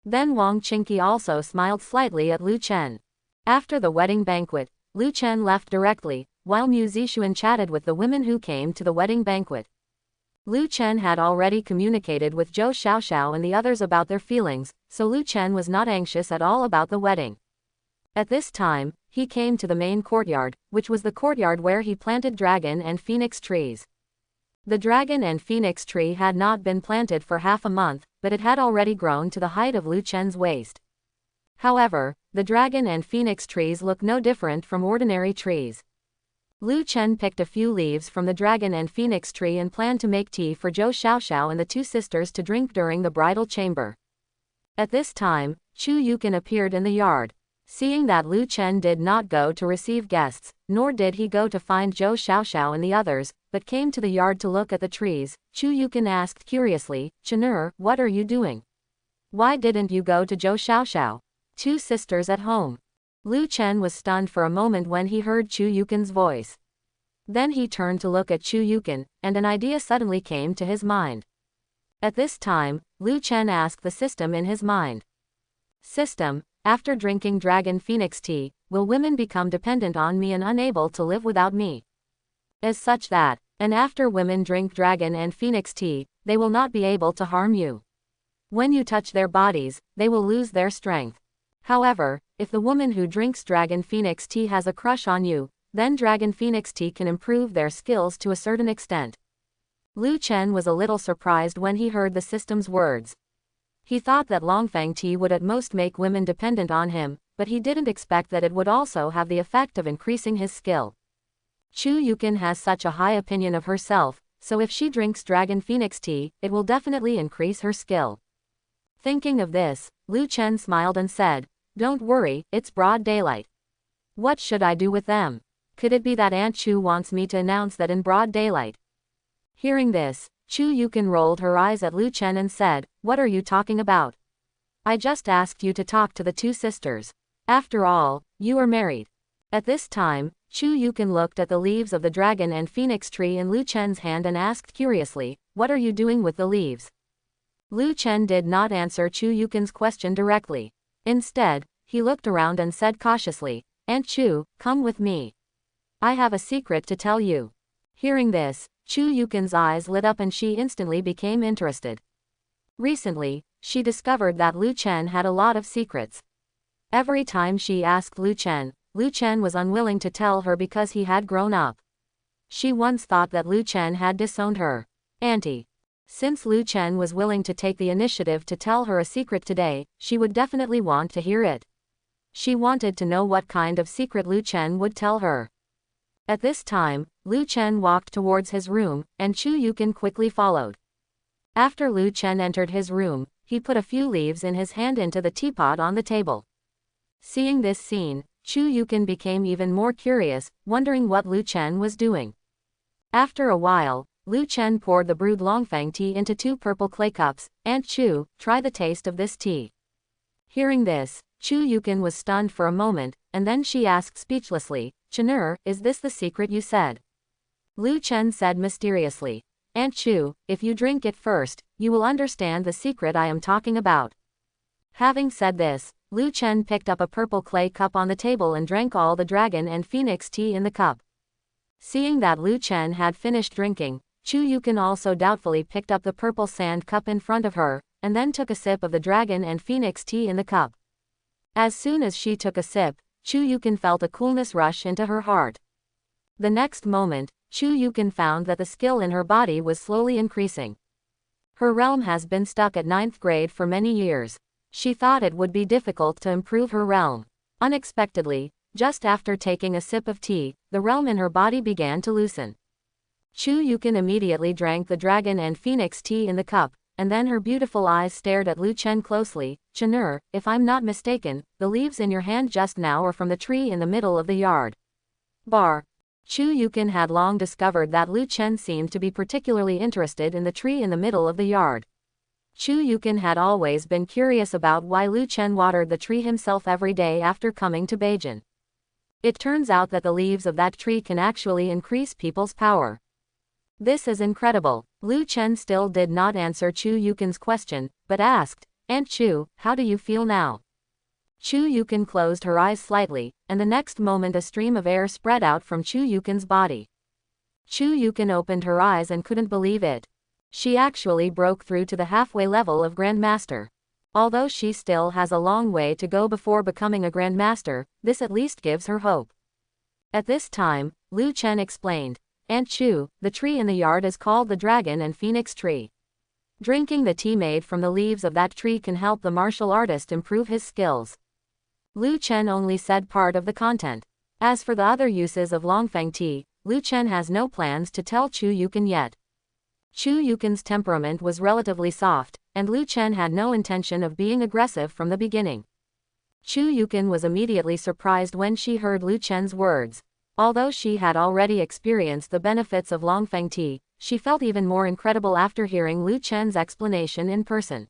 Then Wang Qingqi also smiled slightly at Lu Chen. After the wedding banquet, Lu Chen left directly, while Mu Zixuan chatted with the women who came to the wedding banquet. Lu Chen had already communicated with Zhou Xiaoxiao and the others about their feelings, so Lu Chen was not anxious at all about the wedding. At this time, he came to the main courtyard, which was the courtyard where he planted dragon and phoenix trees. The dragon and phoenix tree had not been planted for half a month, but it had already grown to the height of Lu Chen's waist. However, the dragon and phoenix trees look no different from ordinary trees. Lu Chen picked a few leaves from the dragon and phoenix tree and planned to make tea for Zhou Xiaoxiao and the two sisters to drink during the bridal chamber. At this time, Chu Yukin appeared in the yard. Seeing that Lu Chen did not go to receive guests, nor did he go to find Zhou Xiaoxiao and the others, but came to the yard to look at the trees, Chu Yukin asked curiously, "Chen'er, what are you doing? Why didn't you go to Zhou Xiaoxiao? Two sisters at home." Lu Chen was stunned for a moment when he heard Chu Yukin's voice. Then he turned to look at Chu Yukin, and an idea suddenly came to his mind. At this time, Lu Chen asked the system in his mind. "System, after drinking dragon phoenix tea, will women become dependent on me and unable to live without me? As such that, and after women drink dragon and phoenix tea, they will not be able to harm you. When you touch their bodies, they will lose their strength. However, if the woman who drinks dragon phoenix tea has a crush on you, then dragon phoenix tea can improve their skills to a certain extent." Lu Chen was a little surprised when he heard the system's words. He thought that Longfeng tea would at most make women dependent on him, but he didn't expect that it would also have the effect of increasing his skill. Chu Yukin has such a high opinion of herself, so if she drinks dragon phoenix tea, it will definitely increase her skill. Thinking of this, Lu Chen smiled and said, "Don't worry, it's broad daylight. What should I do with them? Could it be that Aunt Chu wants me to announce that in broad daylight?" Hearing this, Chu Yukin rolled her eyes at Lu Chen and said, "What are you talking about? I just asked you to talk to the two sisters. After all, you are married." At this time, Chu Yukin looked at the leaves of the dragon and phoenix tree in Lu Chen's hand and asked curiously, "What are you doing with the leaves?" Lu Chen did not answer Chu Yukin's question directly. Instead, he looked around and said cautiously, "Aunt Chu, come with me. I have a secret to tell you." Hearing this, Chu Yukin's eyes lit up and she instantly became interested. Recently, she discovered that Lu Chen had a lot of secrets. Every time she asked Lu Chen was unwilling to tell her because he had grown up. She once thought that Lu Chen had disowned her. "Auntie." Since Lu Chen was willing to take the initiative to tell her a secret today, she would definitely want to hear it. She wanted to know what kind of secret Lu Chen would tell her. At this time, Lu Chen walked towards his room, and Chu Yukin quickly followed. After Lu Chen entered his room, he put a few leaves in his hand into the teapot on the table. Seeing this scene, Chu Yukin became even more curious, wondering what Lu Chen was doing. After a while, Lu Chen poured the brewed Longfeng tea into 2 purple clay cups. "Aunt Chu, try the taste of this tea." Hearing this, Chu Yukin was stunned for a moment, and then she asked speechlessly, "Chen'er, is this the secret you said?" Lu Chen said mysteriously. Aunt Chu, if you drink it first, you will understand the secret I am talking about. Having said this, Lu Chen picked up a purple clay cup on the table and drank all the dragon and phoenix tea in the cup. Seeing that Lu Chen had finished drinking, Chu Yukin also doubtfully picked up the purple sand cup in front of her, and then took a sip of the dragon and phoenix tea in the cup. As soon as she took a sip, Chu Yukin felt a coolness rush into her heart. The next moment, Chu Yukin found that the skill in her body was slowly increasing. Her realm has been stuck at 9th grade for many years. She thought it would be difficult to improve her realm. Unexpectedly, just after taking a sip of tea, the realm in her body began to loosen. Chu Yukin immediately drank the dragon and phoenix tea in the cup, and then her beautiful eyes stared at Lu Chen closely. Chenur, if I'm not mistaken, the leaves in your hand just now are from the tree in the middle of the yard. Bar. Chu Yukin had long discovered that Lu Chen seemed to be particularly interested in the tree in the middle of the yard. Chu Yukin had always been curious about why Lu Chen watered the tree himself every day after coming to Beijun. It turns out that the leaves of that tree can actually increase people's power. This is incredible. Lu Chen still did not answer Chu Yukin's question, but asked, Aunt Chu, how do you feel now? Chu Yukin closed her eyes slightly, and the next moment a stream of air spread out from Chu Yukin's body. Chu Yukin opened her eyes and couldn't believe it. She actually broke through to the halfway level of Grandmaster. Although she still has a long way to go before becoming a Grandmaster, this at least gives her hope. At this time, Lu Chen explained, Aunt Chu, the tree in the yard is called the Dragon and Phoenix Tree. Drinking the tea made from the leaves of that tree can help the martial artist improve his skills. Lu Chen only said part of the content. As for the other uses of Longfeng tea, Lu Chen has no plans to tell Chu Yukin yet. Chu Yukin's temperament was relatively soft, and Lu Chen had no intention of being aggressive from the beginning. Chu Yukin was immediately surprised when she heard Lu Chen's words. Although she had already experienced the benefits of Longfeng tea, she felt even more incredible after hearing Lu Chen's explanation in person.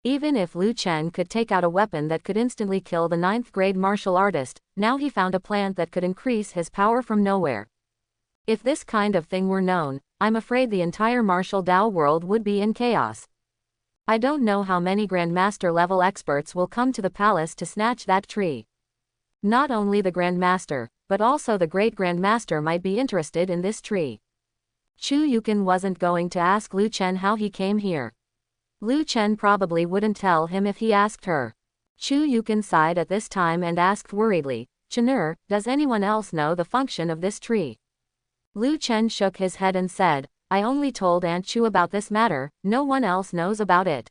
Even if Lu Chen could take out a weapon that could instantly kill the 9th grade martial artist, now he found a plant that could increase his power from nowhere. If this kind of thing were known, I'm afraid the entire martial Dao world would be in chaos. I don't know how many Grandmaster level experts will come to the palace to snatch that tree. Not only the Grandmaster, but also the Great Grandmaster might be interested in this tree. Chu Yukin wasn't going to ask Lu Chen how he came here. Lu Chen probably wouldn't tell him if he asked her. Chu Yukin sighed at this time and asked worriedly, Chenur, does anyone else know the function of this tree? Lu Chen shook his head and said, I only told Aunt Chu about this matter, no one else knows about it.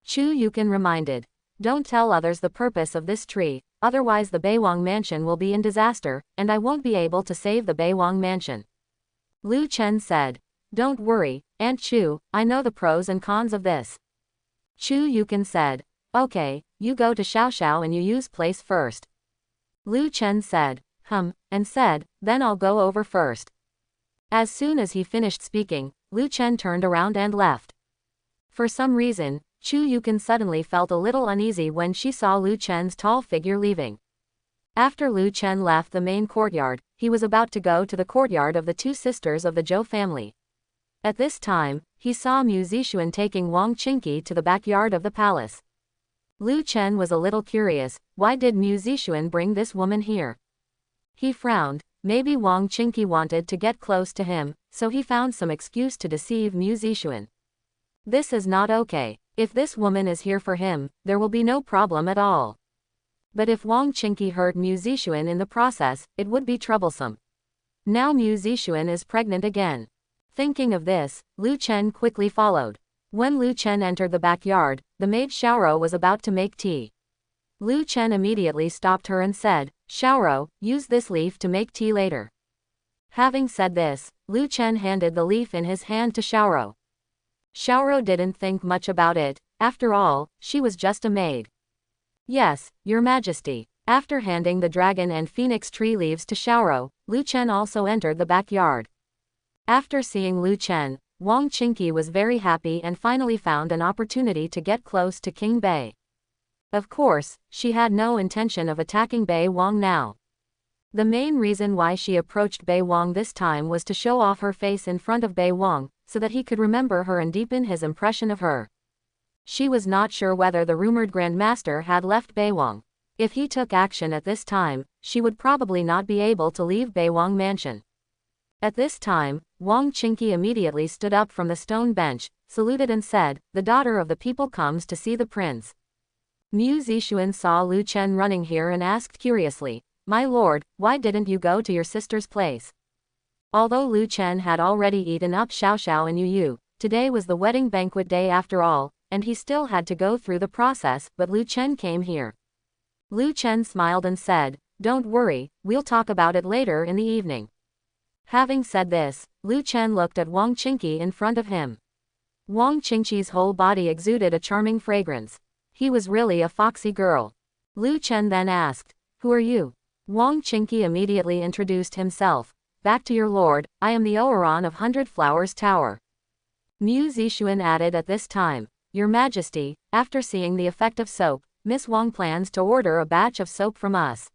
Chu Yukin reminded, don't tell others the purpose of this tree, otherwise the Beiwang mansion will be in disaster, and I won't be able to save the Beiwang mansion. Lu Chen said, don't worry, Aunt Chu, I know the pros and cons of this. Chu Yukin said, okay, you go to Xiao and you use place first. Lu Chen said, and said, then I'll go over first. As soon as he finished speaking, Lu Chen turned around and left. For some reason, Chu Yukin suddenly felt a little uneasy when she saw Lu Chen's tall figure leaving. After Lu Chen left the main courtyard, he was about to go to the courtyard of the two sisters of the Zhou family. At this time, he saw Mu Zixuan taking Wang Qingqi to the backyard of the palace. Lu Chen was a little curious, why did Mu Zixuan bring this woman here? He frowned, maybe Wang Qingqi wanted to get close to him, so he found some excuse to deceive Mu Zixuan. This is not okay. If this woman is here for him, there will be no problem at all. But if Wang Qingqi hurt Mu Zixuan in the process, it would be troublesome. Now Mu Zixuan is pregnant again. Thinking of this, Lu Chen quickly followed. When Lu Chen entered the backyard, the maid Xiaoro was about to make tea. Lu Chen immediately stopped her and said, Xiaoro, use this leaf to make tea later. Having said this, Lu Chen handed the leaf in his hand to Xiaoro. Xiaoro didn't think much about it, after all, she was just a maid. Yes, Your Majesty. After handing the dragon and phoenix tree leaves to Xiaoro, Lu Chen also entered the backyard. After seeing Lu Chen, Wang Qingqi was very happy and finally found an opportunity to get close to King Bei. Of course, she had no intention of attacking Bei Wang now. The main reason why she approached Bei Wang this time was to show off her face in front of Bei Wang, so that he could remember her and deepen his impression of her. She was not sure whether the rumored Grandmaster had left Bei Wang. If he took action at this time, she would probably not be able to leave Bei Wang mansion. At this time, Wang Qingqi immediately stood up from the stone bench, saluted and said, "The daughter of the people comes to see the prince." Mu Zixuan saw Lu Chen running here and asked curiously, "My lord, why didn't you go to your sister's place?" Although Lu Chen had already eaten up Xiaoxiao and Yu Yu, today was the wedding banquet day after all, and he still had to go through the process, but Lu Chen came here. Lu Chen smiled and said, "Don't worry, we'll talk about it later in the evening." Having said this, Lu Chen looked at Wang Qingqi in front of him. Wang Qingqi's whole body exuded a charming fragrance. He was really a foxy girl. Lu Chen then asked, "Who are you?" Wang Qingqi immediately introduced himself. "Back to your lord, I am the Oran of 100 Flowers Tower." Mu Zixuan added at this time, "Your Majesty, after seeing the effect of soap, Miss Wang plans to order a batch of soap from us."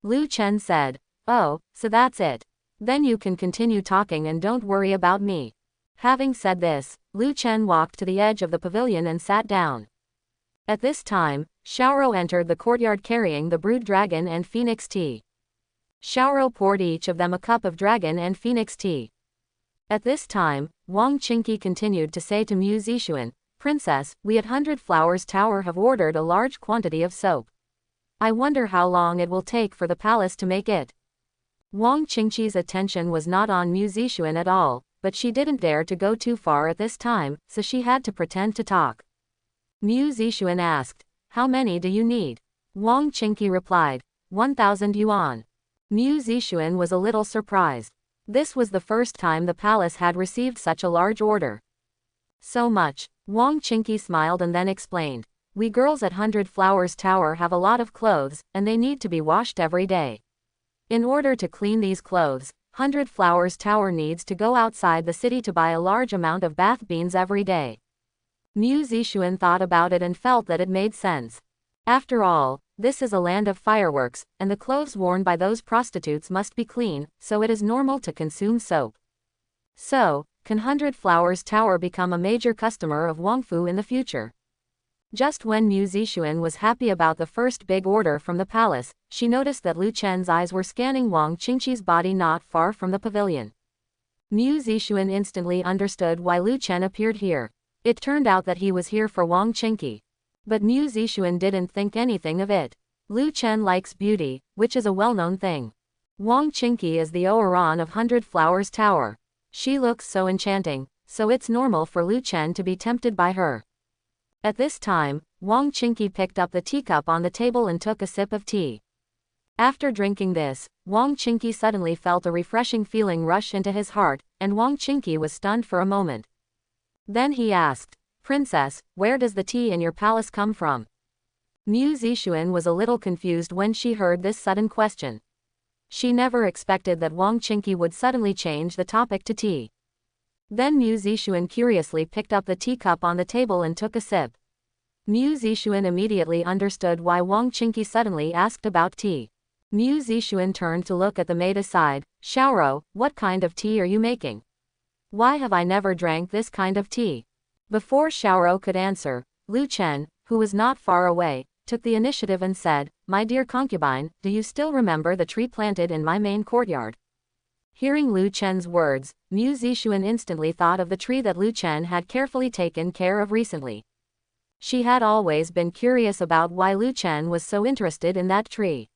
Lu Chen said, "Oh, so that's it. Then you can continue talking and don't worry about me." Having said this, Lu Chen walked to the edge of the pavilion and sat down. At this time, Xiaoro entered the courtyard carrying the brewed dragon and phoenix tea. Xiaoro poured each of them a cup of dragon and phoenix tea. At this time, Wang Qingqi continued to say to Mu Zixuan, "Princess, we at 100 Flowers Tower have ordered a large quantity of soap. I wonder how long it will take for the palace to make it." Wang Qingqi's attention was not on Mu Zixuan at all, but she didn't dare to go too far at this time, so she had to pretend to talk. Mu Zixuan asked, "How many do you need?" Wang Qingqi replied, 1,000 yuan. Mu Zixuan was a little surprised. This was the first time the palace had received such a large order. "So much." Wang Qingqi smiled and then explained, "We girls at 100 Flowers Tower have a lot of clothes, and they need to be washed every day. In order to clean these clothes, 100 Flowers Tower needs to go outside the city to buy a large amount of bath beans every day." Mu Zixuan thought about it and felt that it made sense. After all, this is a land of fireworks, and the clothes worn by those prostitutes must be clean, so it is normal to consume soap. So, can 100 Flowers Tower become a major customer of Wangfu in the future? Just when Mu Zixuan was happy about the first big order from the palace, she noticed that Lu Chen's eyes were scanning Wang Qingqi's body not far from the pavilion. Mu Zixuan instantly understood why Lu Chen appeared here. It turned out that he was here for Wang Qingqi. But Mu Zixuan didn't think anything of it. Lu Chen likes beauty, which is a well-known thing. Wang Qingqi is the Oran of 100 Flowers Tower. She looks so enchanting, so it's normal for Lu Chen to be tempted by her. At this time, Wang Qingqi picked up the teacup on the table and took a sip of tea. After drinking this, Wang Qingqi suddenly felt a refreshing feeling rush into his heart, and Wang Qingqi was stunned for a moment. Then he asked, "Princess, where does the tea in your palace come from?" Mu Zixuan was a little confused when she heard this sudden question. She never expected that Wang Qingqi would suddenly change the topic to tea. Then Mu Zixuan curiously picked up the teacup on the table and took a sip. Mu Zixuan immediately understood why Wang Qingqi suddenly asked about tea. Mu Zixuan turned to look at the maid aside. "Xiaoro, what kind of tea are you making? Why have I never drank this kind of tea?" Before Xiaoro could answer, Lu Chen, who was not far away, took the initiative and said, "My dear concubine, do you still remember the tree planted in my main courtyard?" Hearing Lu Chen's words, Mu Zixuan instantly thought of the tree that Lu Chen had carefully taken care of recently. She had always been curious about why Lu Chen was so interested in that tree.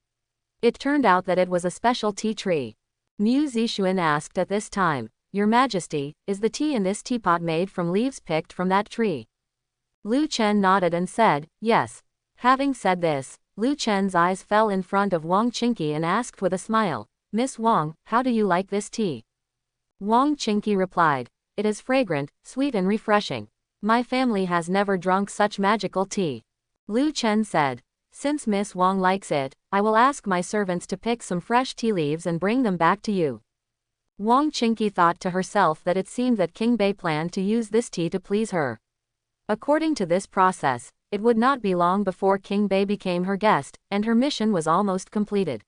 It turned out that it was a special tea tree. Mu Zixuan asked at this time, "Your Majesty, is the tea in this teapot made from leaves picked from that tree?" Lu Chen nodded and said, "Yes." Having said this, Lu Chen's eyes fell in front of Wang Qingqi and asked with a smile, "Miss Wang, how do you like this tea?" Wang Qingqi replied, "It is fragrant, sweet and refreshing. My family has never drunk such magical tea." Lu Chen said, "Since Miss Wang likes it, I will ask my servants to pick some fresh tea leaves and bring them back to you." Wang Qingqi thought to herself that it seemed that King Bei planned to use this tea to please her. According to this process, it would not be long before King Bei became her guest, and her mission was almost completed.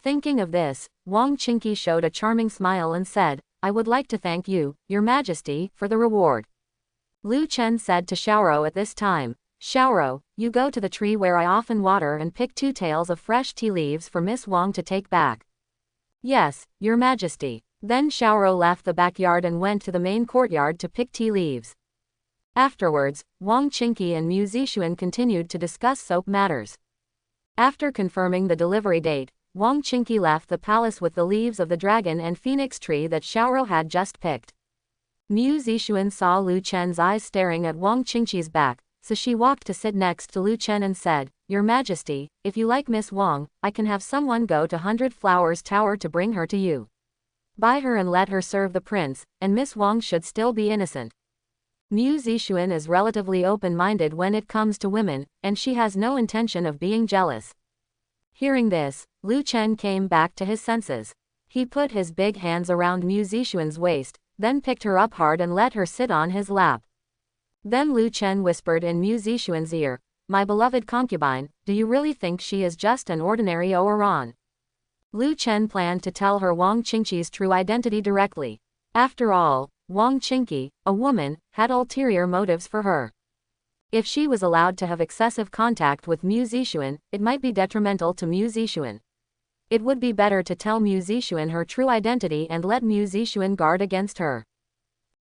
Thinking of this, Wang Qingqi showed a charming smile and said, I would like to thank you, Your Majesty, for the reward. Lu Chen said to Xiaoro at this time, Xiaoro, you go to the tree where I often water and pick 2 tails of fresh tea leaves for Miss Wang to take back. Yes, Your Majesty. Then Xiaoro left the backyard and went to the main courtyard to pick tea leaves. Afterwards, Wang Qingqi and Mu Zixuan continued to discuss soap matters. After confirming the delivery date, Wang Qingqi left the palace with the leaves of the dragon and phoenix tree that Xiaoro had just picked. Mu Zixuan saw Lu Chen's eyes staring at Wang Qingqi's back, so she walked to sit next to Lu Chen and said, Your Majesty, if you like Miss Wang, I can have someone go to 100 Flowers Tower to bring her to you. Buy her and let her serve the prince, and Miss Wang should still be innocent. Mu Zixuan is relatively open-minded when it comes to women, and she has no intention of being jealous. Hearing this, Lu Chen came back to his senses. He put his big hands around Mu Zixuan's waist, then picked her up hard and let her sit on his lap. Then Lu Chen whispered in Mu Zixuan's ear, My beloved concubine, do you really think she is just an ordinary Oran? Lu Chen planned to tell her Wang Qingqi's true identity directly. After all, Wang Qingqi, a woman, had ulterior motives for her. If she was allowed to have excessive contact with Mu Zixuan, it might be detrimental to Mu Zixuan. It would be better to tell Mu Zixuan her true identity and let Mu Zixuan guard against her.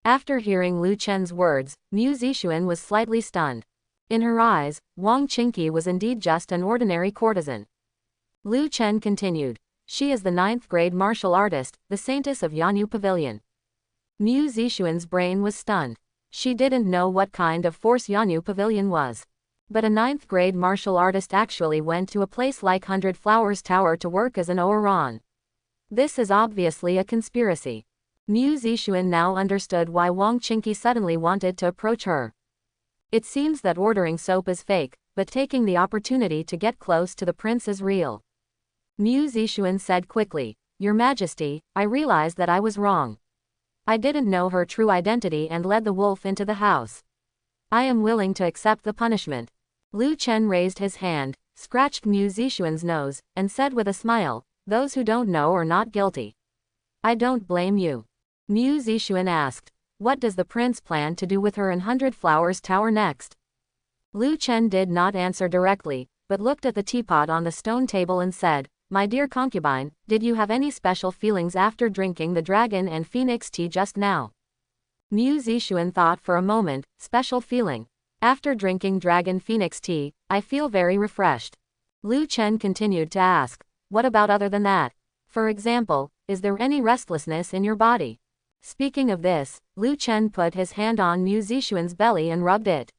After hearing Lu Chen's words, Mu Zixuan was slightly stunned. In her eyes, Wang Qingqi was indeed just an ordinary courtesan. Lu Chen continued, She is the 9th grade martial artist, the saintess of Yanyu Pavilion. Mu Zixuan's brain was stunned. She didn't know what kind of force Yanyu Pavilion was. But a 9th grade martial artist actually went to a place like 100 Flowers Tower to work as an Oran. This is obviously a conspiracy. Mu Zixuan now understood why Wang Qingqi suddenly wanted to approach her. It seems that ordering soap is fake, but taking the opportunity to get close to the prince is real. Mu Zixuan said quickly, Your Majesty, I realize that I was wrong. I didn't know her true identity and led the wolf into the house. I am willing to accept the punishment. Lu Chen raised his hand, scratched Mu Zixuan's nose, and said with a smile, Those who don't know are not guilty. I don't blame you. Mu Zixuan asked, What does the prince plan to do with her in 100 Flowers Tower next? Lu Chen did not answer directly, but looked at the teapot on the stone table and said, My dear concubine, did you have any special feelings after drinking the dragon and phoenix tea just now? Mu Zixuan thought for a moment, special feeling. After drinking dragon phoenix tea, I feel very refreshed. Lu Chen continued to ask, What about other than that? For example, is there any restlessness in your body? Speaking of this, Lu Chen put his hand on Mu Zixuan's belly and rubbed it.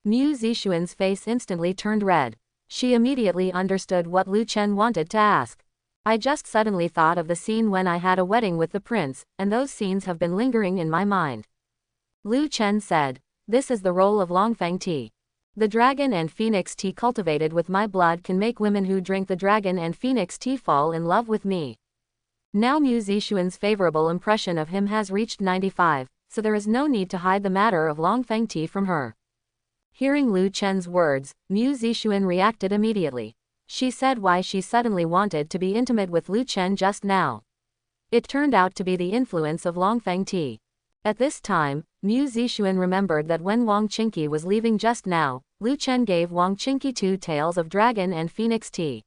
Mu Zixuan's face instantly turned red. She immediately understood what Lu Chen wanted to ask. I just suddenly thought of the scene when I had a wedding with the prince, and those scenes have been lingering in my mind. Lu Chen said, This is the role of Longfang tea. The dragon and phoenix tea cultivated with my blood can make women who drink the dragon and phoenix tea fall in love with me. Now Mu Zixuan's favorable impression of him has reached 95, so there is no need to hide the matter of Longfang tea from her. Hearing Lu Chen's words, Mu Zixuan reacted immediately. She said why she suddenly wanted to be intimate with Lu Chen just now. It turned out to be the influence of Longfang tea. At this time, Mu Zixuan remembered that when Wang Qingqi was leaving just now, Lu Chen gave Wang Qingqi 2 tails of dragon and phoenix tea.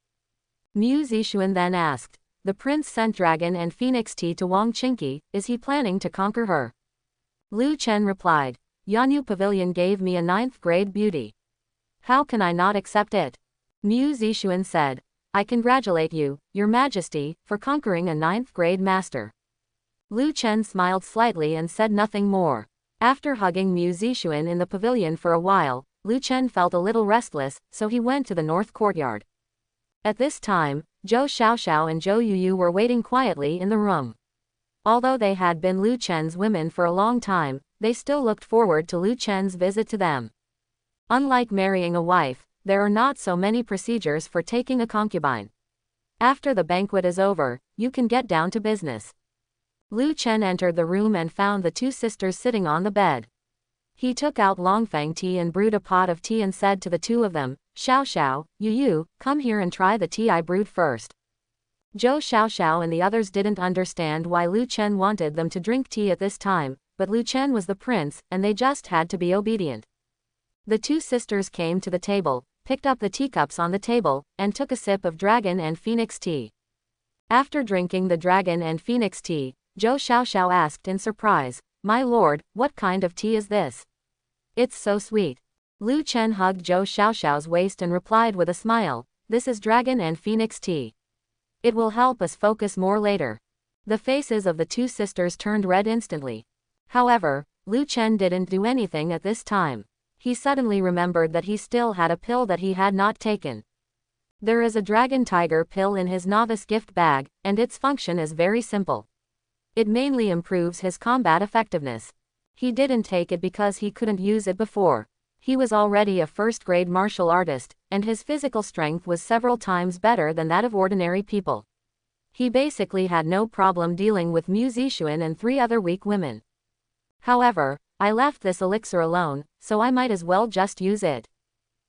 Mu Zixuan then asked, The prince sent dragon and phoenix tea to Wang Qingqi, is he planning to conquer her? Lu Chen replied, Yanyu Pavilion gave me a 9th grade beauty. How can I not accept it? Mu Zixuan said, I congratulate you, Your Majesty, for conquering a 9th grade master. Lu Chen smiled slightly and said nothing more. After hugging Mu Zixuan in the pavilion for a while, Lu Chen felt a little restless, so he went to the north courtyard. At this time, Zhou Xiaoxiao and Zhou Yuyu were waiting quietly in the room. Although they had been Lu Chen's women for a long time, they still looked forward to Lu Chen's visit to them. Unlike marrying a wife, there are not so many procedures for taking a concubine. After the banquet is over, you can get down to business. Lu Chen entered the room and found the 2 sisters sitting on the bed. He took out Longfang tea and brewed a pot of tea and said to the 2 of them, Xiao Xiao, Yu Yu, come here and try the tea I brewed first. Zhou Xiaoxiao and the others didn't understand why Lu Chen wanted them to drink tea at this time, but Lu Chen was the prince, and they just had to be obedient. The two sisters came to the table, picked up the teacups on the table, and took a sip of dragon and phoenix tea. After drinking the dragon and phoenix tea, Zhou Xiaoxiao asked in surprise, "My lord, what kind of tea is this? It's so sweet." Lu Chen hugged Zhou Xiaoxiao's waist and replied with a smile, "This is dragon and phoenix tea. It will help us focus more later." The faces of the two sisters turned red instantly. However, Lu Chen didn't do anything at this time. He suddenly remembered that he still had a pill that he had not taken. There is a dragon tiger pill in his novice gift bag, and its function is very simple. It mainly improves his combat effectiveness. He didn't take it because he couldn't use it before. He was already a first-grade martial artist, and his physical strength was several times better than that of ordinary people. He basically had no problem dealing with Mu Zixuan and 3 other weak women. However, I left this elixir alone, so I might as well just use it.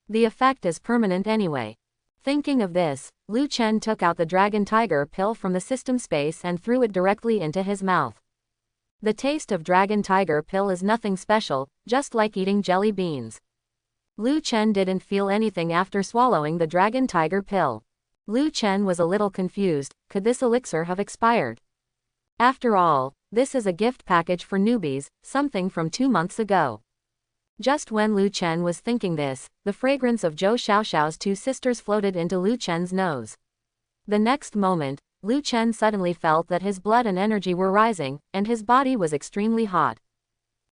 The effect is permanent anyway. Thinking of this, Lu Chen took out the dragon tiger pill from the system space and threw it directly into his mouth. The taste of dragon tiger pill is nothing special, just like eating jelly beans. Lu Chen didn't feel anything after swallowing the dragon tiger pill. Lu Chen was a little confused. Could this elixir have expired? After all, this is a gift package for newbies, something from 2 months ago. Just when Lu Chen was thinking this, the fragrance of Zhou Xiaoxiao's 2 sisters floated into Lu Chen's nose. The next moment, Lu Chen suddenly felt that his blood and energy were rising, and his body was extremely hot.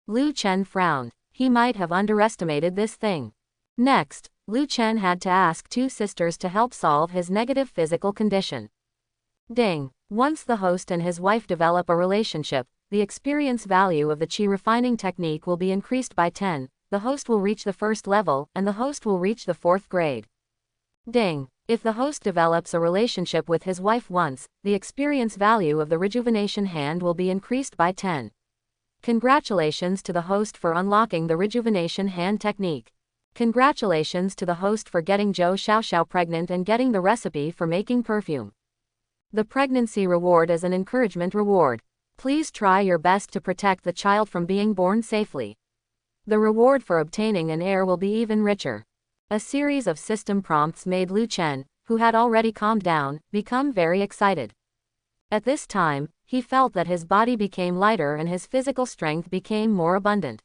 Lu Chen frowned. He might have underestimated this thing. Next, Lu Chen had to ask 2 sisters to help solve his negative physical condition. Ding! Once the host and his wife develop a relationship, the experience value of the qi refining technique will be increased by 10, the host will reach the 1st level, and the host will reach the 4th grade. Ding! If the host develops a relationship with his wife once, the experience value of the rejuvenation hand will be increased by 10. Congratulations to the host for unlocking the rejuvenation hand technique. Congratulations to the host for getting Zhou Xiaoxiao pregnant and getting the recipe for making perfume. The pregnancy reward is an encouragement reward. Please try your best to protect the child from being born safely. The reward for obtaining an heir will be even richer. A series of system prompts made Lu Chen, who had already calmed down, become very excited. At this time, he felt that his body became lighter and his physical strength became more abundant.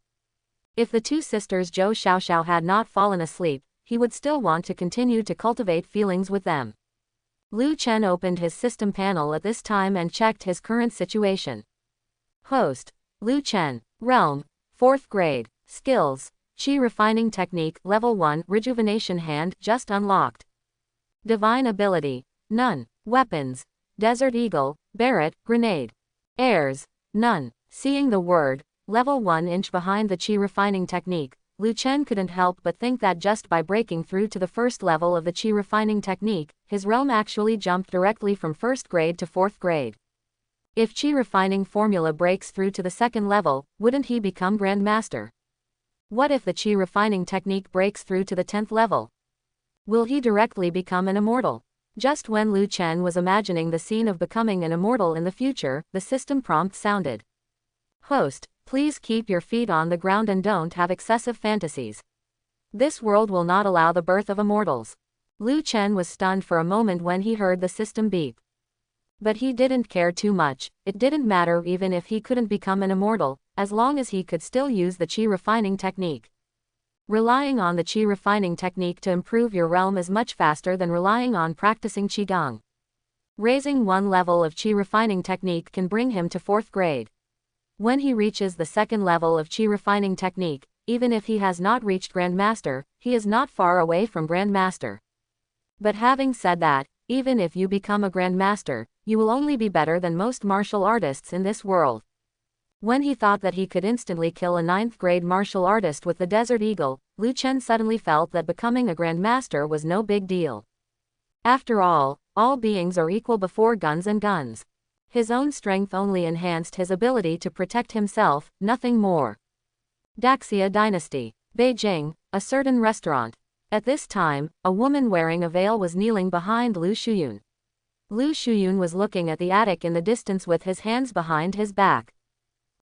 If the 2 sisters Zhou Xiaoxiao had not fallen asleep, he would still want to continue to cultivate feelings with them. Lu Chen opened his system panel at this time and checked his current situation. Host: Lu Chen. Realm: 4th grade. Skills: Qi refining technique, level 1, rejuvenation hand, just unlocked. Divine ability: none. Weapons: Desert Eagle, Barret, Grenade. Heirs: none. Seeing the word, level 1 inch behind the Qi refining technique, Lu Chen couldn't help but think that just by breaking through to the 1st level of the Qi refining technique, his realm actually jumped directly from 1st grade to 4th grade. If Qi refining formula breaks through to the 2nd level, wouldn't he become Grand Master? What if the Qi refining technique breaks through to the 10th level? Will he directly become an immortal? Just when Lu Chen was imagining the scene of becoming an immortal in the future, the system prompt sounded. Host: Please keep your feet on the ground and don't have excessive fantasies. This world will not allow the birth of immortals. Lu Chen was stunned for a moment when he heard the system beep. But he didn't care too much. It didn't matter even if he couldn't become an immortal, as long as he could still use the Qi refining technique. Relying on the Qi refining technique to improve your realm is much faster than relying on practicing Qigong. Raising 1 level of Qi refining technique can bring him to 4th grade. When he reaches the 2nd level of Qi refining technique, even if he has not reached Grand Master, he is not far away from Grand Master. But having said that, even if you become a Grand Master, you will only be better than most martial artists in this world. When he thought that he could instantly kill a 9th grade martial artist with the Desert Eagle, Lu Chen suddenly felt that becoming a Grand Master was no big deal. After all beings are equal before guns and guns. His own strength only enhanced his ability to protect himself, nothing more. Daxia Dynasty. Beijing, a certain restaurant. At this time, a woman wearing a veil was kneeling behind Lu Shuyun. Lu Shuyun was looking at the attic in the distance with his hands behind his back.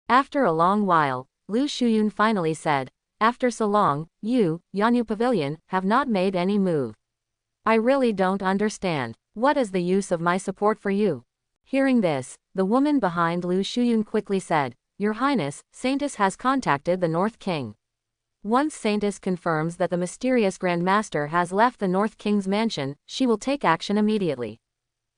After a long while, Lu Shuyun finally said, "After so long, you, Yanyu Pavilion, have not made any move. I really don't understand. What is the use of my support for you?" Hearing this, the woman behind Lu Shuyun quickly said, "Your Highness, Saintis has contacted the North King. Once Saintis confirms that the mysterious Grand Master has left the North King's mansion, she will take action immediately.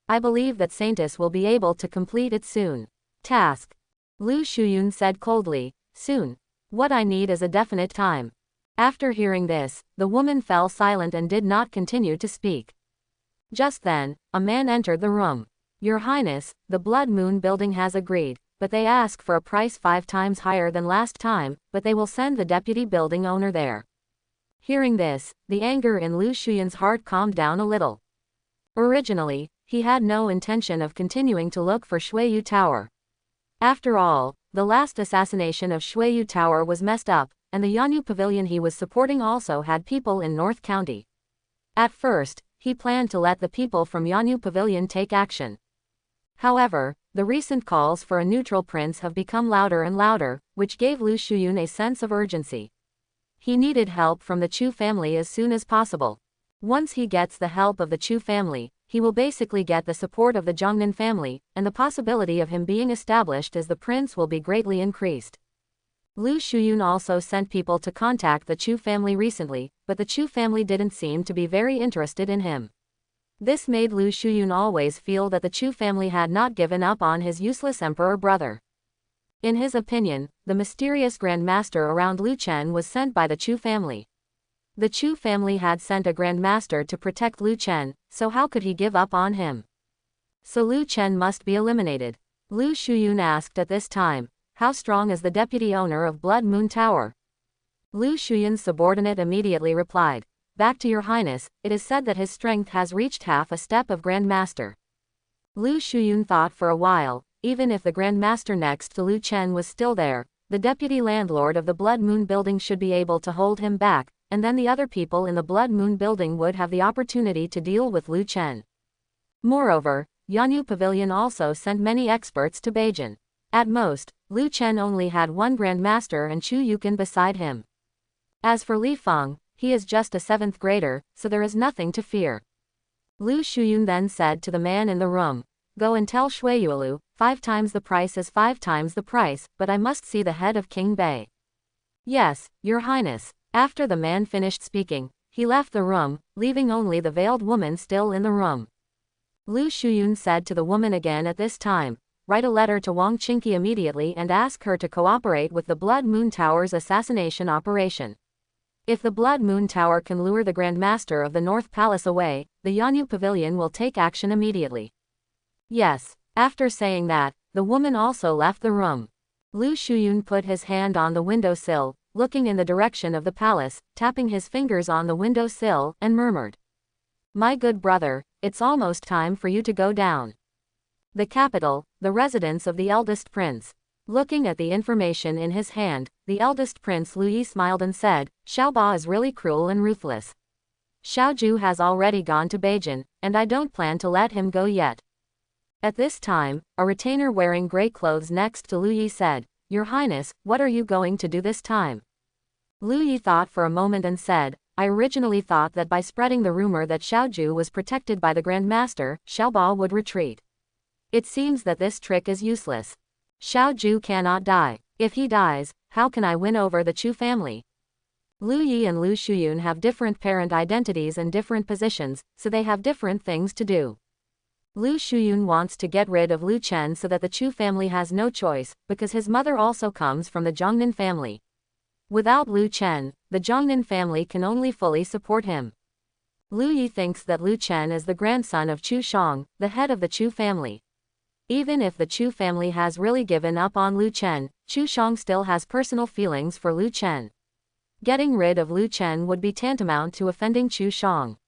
I believe that Saintis will be able to complete it soon." Task. Lu Shuyun said coldly, "Soon. What I need is a definite time." After hearing this, the woman fell silent and did not continue to speak. Just then, a man entered the room. "Your Highness, the Blood Moon building has agreed, but they ask for a price 5 times higher than last time, but they will send the deputy building owner there." Hearing this, the anger in Lu Shuyun's heart calmed down a little. Originally, he had no intention of continuing to look for Shuiyu Tower. After all, the last assassination of Shuiyu Tower was messed up, and the Yanyu Pavilion he was supporting also had people in North County. At first, he planned to let the people from Yanyu Pavilion take action. However, the recent calls for a neutral prince have become louder and louder, which gave Lu Shuyun a sense of urgency. He needed help from the Chu family as soon as possible. Once he gets the help of the Chu family, he will basically get the support of the Zhongnan family, and the possibility of him being established as the prince will be greatly increased. Lu Shuyun also sent people to contact the Chu family recently, but the Chu family didn't seem to be very interested in him. This made Lu Shuyun always feel that the Chu family had not given up on his useless emperor brother. In his opinion, the mysterious Grand Master around Lu Chen was sent by the Chu family. The Chu family had sent a Grand Master to protect Lu Chen, so how could he give up on him? So Lu Chen must be eliminated. Lu Shuyun asked at this time, "How strong is the deputy owner of Blood Moon Tower?" Lu Shuyun's subordinate immediately replied, "Back to your Highness, it is said that his strength has reached half a step of Grand Master." Lu Shuyun thought for a while, even if the Grand Master next to Lu Chen was still there, the deputy landlord of the Blood Moon building should be able to hold him back, and then the other people in the Blood Moon building would have the opportunity to deal with Lu Chen. Moreover, Yanyu Pavilion also sent many experts to Beijun. At most, Lu Chen only had one Grand Master and Chu Yukin beside him. As for Li Feng, he is just a 7th grader, so there is nothing to fear. Lu Shuyun then said to the man in the room, "Go and tell Shuiyuelu, 5 times the price is 5 times the price, but I must see the head of King Bei." "Yes, your Highness." After the man finished speaking, he left the room, leaving only the veiled woman still in the room. Lu Shuyun said to the woman again at this time, "Write a letter to Wang Qingqi immediately and ask her to cooperate with the Blood Moon Tower's assassination operation. If the Blood Moon Tower can lure the Grand Master of the North Palace away, the Yanyu Pavilion will take action immediately." "Yes." After saying that, the woman also left the room. Lu Shuyun put his hand on the windowsill, looking in the direction of the palace, tapping his fingers on the windowsill, and murmured, "My good brother, it's almost time for you to go down." The capital, the residence of the eldest prince. Looking at the information in his hand, the eldest prince Lu Yi smiled and said, "Xiaoba is really cruel and ruthless. Xiaoju has already gone to Beijun, and I don't plan to let him go yet." At this time, a retainer wearing gray clothes next to Lu Yi said, "Your Highness, what are you going to do this time?" Lu Yi thought for a moment and said, "I originally thought that by spreading the rumor that Xiaoju was protected by the Grand Master, Xiaoba would retreat. It seems that this trick is useless. Xiaoju cannot die. If he dies, how can I win over the Chu family?" Lu Yi and Lu Shuyun have different parent identities and different positions, so they have different things to do. Lu Shuyun wants to get rid of Lu Chen so that the Chu family has no choice, because his mother also comes from the Zhongnan family. Without Lu Chen, the Zhongnan family can only fully support him. Lu Yi thinks that Lu Chen is the grandson of Chu Shang, the head of the Chu family. Even if the Chu family has really given up on Lu Chen, Chu Shang still has personal feelings for Lu Chen. Getting rid of Lu Chen would be tantamount to offending Chu Shang.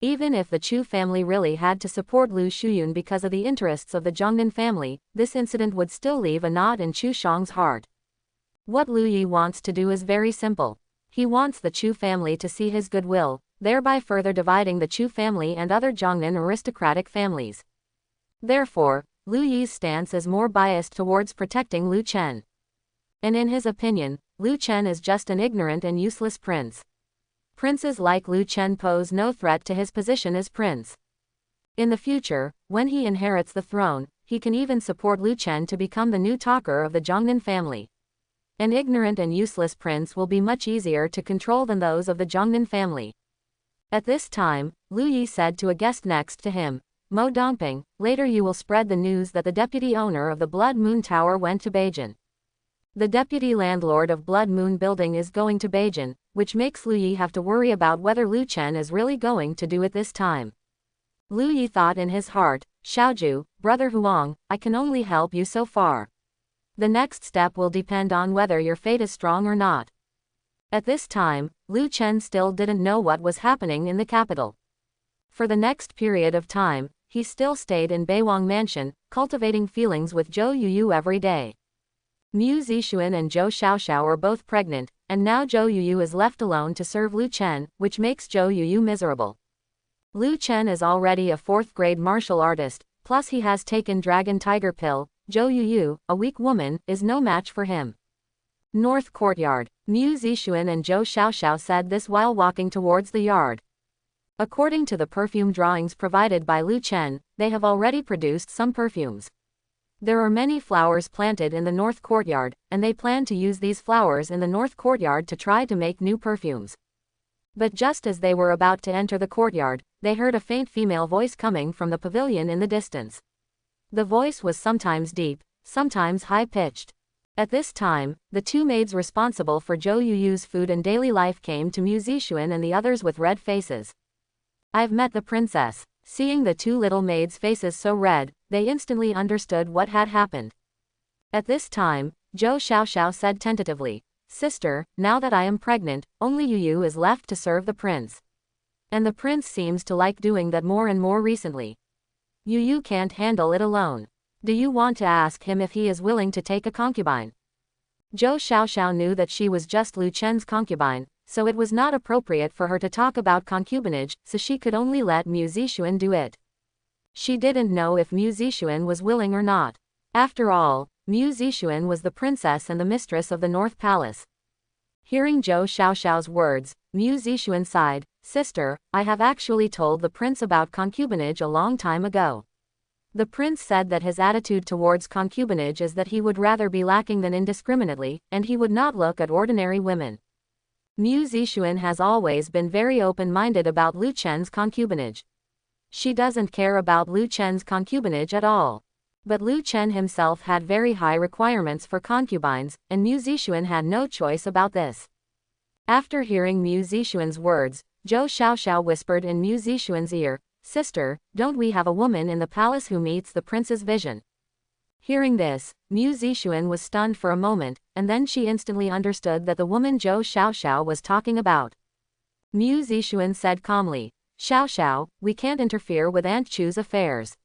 Even if the Chu family really had to support Lu Shuyun because of the interests of the Zhongnan family, this incident would still leave a knot in Chu Shang's heart. What Lu Yi wants to do is very simple. He wants the Chu family to see his goodwill, thereby further dividing the Chu family and other Zhongnan aristocratic families. Therefore, Lu Yi's stance is more biased towards protecting Lu Chen. And in his opinion, Lu Chen is just an ignorant and useless prince. Princes like Lu Chen pose no threat to his position as prince. In the future, when he inherits the throne, he can even support Lu Chen to become the new talker of the Zhongnan family. An ignorant and useless prince will be much easier to control than those of the Zhongnan family. At this time, Lu Yi said to a guest next to him, Mo Dongping, later you will spread the news that the deputy owner of the Blood Moon Tower went to Beijun. The deputy landlord of Blood Moon Building is going to Beijun, which makes Lu Yi have to worry about whether Lu Chen is really going to do it this time. Lu Yi thought in his heart, Xiaoju, brother Huang, I can only help you so far. The next step will depend on whether your fate is strong or not. At this time, Lu Chen still didn't know what was happening in the capital. For the next period of time, he still stayed in Beiwang Mansion, cultivating feelings with Zhou Yuyu every day. Mu Zixuan and Zhou Xiaoxiao are both pregnant, and now Zhou Yuyu is left alone to serve Lu Chen, which makes Zhou Yuyu miserable. Lu Chen is already a 4th-grade martial artist, plus he has taken Dragon Tiger Pill. Zhou Yuyu, a weak woman, is no match for him. North Courtyard. Mu Zixuan and Zhou Xiaoxiao said this while walking towards the yard. According to the perfume drawings provided by Lu Chen, they have already produced some perfumes. There are many flowers planted in the North Courtyard, and they plan to use these flowers in the North Courtyard to try to make new perfumes. But just as they were about to enter the courtyard, they heard a faint female voice coming from the pavilion in the distance. The voice was sometimes deep, sometimes high-pitched. At this time, the two maids responsible for Zhou Yuyu's food and daily life came to Mu Zixuan and the others with red faces. I've met the princess. Seeing the two little maids' faces so red, they instantly understood what had happened. At this time, Zhou Xiaoxiao said tentatively, Sister, now that I am pregnant, only Yuyu is left to serve the prince. And the prince seems to like doing that more and more recently. Yuyu can't handle it alone. Do you want to ask him if he is willing to take a concubine? Zhou Xiaoxiao knew that she was just Lu Chen's concubine, so it was not appropriate for her to talk about concubinage, so she could only let Mu Zixuan do it. She didn't know if Mu Zixuan was willing or not. After all, Mu Zixuan was the princess and the mistress of the North Palace. Hearing Zhou Xiaoxiao's words, Mu Zixuan sighed, Sister, I have actually told the prince about concubinage a long time ago. The prince said that his attitude towards concubinage is that he would rather be lacking than indiscriminately, and he would not look at ordinary women. Mu Zixuan has always been very open-minded about Lu Chen's concubinage. She doesn't care about Lu Chen's concubinage at all. But Lu Chen himself had very high requirements for concubines, and Mu Zixuan had no choice about this. After hearing Mu Zixuan's words, Zhou Xiaoxiao whispered in Mu Zixuan's ear, Sister, don't we have a woman in the palace who meets the prince's vision? Hearing this, Mu Zixuan was stunned for a moment, and then she instantly understood that the woman Zhou Xiaoxiao was talking about. Mu Zixuan said calmly, Xiaoxiao, we can't interfere with Aunt Chu's affairs.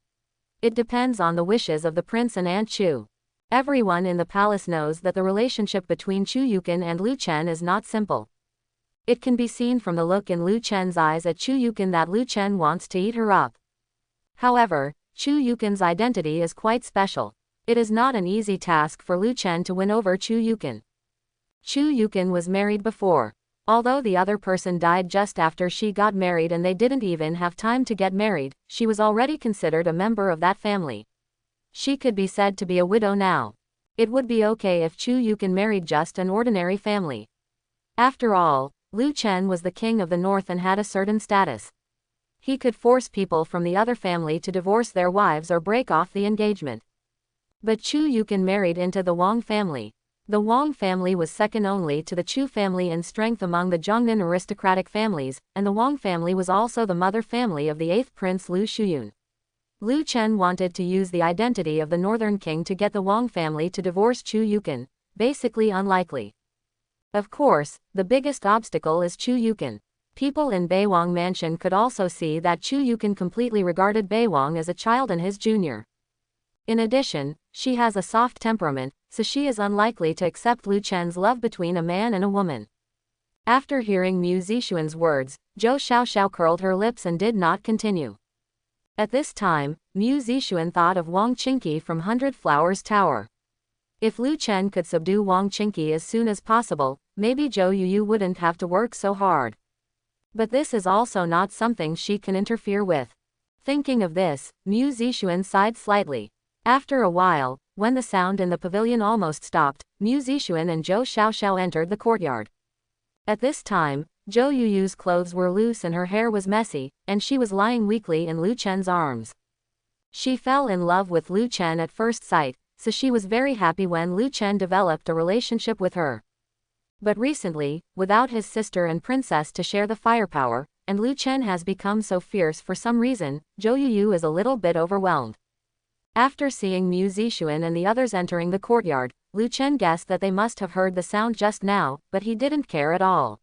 It depends on the wishes of the prince and Aunt Chu. Everyone in the palace knows that the relationship between Chu Yukin and Lu Chen is not simple. It can be seen from the look in Lu Chen's eyes at Chu Yukin that Lu Chen wants to eat her up. However, Chu Yukin's identity is quite special. It is not an easy task for Lu Chen to win over Chu Yukin. Chu Yukin was married before. Although the other person died just after she got married and they didn't even have time to get married, she was already considered a member of that family. She could be said to be a widow now. It would be okay if Chu Yukin married just an ordinary family. After all, Lu Chen was the king of the north and had a certain status. He could force people from the other family to divorce their wives or break off the engagement. But Chu Yukin married into the Wang family. The Wang family was second only to the Chu family in strength among the Zhongnan aristocratic families, and the Wang family was also the mother family of the 8th prince Lu Shuyun. Lu Chen wanted to use the identity of the northern king to get the Wang family to divorce Chu Yukin, basically unlikely. Of course, the biggest obstacle is Chu Yukin. People in Beiwang Mansion could also see that Chu Yukin completely regarded Beiwang as a child and his junior. In addition, she has a soft temperament, so she is unlikely to accept Lu Chen's love between a man and a woman. After hearing Mu Zixuan's words, Zhou Xiaoxiao curled her lips and did not continue. At this time, Mu Zixuan thought of Wang Qingqi from 100 Flowers Tower. If Lu Chen could subdue Wang Qingqi as soon as possible, maybe Zhou Yuyu wouldn't have to work so hard. But this is also not something she can interfere with. Thinking of this, Mu Zixuan sighed slightly. After a while, when the sound in the pavilion almost stopped, Mu Zixuan and Zhou Xiaoxiao entered the courtyard. At this time, Zhou Yuyu's clothes were loose and her hair was messy, and she was lying weakly in Lu Chen's arms. She fell in love with Lu Chen at first sight, so she was very happy when Lu Chen developed a relationship with her. But recently, without his sister and princess to share the firepower, and Lu Chen has become so fierce for some reason, Zhou Yuyu is a little bit overwhelmed. After seeing Mu Zixuan and the others entering the courtyard, Lu Chen guessed that they must have heard the sound just now, but he didn't care at all.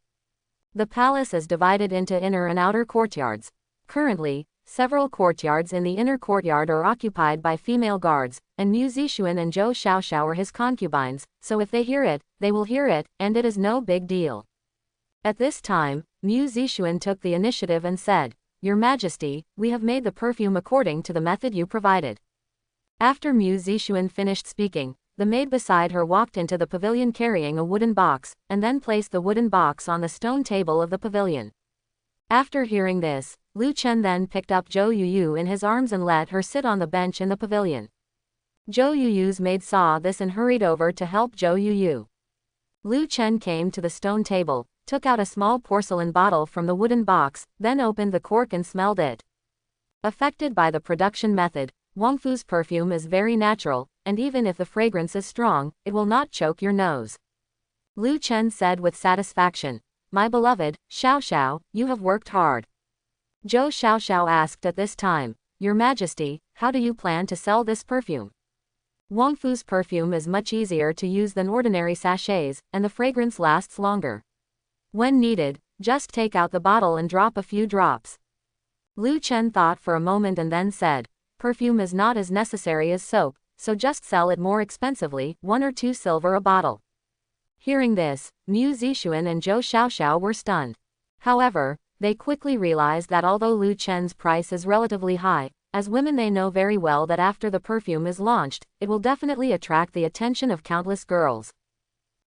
The palace is divided into inner and outer courtyards. Currently, several courtyards in the inner courtyard are occupied by female guards, and Mu Zixuan and Zhou Xiaoxiao are his concubines, so if they hear it, they will hear it, and it is no big deal. At this time, Mu Zixuan took the initiative and said, "Your Majesty, we have made the perfume according to the method you provided." After Mu Zixuan finished speaking, the maid beside her walked into the pavilion carrying a wooden box, and then placed the wooden box on the stone table of the pavilion. After hearing this, Lu Chen then picked up Zhou Yuyu in his arms and let her sit on the bench in the pavilion. Zhou Yuyu's maid saw this and hurried over to help Zhou Yuyu. Lu Chen came to the stone table, took out a small porcelain bottle from the wooden box, then opened the cork and smelled it. Affected by the production method, Wang Fu's perfume is very natural, and even if the fragrance is strong, it will not choke your nose. Lu Chen said with satisfaction, "My beloved, Xiaoxiao, you have worked hard." Zhou Xiaoxiao asked at this time, "Your Majesty, how do you plan to sell this perfume?" Wang Fu's perfume is much easier to use than ordinary sachets, and the fragrance lasts longer. When needed, just take out the bottle and drop a few drops. Lu Chen thought for a moment and then said, "Perfume is not as necessary as soap, so just sell it more expensively, 1 or 2 silver a bottle." Hearing this, Mu Zixuan and Zhou Xiaoxiao were stunned. However, they quickly realized that although Lu Chen's price is relatively high, as women they know very well that after the perfume is launched, it will definitely attract the attention of countless girls.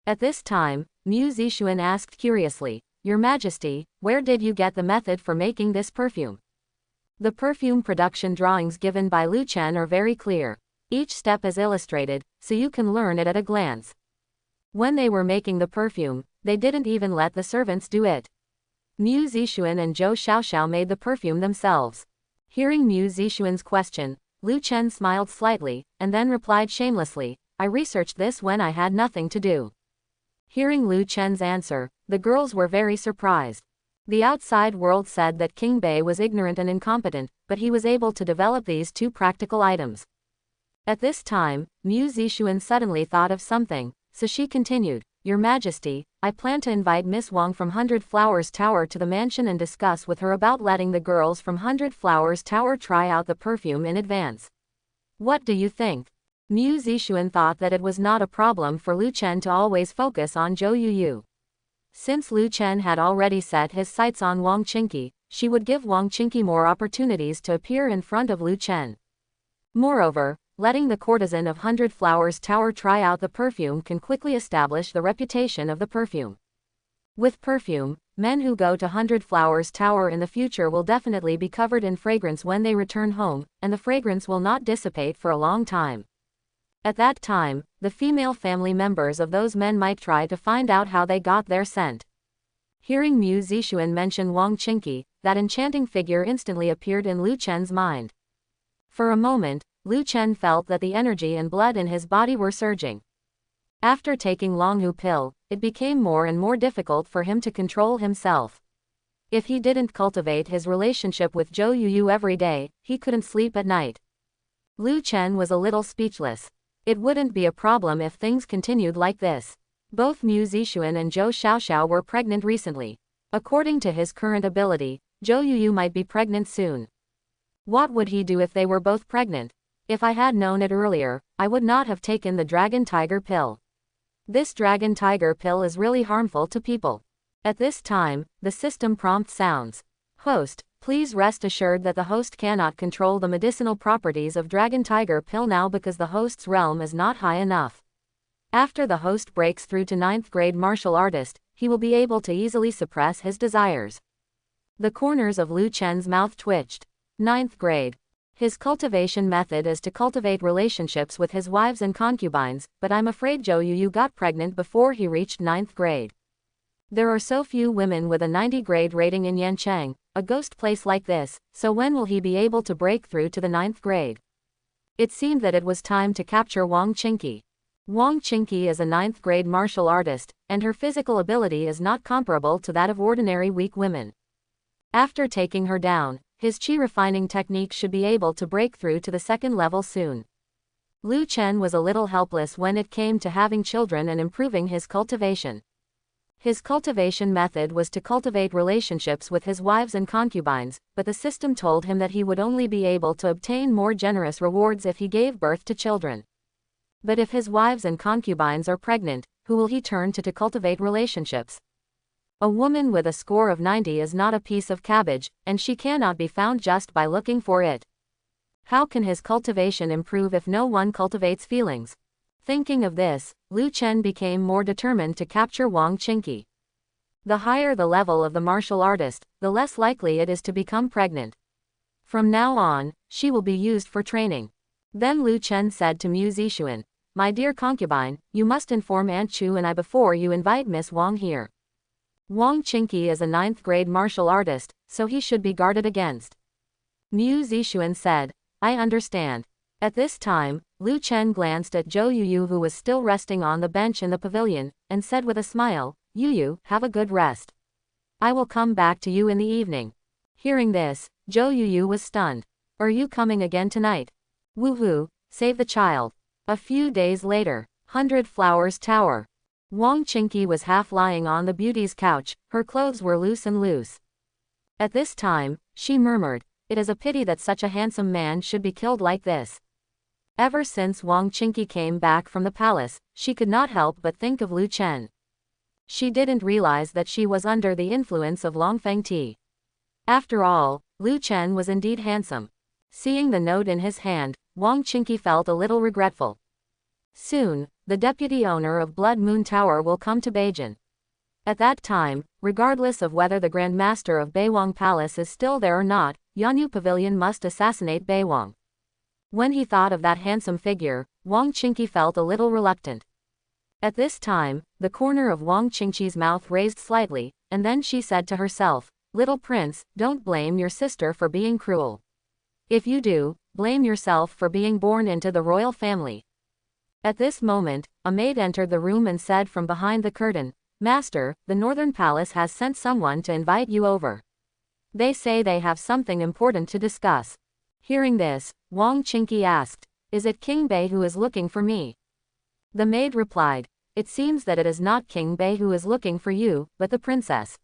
At this time, Mu Zixuan asked curiously, "Your Majesty, where did you get the method for making this perfume?" The perfume production drawings given by Lu Chen are very clear. Each step is illustrated, so you can learn it at a glance. When they were making the perfume, they didn't even let the servants do it. Mu Zixuan and Zhou Xiaoxiao made the perfume themselves. Hearing Mu Zixuan's question, Lu Chen smiled slightly, and then replied shamelessly, "I researched this when I had nothing to do." Hearing Lu Chen's answer, the girls were very surprised. The outside world said that King Bei was ignorant and incompetent, but he was able to develop these 2 practical items. At this time, Mu Zixuan suddenly thought of something, so she continued, "Your Majesty, I plan to invite Miss Wang from 100 Flowers Tower to the mansion and discuss with her about letting the girls from 100 Flowers Tower try out the perfume in advance. What do you think?" Mu Zixuan thought that it was not a problem for Lu Chen to always focus on Zhou Yuyu. Since Lu Chen had already set his sights on Wang Qingqi, she would give Wang Qingqi more opportunities to appear in front of Lu Chen. Moreover, letting the courtesan of 100 Flowers Tower try out the perfume can quickly establish the reputation of the perfume. With perfume, men who go to 100 Flowers Tower in the future will definitely be covered in fragrance when they return home, and the fragrance will not dissipate for a long time. At that time, the female family members of those men might try to find out how they got their scent. Hearing Mu Zixuan mention Wang Qingqi, that enchanting figure instantly appeared in Lu Chen's mind. For a moment, Lu Chen felt that the energy and blood in his body were surging. After taking Longhu pill, it became more and more difficult for him to control himself. If he didn't cultivate his relationship with Zhou Yuyu every day, he couldn't sleep at night. Lu Chen was a little speechless. It wouldn't be a problem if things continued like this. Both Mu Zixuan and Zhou Xiaoxiao were pregnant recently. According to his current ability, Zhou Yuyu might be pregnant soon. What would he do if they were both pregnant? If I had known it earlier, I would not have taken the Dragon Tiger pill. This Dragon Tiger pill is really harmful to people. At this time, the system prompt sounds. Host, Please rest assured that the host cannot control the medicinal properties of Dragon Tiger Pill now because the host's realm is not high enough. After the host breaks through to 9th grade martial artist, he will be able to easily suppress his desires. The corners of Lu Chen's mouth twitched. 9th grade. His cultivation method is to cultivate relationships with his wives and concubines, but I'm afraid Zhou Yuyu got pregnant before he reached 9th grade. There are so few women with a 90 grade rating in Yancheng, a ghost place like this, so when will he be able to break through to the 9th grade? It seemed that it was time to capture Wang Qingqi. Wang Qingqi is a 9th grade martial artist, and her physical ability is not comparable to that of ordinary weak women. After taking her down, his qi refining technique should be able to break through to the 2nd level soon. Lu Chen was a little helpless when it came to having children and improving his cultivation. His cultivation method was to cultivate relationships with his wives and concubines, but the system told him that he would only be able to obtain more generous rewards if he gave birth to children. But if his wives and concubines are pregnant, who will he turn to cultivate relationships? A woman with a score of 90 is not a piece of cabbage, and she cannot be found just by looking for it. How can his cultivation improve if no one cultivates feelings? Thinking of this, Lu Chen became more determined to capture Wang Qingqi. The higher the level of the martial artist, the less likely it is to become pregnant. From now on, she will be used for training. Then Lu Chen said to Mu Zixuan, "My dear concubine, you must inform Aunt Chu and I before you invite Miss Wang here. Wang Qingqi is a 9th grade martial artist, so he should be guarded against." Mu Zixuan said, "I understand." At this time, Lu Chen glanced at Zhou Yuyu who was still resting on the bench in the pavilion, and said with a smile, "Yuyu, have a good rest. I will come back to you in the evening." Hearing this, Zhou Yuyu was stunned. "Are you coming again tonight?" "Woohoo, save the child." A few days later, 100 Flowers Tower. Wang Qingqi was half lying on the beauty's couch, her clothes were loose and loose. At this time, she murmured, "It is a pity that such a handsome man should be killed like this." Ever since Wang Qingqi came back from the palace, she could not help but think of Lu Chen. She didn't realize that she was under the influence of Longfeng tea. After all, Lu Chen was indeed handsome. Seeing the note in his hand, Wang Qingqi felt a little regretful. Soon, the deputy owner of Blood Moon Tower will come to Beijun. At that time, regardless of whether the Grand Master of Beiwang Palace is still there or not, Yanyu Pavilion must assassinate Beiwang. When he thought of that handsome figure, Wang Qingqi felt a little reluctant. At this time, the corner of Wang Qingqi's mouth raised slightly, and then she said to herself, "Little prince, don't blame your sister for being cruel. If you do, blame yourself for being born into the royal family." At this moment, a maid entered the room and said from behind the curtain, "Master, the Northern Palace has sent someone to invite you over. They say they have something important to discuss." Hearing this, Wang Qingqi asked, "Is it King Bei who is looking for me?" The maid replied, "It seems that it is not King Bei who is looking for you, but the princess."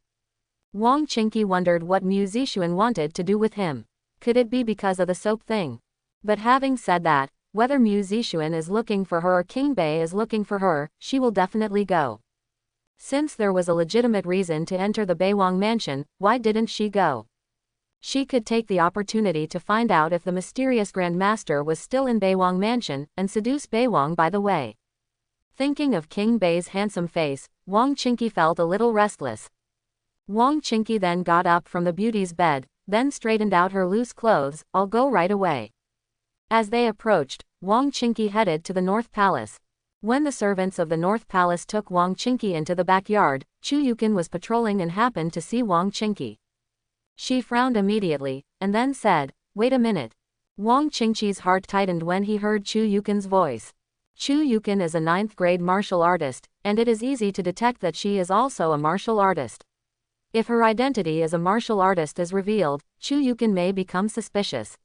Wang Qingqi wondered what Mu Zixuan wanted to do with him. Could it be because of the soap thing? But having said that, whether Mu Zixuan is looking for her or King Bei is looking for her, she will definitely go. Since there was a legitimate reason to enter the Beiwang mansion, why didn't she go? She could take the opportunity to find out if the mysterious Grand Master was still in Beiwang mansion, and seduce Beiwang by the way. Thinking of King Bei's handsome face, Wang Qingqi felt a little restless. Wang Qingqi then got up from the beauty's bed, then straightened out her loose clothes. "I'll go right away." As they approached, Wang Qingqi headed to the North Palace. When the servants of the North Palace took Wang Qingqi into the backyard, Chu Yukin was patrolling and happened to see Wang Qingqi. She frowned immediately, and then said, "Wait a minute." Wang Qingqi's heart tightened when he heard Chu Yukin's voice. Chu Yukin is a 9th grade martial artist, and it is easy to detect that she is also a martial artist. If her identity as a martial artist is revealed, Chu Yukin may become suspicious.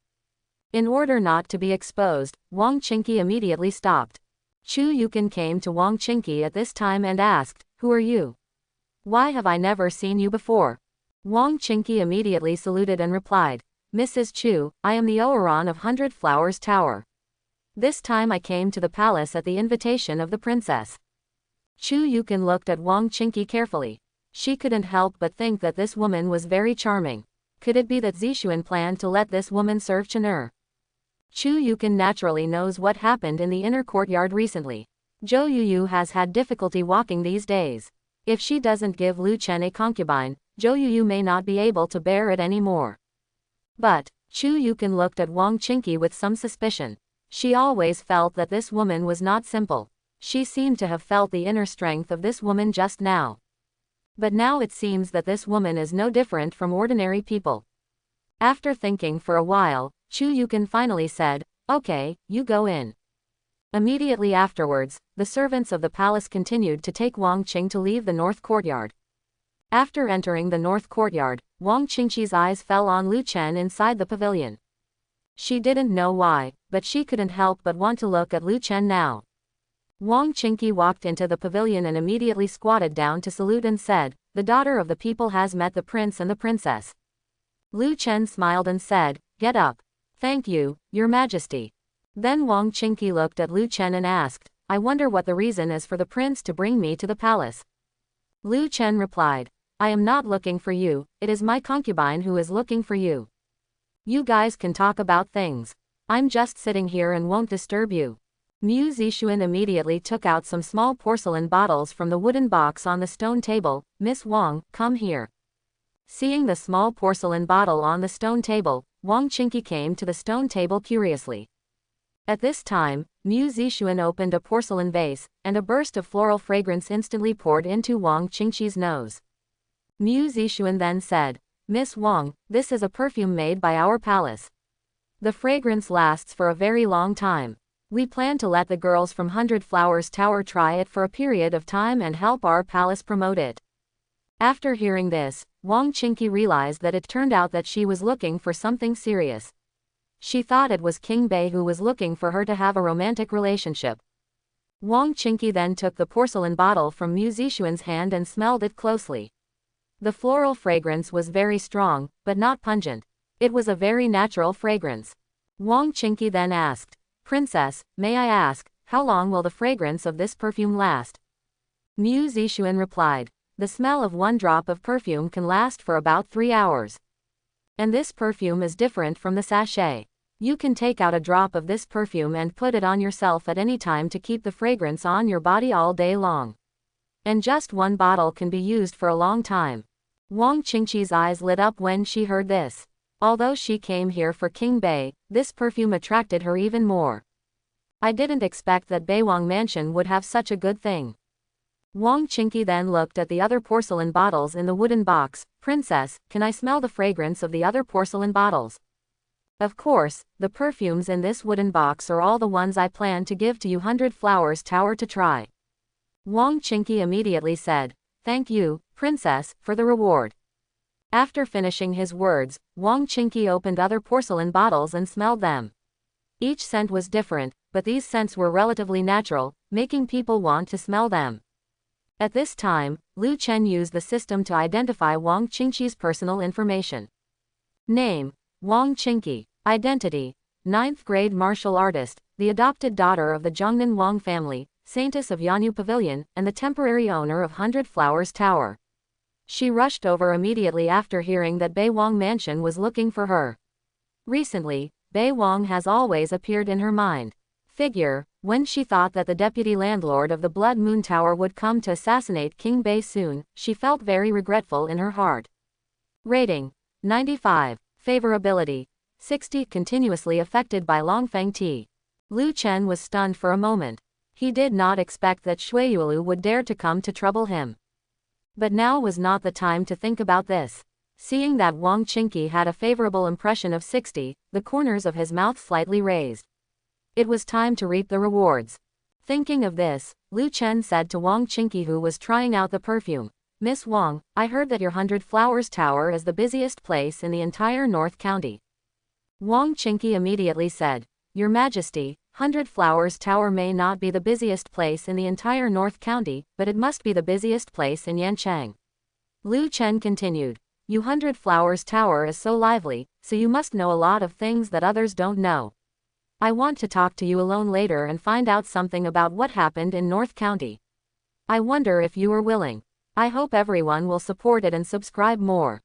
In order not to be exposed, Wang Qingqi immediately stopped. Chu Yukin came to Wang Qingqi at this time and asked, "Who are you? Why have I never seen you before?" Wang Qingqi immediately saluted and replied, "Mrs. Chu, I am the Oran of 100 Flowers Tower. This time I came to the palace at the invitation of the princess." Chu Yukin looked at Wang Qingqi carefully. She couldn't help but think that this woman was very charming. Could it be that Zixuan planned to let this woman serve Chen'er? Chu Yukan naturally knows what happened in the inner courtyard recently. Zhou Yuyu has had difficulty walking these days. If she doesn't give Lu Chen a concubine, Zhou Yuyu may not be able to bear it anymore. But Chu Yukan looked at Wang Qingqi with some suspicion. She always felt that this woman was not simple. She seemed to have felt the inner strength of this woman just now. But now it seems that this woman is no different from ordinary people. After thinking for a while, Chu Yukan finally said, "Okay, you go in." Immediately afterwards, the servants of the palace continued to take Wang Qing to leave the north courtyard. After entering the north courtyard, Wang Qingqi's eyes fell on Lu Chen inside the pavilion. She didn't know why, but she couldn't help but want to look at Lu Chen now. Wang Qingqi walked into the pavilion and immediately squatted down to salute and said, "The daughter of the people has met the prince and the princess." Lu Chen smiled and said, "Get up." "Thank you, Your Majesty." Then Wang Qingqi looked at Lu Chen and asked, "I wonder what the reason is for the prince to bring me to the palace." Lu Chen replied, "I am not looking for you, it is my concubine who is looking for you. You guys can talk about things. I'm just sitting here and won't disturb you." Mu Zixuan immediately took out some small porcelain bottles from the wooden box on the stone table. "Miss Wang, come here." Seeing the small porcelain bottle on the stone table, Wang Qingqi came to the stone table curiously. At this time, Mu Zixuan opened a porcelain vase, and a burst of floral fragrance instantly poured into Wang Qingqi's nose. Mu Zixuan then said, "Miss Wang, this is a perfume made by our palace. The fragrance lasts for a very long time. We plan to let the girls from 100 Flowers Tower try it for a period of time and help our palace promote it." After hearing this, Wang Qingqi realized that it turned out that she was looking for something serious. She thought it was King Bei who was looking for her to have a romantic relationship. Wang Qingqi then took the porcelain bottle from Mu Zixuan's hand and smelled it closely. The floral fragrance was very strong, but not pungent. It was a very natural fragrance. Wang Qingqi then asked, "Princess, may I ask, how long will the fragrance of this perfume last?" Mu Zixuan replied, "The smell of one drop of perfume can last for about 3 hours. And this perfume is different from the sachet. You can take out a drop of this perfume and put it on yourself at any time to keep the fragrance on your body all day long. And just one bottle can be used for a long time." Wang Qingqi's eyes lit up when she heard this. Although she came here for King Bei, this perfume attracted her even more. "I didn't expect that Beiwang Mansion would have such a good thing." Wang Qingqi then looked at the other porcelain bottles in the wooden box. "Princess, can I smell the fragrance of the other porcelain bottles?" "Of course, the perfumes in this wooden box are all the ones I plan to give to you 100 Flowers Tower to try." Wang Qingqi immediately said, "Thank you, Princess, for the reward." After finishing his words, Wang Qingqi opened other porcelain bottles and smelled them. Each scent was different, but these scents were relatively natural, making people want to smell them. At this time, Lu Chen used the system to identify Wang Qingqi's personal information. Name: Wang Qingqi. Identity: 9th grade martial artist, the adopted daughter of the Zhongnan Wang family, saintess of Yanyu Pavilion, and the temporary owner of 100 Flowers Tower. She rushed over immediately after hearing that Beiwang Mansion was looking for her. Recently, Beiwang has always appeared in her mind. Figure: when she thought that the deputy landlord of the Blood Moon Tower would come to assassinate King Bei soon, she felt very regretful in her heart. Rating: 95. Favorability: 60. Continuously affected by Longfeng Tea. Lu Chen was stunned for a moment. He did not expect that Shui Yulu would dare to come to trouble him. But now was not the time to think about this. Seeing that Wang Qingqi had a favorable impression of 60, the corners of his mouth slightly raised. It was time to reap the rewards. Thinking of this, Lu Chen said to Wang Qingqi, who was trying out the perfume, "Miss Wang, I heard that your 100 Flowers Tower is the busiest place in the entire North County." Wang Qingqi immediately said, "Your Majesty, 100 Flowers Tower may not be the busiest place in the entire North County, but it must be the busiest place in Yancheng." Lu Chen continued, "You 100 Flowers Tower is so lively, so you must know a lot of things that others don't know. I want to talk to you alone later and find out something about what happened in North County. I wonder if you are willing. I hope everyone will support it and subscribe more."